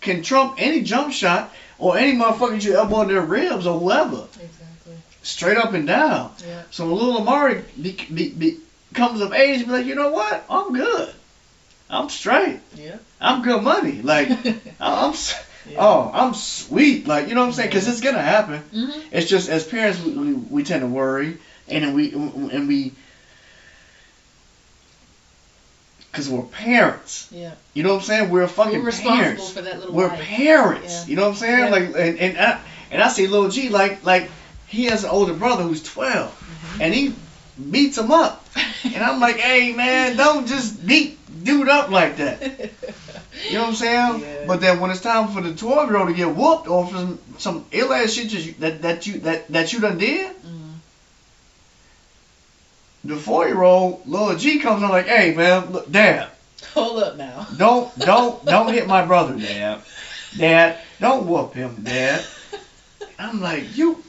can trump any jump shot or any motherfucker you elbow in their ribs or whoever.
Exactly.
Straight up and down.
Yeah.
So when little Amari comes of age, be like, you know what? I'm good. I'm straight.
Yeah.
I'm good money. Like, I'm sweet. Like, you know what I'm saying? Because it's gonna happen.
Mm-hmm.
It's just as parents, we tend to worry, and we. Because we're parents.
Yeah.
You know what I'm saying? We're fucking
responsible
parents.
For that little
we're
life.
parents.
Yeah.
You know what I'm saying?
Yeah.
Like, and I see Lil G like he has an older brother who's 12, and he beats him up, and I'm like, hey man, don't just beat dude up like that. You know what I'm saying?
Yeah.
But then when it's time for the 12-year-old to get whooped or for some ill ass shit that you done did. The 4-year-old, Lil G, comes on like, hey man, look, Dad.
Hold up now.
Don't hit my brother, Dad. Dad, don't whoop him, Dad. I'm like, you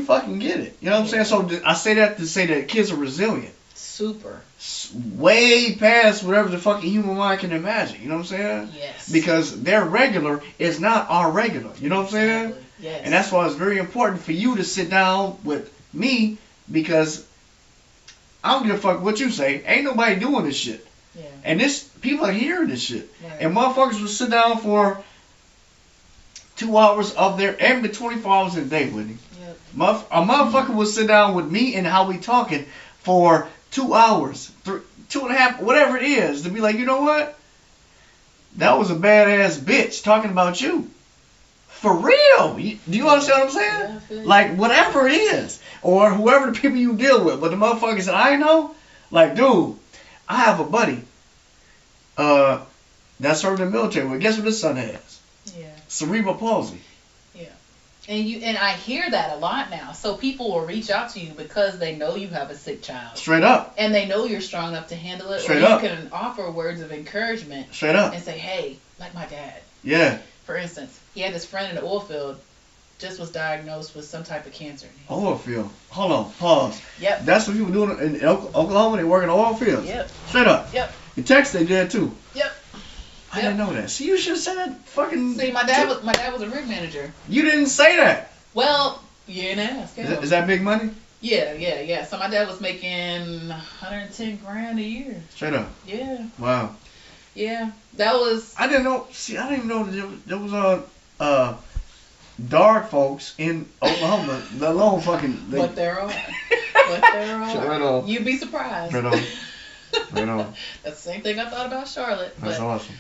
fucking get it. You know what I'm saying? So I say that to say that kids are resilient.
Super.
Way past whatever the fucking human mind can imagine. You know what I'm saying?
Yes.
Because their regular is not our regular. You know what I'm saying?
Exactly. Yes.
And that's why it's very important for you to sit down with me, because I don't give a fuck what you say. Ain't nobody doing this shit.
Yeah.
And people are hearing this shit.
Right.
And motherfuckers will sit down for 2 hours of every 24 hours a day, Whitney.
Yep.
A motherfucker will sit down with me and how we talking for 2 hours, 2.5, whatever it is, to be like, you know what? That was a badass bitch talking about you. For real. Do you understand what I'm saying?
Yeah,
like, whatever it is. Or whoever the people you deal with. But the motherfuckers that I know, like, dude, I have a buddy that served in the military. Well, guess what his son has?
Yeah.
Cerebral palsy.
Yeah. And I hear that a lot now. So people will reach out to you because they know you have a sick child.
Straight up.
And they know you're strong enough to handle it.
Straight
or
up.
You can offer words of encouragement.
Straight up.
And say, hey, like my dad.
Yeah.
For instance, he had this friend in the oil field, just was diagnosed with some type of cancer.
Oil field. Hold on. Pause.
Yep.
That's what people doing in Oklahoma. They work in the oil fields.
Yep.
Straight up.
Yep.
In Texas, they did too.
Yep.
I didn't know that. See, you should have said that fucking.
See, my dad was a rig manager.
You didn't say that.
Well, you didn't ask.
Is that big money?
Yeah. So my dad was making 110 grand a year.
Straight up.
Yeah.
Wow.
Yeah. That was.
I didn't know. See, I didn't even know that there was dark folks in Oklahoma. Let alone fucking.
But there are. cholesterol.
Right on.
You'd be surprised.
Right on. Right on.
That's the same thing I thought about Charlotte.
That's awesome.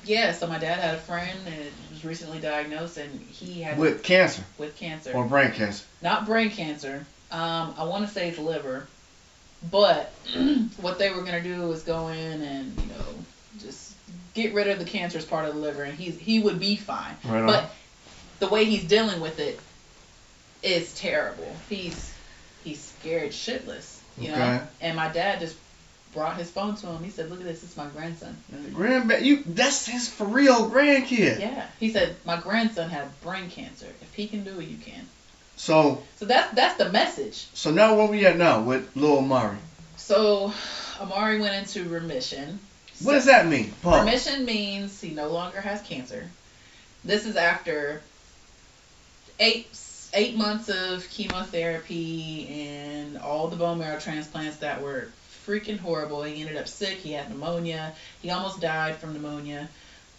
Yeah. So my dad had a friend and was recently diagnosed, and he had
With cancer.
With cancer.
Or brain cancer.
Not brain cancer. I want to say it's liver, but what they were gonna do was go in and just get rid of the cancerous part of the liver, and he would be fine.
Right on.
But the way he's dealing with it is terrible. He's scared shitless, you know. And my dad just brought his phone to him. He said, "Look at this. It's my grandson."
That's his for real grandkid.
Yeah. He said, "My grandson had brain cancer. If he can do it, you can."
So
that's the message.
So now where we at now with Lil Amari?
So Amari went into remission.
What does that mean? Paul?
Remission means he no longer has cancer. This is after 8 months of chemotherapy and all the bone marrow transplants that were freaking horrible. He ended up sick. He had pneumonia. He almost died from pneumonia.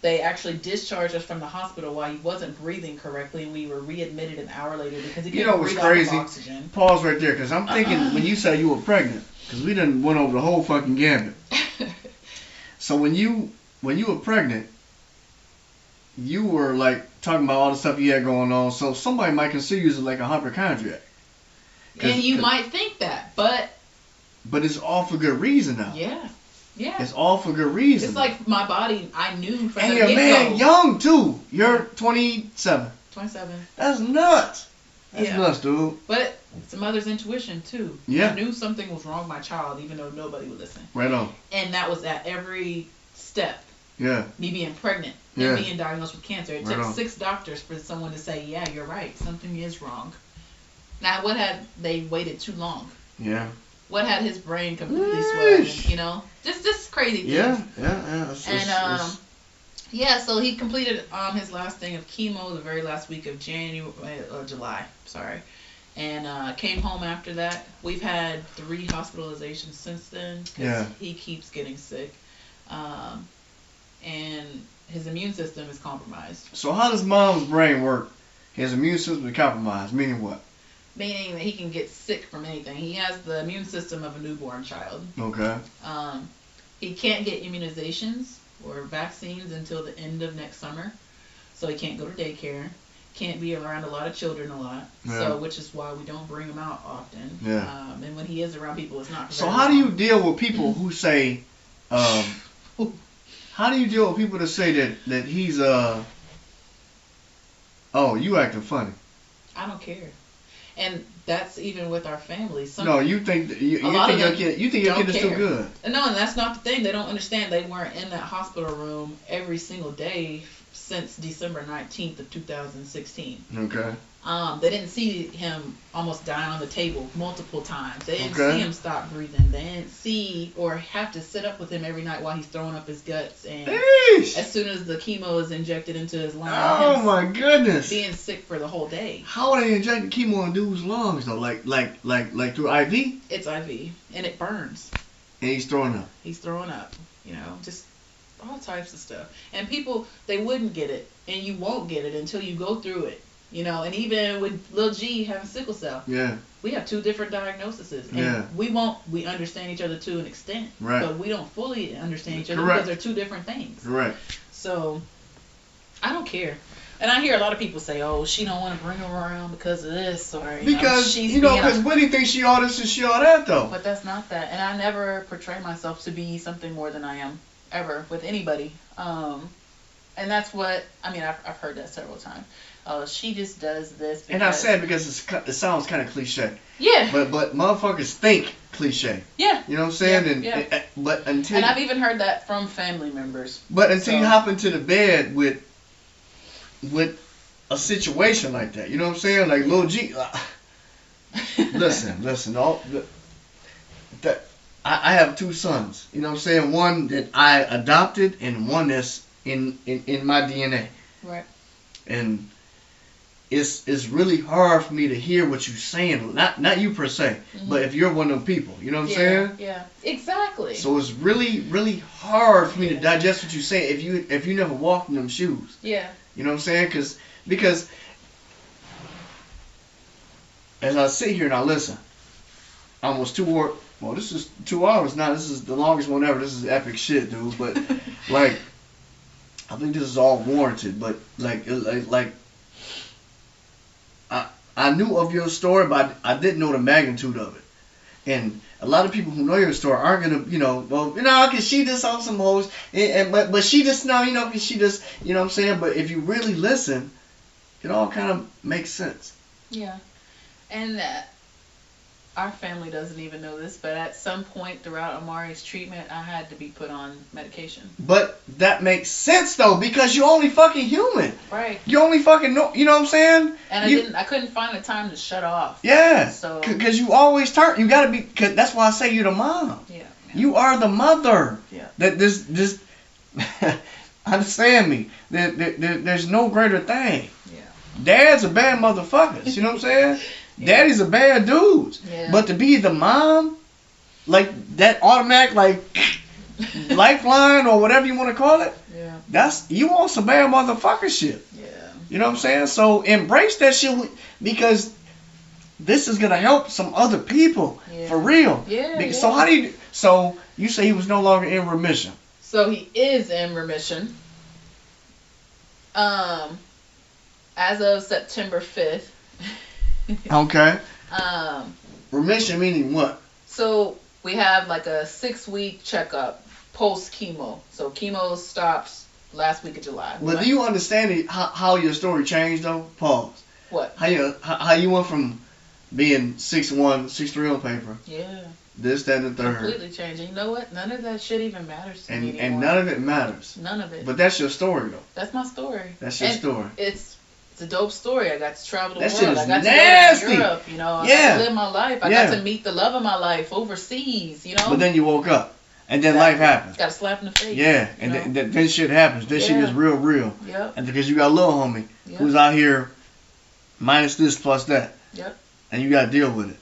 They actually discharged us from the hospital while he wasn't breathing correctly, and we were readmitted an hour later because he couldn't breathe off of oxygen.
Pause right there, because I'm thinking when you say you were pregnant, because we done went over the whole fucking gambit. So when you were pregnant, you were like talking about all the stuff you had going on. So somebody might consider you as like a hypochondriac.
And you might think that, but
it's all for good reason now.
Yeah. Yeah.
It's all for good reason.
It's like my body, I knew from
and
the
you're
get-go.
man young too. You're 27.
27.
That's nuts. That's
Yeah.
nuts, dude.
But it's a mother's intuition too.
Yeah.
I knew something was wrong with my child, even though nobody would listen.
Right on.
And that was at every step.
Yeah.
Me being pregnant.
Yeah.
Me being diagnosed with cancer. It took 6 doctors for someone to say, yeah, you're right. Something is wrong. Now, what had they waited too long?
Yeah.
What had his brain completely swollen? You know, just crazy things.
Yeah.
Yeah. So he completed his last thing of chemo the very last week of July. Sorry, and came home after that. We've had 3 hospitalizations since then because he keeps getting sick, and his immune system is compromised.
So how does mom's brain work? His immune system is compromised, meaning what?
Meaning that he can get sick from anything. He has the immune system of a newborn child.
Okay.
He can't get immunizations or vaccines until the end of next summer. So he can't go to daycare. Can't be around a lot of children a lot.
Yeah.
So which is why we don't bring him out often.
Yeah.
And when he is around people, it's not.
So how do you deal with people who say, how do you deal with people that say that he's oh, you acting funny?
I don't care. And that's even with our family.
No, you think you think your kid is still good.
No, and that's not the thing. They don't understand. They weren't in that hospital room every single day since December 19th of 2016.
Okay.
They didn't see him almost die on the table multiple times. They didn't see him stop breathing. They didn't see or have to sit up with him every night while he's throwing up his guts. And as soon as the chemo is injected into his lungs,
oh my goodness,
being sick for the whole day.
How are they injecting chemo in dude's lungs though? Like through IV?
It's IV, and it burns.
And he's throwing up.
He's throwing up. You know, just all types of stuff. And people, they wouldn't get it, and you won't get it until you go through it. You know, and even with Lil G having sickle cell, we have 2 different diagnoses, and we understand each other to an extent, but we don't fully understand each other because they're 2 different things.
Right.
So, I don't care. And I hear a lot of people say, "Oh, she don't want to bring him around because of this," or
because Whitney thinks she all this and she all that though.
But that's not that, and I never portray myself to be something more than I am ever with anybody. And that's what I mean. I've heard that several times. She just does this.
And I said because it sounds kind of cliche.
Yeah.
But motherfuckers think cliche.
Yeah.
You know what I'm saying? But until.
And I've even heard that from family members.
But until you hop into the bed with a situation like that, you know what I'm saying? Like Lil G. Listen. I have 2 sons. You know what I'm saying? One that I adopted and one that's in my DNA.
Right.
And it's really hard for me to hear what you're saying. Not you per se, but if you're one of them people, you know what I'm saying?
Yeah, exactly.
So it's really, really hard for me to digest what you say if you never walked in them shoes.
Yeah.
You know what I'm saying? Because as I sit here and I listen, almost 2 hours. Well, this is 2 hours now. This is the longest one ever. This is epic shit, dude. But like, I think this is all warranted. But like I knew of your story, but I didn't know the magnitude of it. And a lot of people who know your story aren't gonna, cause she just on some hoes, but she just now, cause she just, you know what I'm saying. But if you really listen, it all kind of makes sense.
Yeah, and our family doesn't even know this, but at some point throughout Amari's treatment, I had to be put on medication.
But that makes sense though, because you're only fucking human.
Right.
You only fucking know, you know what I'm saying?
And I couldn't find the time to shut off.
Yeah.
So.
Because you always turn. You gotta be. Cause that's why I say you're the mom.
Yeah.
You are the mother.
Yeah.
That this. Understand me. There's no greater thing.
Yeah.
Dad's a bad motherfucker. You know what I'm saying? Yeah. Daddy's a bad dude.
Yeah.
But to be the mom, like that automatic, like lifeline or whatever you want to call it.
Yeah.
You want some bad motherfucker shit.
Yeah.
You know what I'm saying? So embrace that shit because this is gonna help some other people for real.
Yeah.
So So you say he was no longer in remission.
So he is in remission. As of September 5th.
Okay.
Remission
meaning what?
So we have like a 6-week checkup post chemo. So chemo stops last week of July.
But do you understand how your story changed though? Pause.
What?
How you went from being 6'1", 6'3" on paper.
Yeah.
This, that, and the third.
Completely changing. You know what? None of that shit even matters to me anymore.
And none of it matters.
None of it.
But that's your story though.
That's my story.
That's your story.
It's a dope story. I got to travel the
that
world.
Shit is
I got
nasty.
to go to Europe. I got to live my life. I got to meet the love of my life overseas.
But then you woke up, and then life happens.
Got a slap in the face.
Yeah, and then shit happens. Then shit is real.
Yep.
And because you got a little homie who's out here, minus this plus that.
Yep.
And you got to deal with it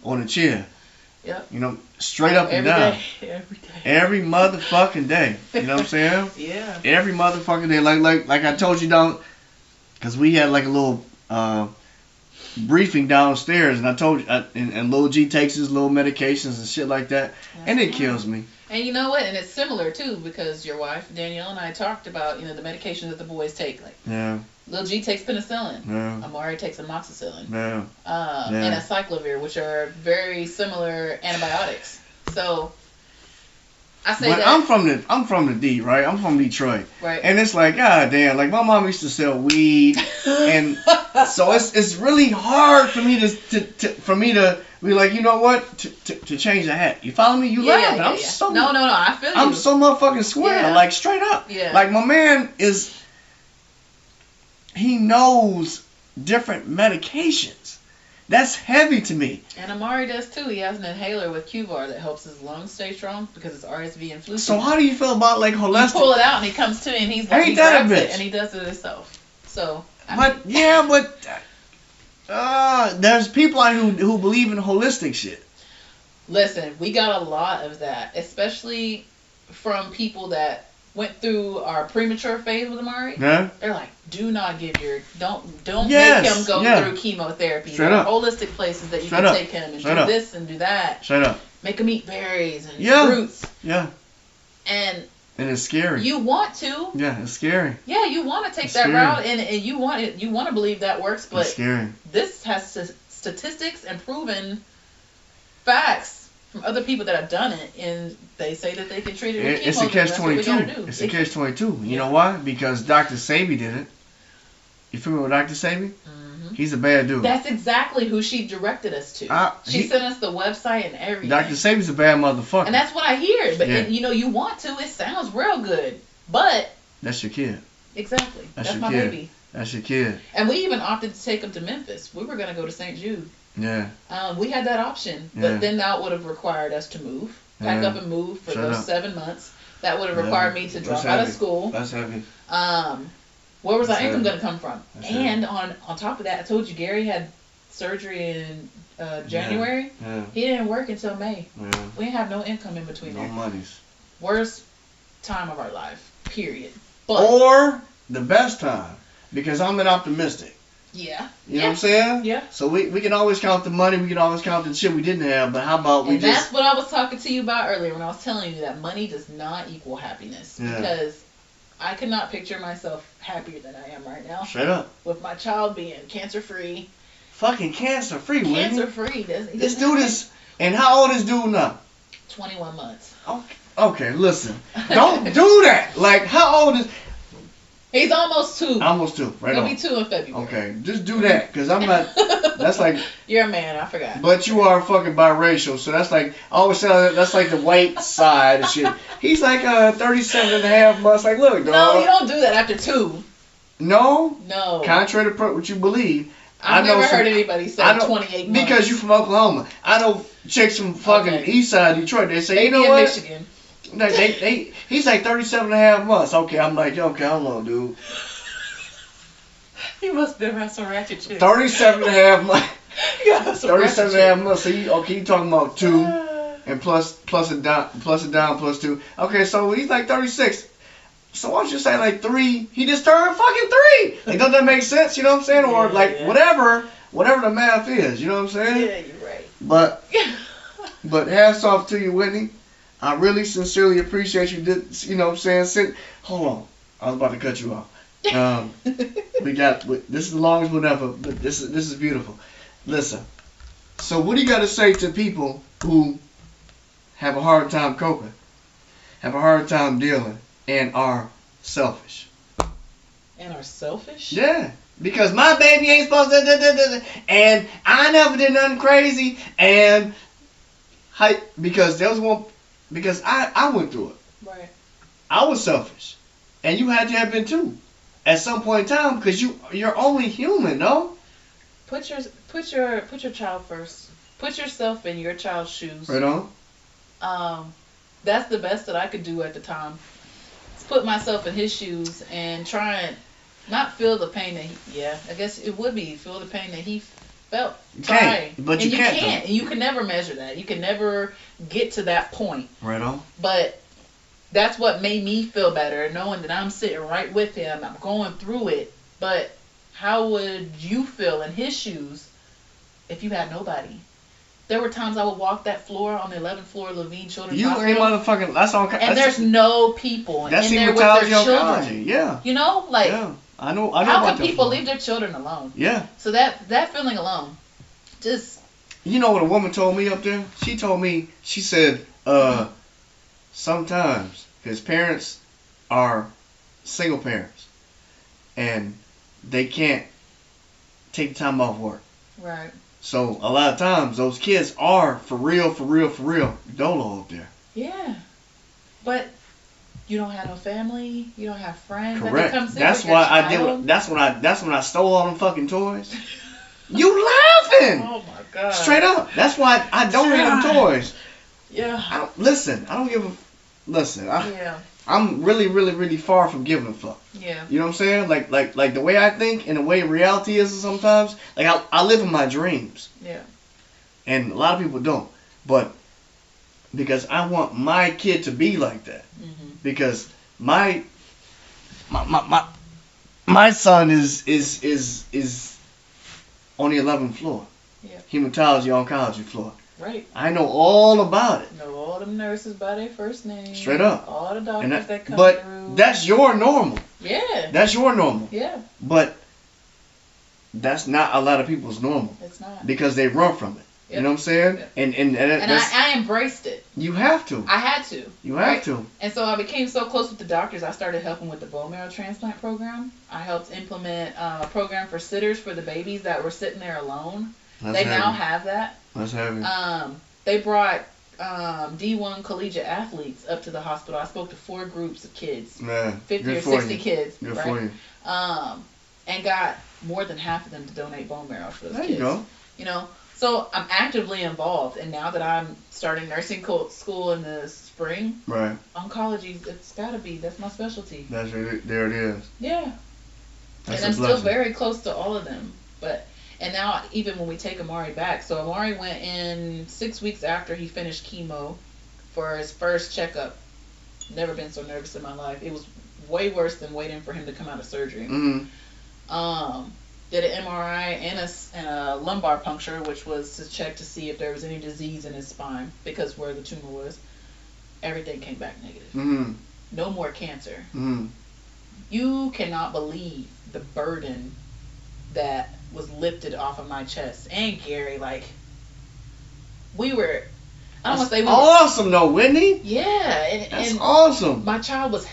on the chair.
Yep.
Straight up and down.
Every day.
Every motherfucking day. You know what I'm saying?
Yeah.
Every motherfucking day. Like I told you down, because we had like a little briefing downstairs, and I told you, and Lil G takes his little medications and shit like that, and it kills me.
And you know what? And it's similar too, because your wife Danielle and I talked about the medications that the boys take. Like Lil G takes penicillin.
Yeah.
Amari takes amoxicillin.
Yeah.
And acyclovir, which are very similar antibiotics. So I say
but I'm from the D, right? I'm from Detroit.
Right.
And it's like, god damn, like my mom used to sell weed, and so it's really hard for me to be like, you know what, to change the hat. You follow me? You laughing?
I'm
so
no, I feel you.
I'm so motherfucking square, like straight up.
Yeah.
Like my man he knows different medications. That's heavy to me.
And Amari does too. He has an inhaler with Qvar that helps his lungs stay strong because it's RSV and flu.
So how do you feel about like holistic?
You pull it out and he comes to me and he's like, he grabs it and he does it himself. So.
There's people out who believe in holistic shit.
Listen, we got a lot of that, especially from people that went through our premature phase with Amari.
Yeah.
They're like, do not give don't make him go through chemotherapy.
Straight
there
up.
are holistic places that you can take him and do this and do that.
Straight up.
Make him eat berries and fruits.
Yeah.
And
it's scary.
You want to.
Yeah, it's scary.
Yeah, you want to take that route and you want to believe that works, but
it's scary.
This has statistics and proven facts from other people that have done it, and they say that they can treat it with chemo.
It's a catch-22. It's a catch-22. You know why? Because Dr. Sabi did it. You familiar with Dr. Sabi? Mm-hmm. He's a bad dude.
That's exactly who she directed us to. She sent us the website and everything.
Dr. Sabi's a bad motherfucker.
And that's what I hear. But you want to. It sounds real good. But
that's your kid.
Exactly. That's my
kid.
baby.
That's your kid.
And we even opted to take him to Memphis. We were going to go to St. Jude.
Yeah.
We had that option, but then that would have required us to move, pack up and move for those 7 months. That would have required me to drop out of school.
That's heavy.
Where was our income going to come from? And on top of that, I told you Gary had surgery in January.
Yeah.
He didn't work until May.
Yeah.
We didn't have no income in between there.
No monies.
Worst time of our life, period.
Or the best time, because I'm an optimistic.
Yeah.
You know what I'm saying?
Yeah.
So we can always count the money, we can always count the shit we didn't have, but how about we
that's what I was talking to you about earlier when I was telling you that money does not equal happiness.
Yeah.
Because I could not picture myself happier than I am right now.
Straight up.
With my child being cancer-free.
Fucking cancer-free,
Cancer-free.
This dude is, and how old is dude now?
21 months.
Okay, listen. Don't do that. Like, how old is...
He's almost 2.
Almost 2, right
He'll
on.
be 2 in February.
Okay, just do that, because I'm not... That's like...
You're a man, I forgot.
But you are fucking biracial, so that's like... I always say that's like the white side of shit. He's like 37 and a half months. Like, look, dog.
No, you don't do that after 2.
No?
No.
Contrary to what you believe.
I've never heard anybody say 28 months.
Because you from Oklahoma. I know chicks from fucking east side of Detroit. They say, you know what?
Michigan.
He's like 37 and a half months. Okay, I'm like, okay, hold on, dude.
You must have been around some ratchet chicks.
37 and a half months.
Yeah,
37 and a half months. So you talking about 2 and plus it down plus 2. Okay, so he's like 36. So why don't you say like 3? He just turned fucking 3. Like, doesn't that make sense? You know what I'm saying? Or like whatever the math is. You know what I'm saying?
Yeah, you're right.
But hats off to you, Whitney. I really sincerely appreciate you. You know what I'm saying? Hold on. I was about to cut you off. This is the longest one ever, but this is beautiful. Listen. So what do you got to say to people who have a hard time coping, have a hard time dealing, and are selfish?
And are selfish?
Yeah. Because my baby ain't supposed to, and I never did nothing crazy, and because I went through it.
Right.
I was selfish, and you had to have been too, at some point in time, because you're only human, no?
Put your child first. Put yourself in your child's shoes.
Right on.
That's the best that I could do at the time. Put myself in his shoes and try and not feel the pain that I guess it would be feel the pain that he felt.
But you can't.
And you can never measure that. You can never get to that point.
Right on.
But that's what made me feel better, knowing that I'm sitting right with him. I'm going through it. But how would you feel in his shoes if you had nobody? There were times I would walk that floor on the 11th floor of Levine Children's Hospital.
You ain't motherfucking. That's all.
And there's no people in there with their children.
Yeah.
You know, like.
Yeah. I know.
How can people leave their children alone?
Yeah.
So that feeling alone, just.
You know what a woman told me up there? She told me. She said, sometimes his parents are single parents, and they can't take time off work.
Right.
So a lot of times those kids are for real dolo up there.
Yeah, but you don't have no family. You don't have friends.
Correct.
That
That's why I did. That's when I stole all them fucking toys. You laughing?
Oh my god.
Straight up. That's why I donated them toys.
Yeah.
I don't give a. Listen.
Yeah.
I'm really far from giving a fuck.
Yeah.
You know what I'm saying? Like the way I think and the way reality is sometimes. Like I live in my dreams.
Yeah.
And a lot of people don't. But because I want my kid to be like that. Mm-hmm. Because my son is on the 11th floor.
Yeah.
Hematology oncology floor.
Right.
I know all about it.
Know all them nurses by their first name.
Straight up.
All the doctors that come
but
through.
But that's your normal.
Yeah.
That's your normal.
Yeah.
But that's not a lot of people's normal.
It's not.
Because they run from it. Yep. You know what I'm saying? Yep. And
I embraced it.
You have to.
I had to.
You have to.
And so I became so close with the doctors, I started helping with the bone marrow transplant program. I helped implement a program for sitters for the babies that were sitting there alone. They now have that.
That's heavy.
They brought D1 collegiate athletes up to the hospital. I spoke to 4 groups of kids.
Man,
50 or 60 kids.
Good
right?
for you.
And got more than half of them to donate bone marrow for those kids.
There you go.
You know, so I'm actively involved. And now that I'm starting nursing school in the spring,
right?
Oncology, it's got to be. That's my specialty.
There it is.
Yeah.
That's
and I'm still very close to all of them. And now, even when we take Amari back, so Amari went in 6 weeks after he finished chemo for his first checkup. Never been so nervous in my life. It was way worse than waiting for him to come out of surgery.
Mm-hmm.
Did an MRI and a lumbar puncture, which was to check to see if there was any disease in his spine because where the tumor was. Everything came back negative.
Mm-hmm.
No more cancer.
Mm-hmm.
You cannot believe the burden that was lifted off of my chest. And Gary, like, we were, I don't want to say we were.
Awesome, though, Whitney.
Yeah.
That's awesome.
My child was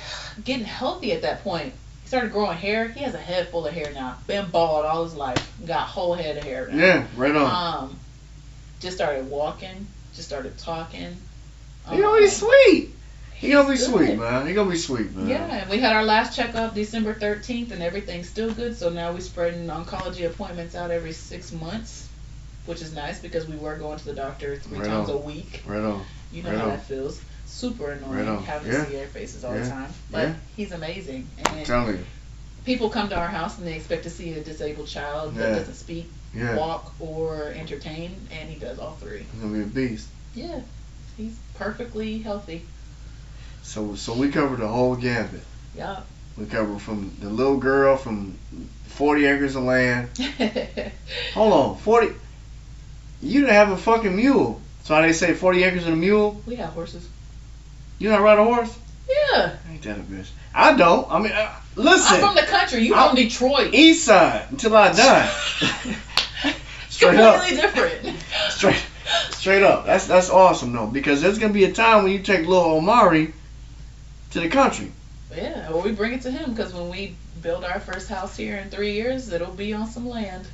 getting healthy at that point. He started growing hair. He has a head full of hair now. Been bald all his life. Got a whole head of hair now.
Yeah, right on.
Just started walking. Just started talking.
He's sweet. He gonna be
good.
sweet, man. He gonna be sweet, man.
Yeah, and we had our last checkup December 13th, and everything's still good. So now we're spreading oncology appointments out every 6 months, which is nice because we were going to the doctor 3 times a week.
Right on.
You know how that feels. Super annoying having to see their faces all the time. But he's amazing. And
I'm telling you.
people come to our house and they expect to see a disabled child that doesn't speak, walk, or entertain, and he does all 3.
He's gonna be a beast.
Yeah, he's perfectly healthy.
So we covered the whole gambit.
Yeah.
We covered from the little girl from 40 acres of land. Hold on, 40. You didn't have a fucking mule. So how they say 40 acres and a mule?
We have horses.
You know how to ride a horse?
Yeah.
Ain't that a bitch? I don't. I mean, listen.
I'm from the country. You from Detroit.
East side until I die. Straight
completely
up.
different.
Straight up. That's awesome though, because there's gonna be a time when you take little Amari to the country.
Yeah, well, we bring it to him because when we build our first house here in 3 years, it'll be on some land.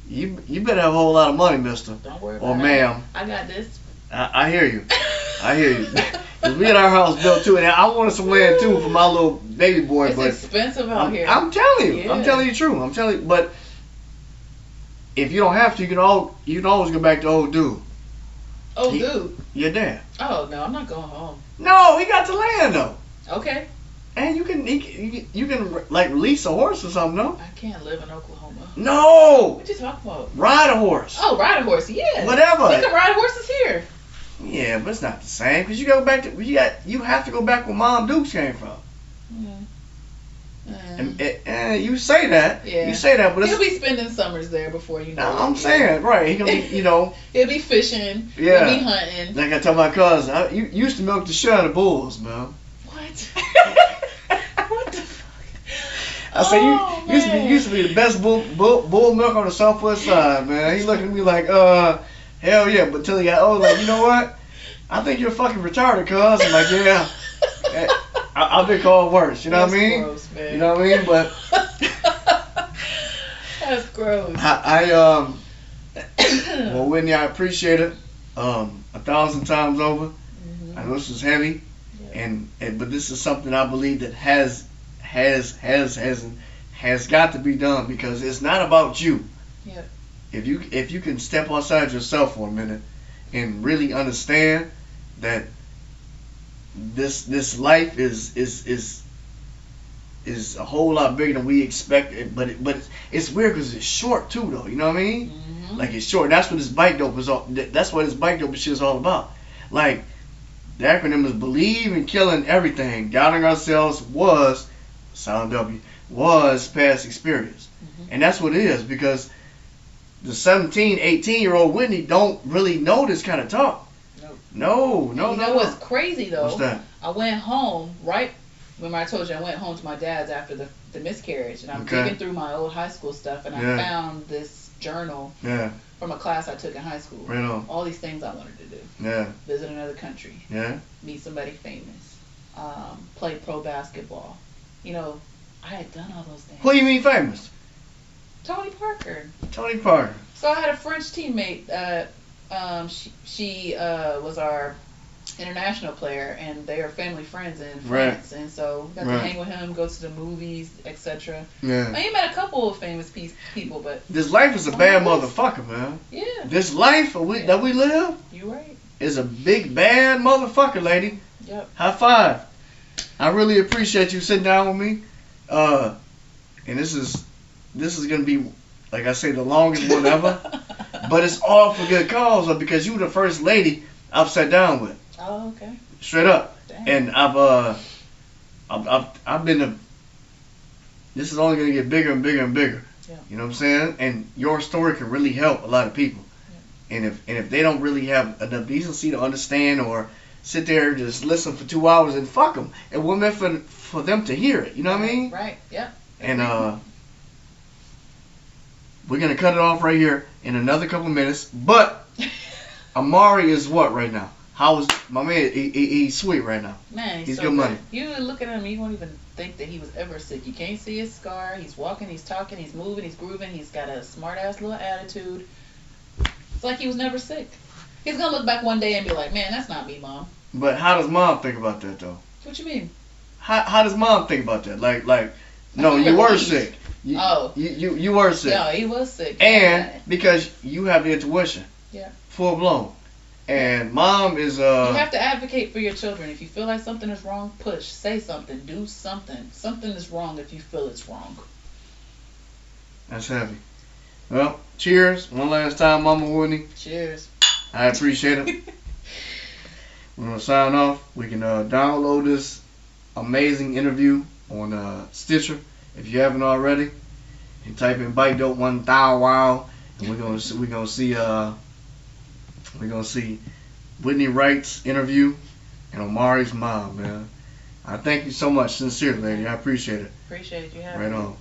You better have a whole lot of money, mister.
Don't worry about it.
Or ma'am.
I got this.
I hear you. I hear you. Cause we had our house built too, and I wanted some land too for my little baby boy.
It's
but
expensive out here.
I'm telling you.
Yeah.
I'm telling you true. I'm telling you. But if you don't have to, you can always go back to old dude.
Dude.
Your dad.
Oh no, I'm not going home.
No, he got the land though.
Okay.
And you can like release a horse or something, no?
I can't live in Oklahoma.
No.
What you talking about?
Ride a horse.
Oh, ride a horse. Yeah.
Whatever.
You can ride horses here.
Yeah, but it's not the same because you go back to you have to go back where Mom Dukes came from. And you say that.
Yeah.
You say that, but
he'll be spending summers there before you know.
I'm saying right. He gonna be,
he'll be fishing.
Yeah.
He'll be hunting.
Like I tell my cousin, you used to milk the shit out of bulls, man.
What? What the fuck?
I say you used to be the best bull milk on the Southwest side, man. He looked at me like, hell yeah. But till he got old, like, you know what? I think you're fucking retarded, cuz. I'm like, yeah. I've been called worse. You know what I mean?
Gross, man.
You know what I mean? But
that's gross.
Well, Whitney, I appreciate it 1,000 times over.
Mm-hmm.
I know this is heavy, but this is something I believe that has got to be done because it's not about you.
Yeah.
If you can step outside yourself for a minute and really understand that this life is a whole lot bigger than we expected, but it's weird because it's short too, though. You know what I mean?
Mm-hmm.
Like it's short. That's what this bike dope is all. That's what this bike dope shit is all about. Like the acronym is believe in killing everything. Doubting ourselves was silent W was past experience, and that's what it is because the 17, 18-year-old Whitney don't really know this kind of talk. No.
You know what's crazy though?
What's that?
I went home right. Remember I told you I went home to my dad's after the miscarriage, and I'm digging through my old high school stuff, and I found this journal from a class I took in high school.
Right on.
All these things I wanted to do.
Yeah.
Visit another country.
Yeah.
Meet somebody famous. Play pro basketball. I had done all those things.
Who you mean famous?
Tony Parker.
Tony Parker.
So I had a French teammate. She was our international player, and they are family friends in France, and so got to hang with him, go to the movies, etc.
Yeah.
I met a couple of famous people, but
this life is a bad motherfucker, man.
Yeah.
This life that we live.
You right.
Is a big bad motherfucker, lady.
Yep.
High five. I really appreciate you sitting down with me. And this is gonna be, like I say, the longest one ever. But it's all for good cause, because you were the first lady I've sat down with.
Oh, okay.
Straight up.
Damn.
And I've been this is only gonna get bigger and bigger and bigger.
Yeah.
You know what I'm saying? And your story can really help a lot of people. Yeah. And if they don't really have enough decency to understand or sit there and just listen for 2 hours, and fuck them. It wasn't meant for them to hear it. You know what I mean?
Right. Yeah.
And we're gonna cut it off right here in another couple of minutes. But Amari is what right now? How is my man? He's sweet right now.
Man,
he's
so
good money.
You look at him, you won't even think that he was ever sick. You can't see his scar. He's walking, he's talking, he's moving, he's grooving. He's got a smart ass little attitude. It's like he was never sick. He's gonna look back one day and be like, "Man, that's not me, Mom."
But how does Mom think about that though?
What you mean?
How does Mom think about that? Like, no, you were sick. You were sick.
Yeah, he was sick.
And because you have the intuition.
Yeah. Full
blown. And Mom is
You have to advocate for your children. If you feel like something is wrong, push, say something, do something. Something is wrong if you feel it's wrong.
That's heavy. Well, cheers. One last time, Mama Whitney.
Cheers.
I appreciate it. We're going to sign off. We can download this amazing interview on Stitcher if you haven't already. And type in Bite Dope 1000 Wow. And we're gonna see Whitney Wright's interview and Amari's mom, man. I thank you so much, sincerely, lady. I appreciate it.
Appreciate you having
me. Right
me.
on.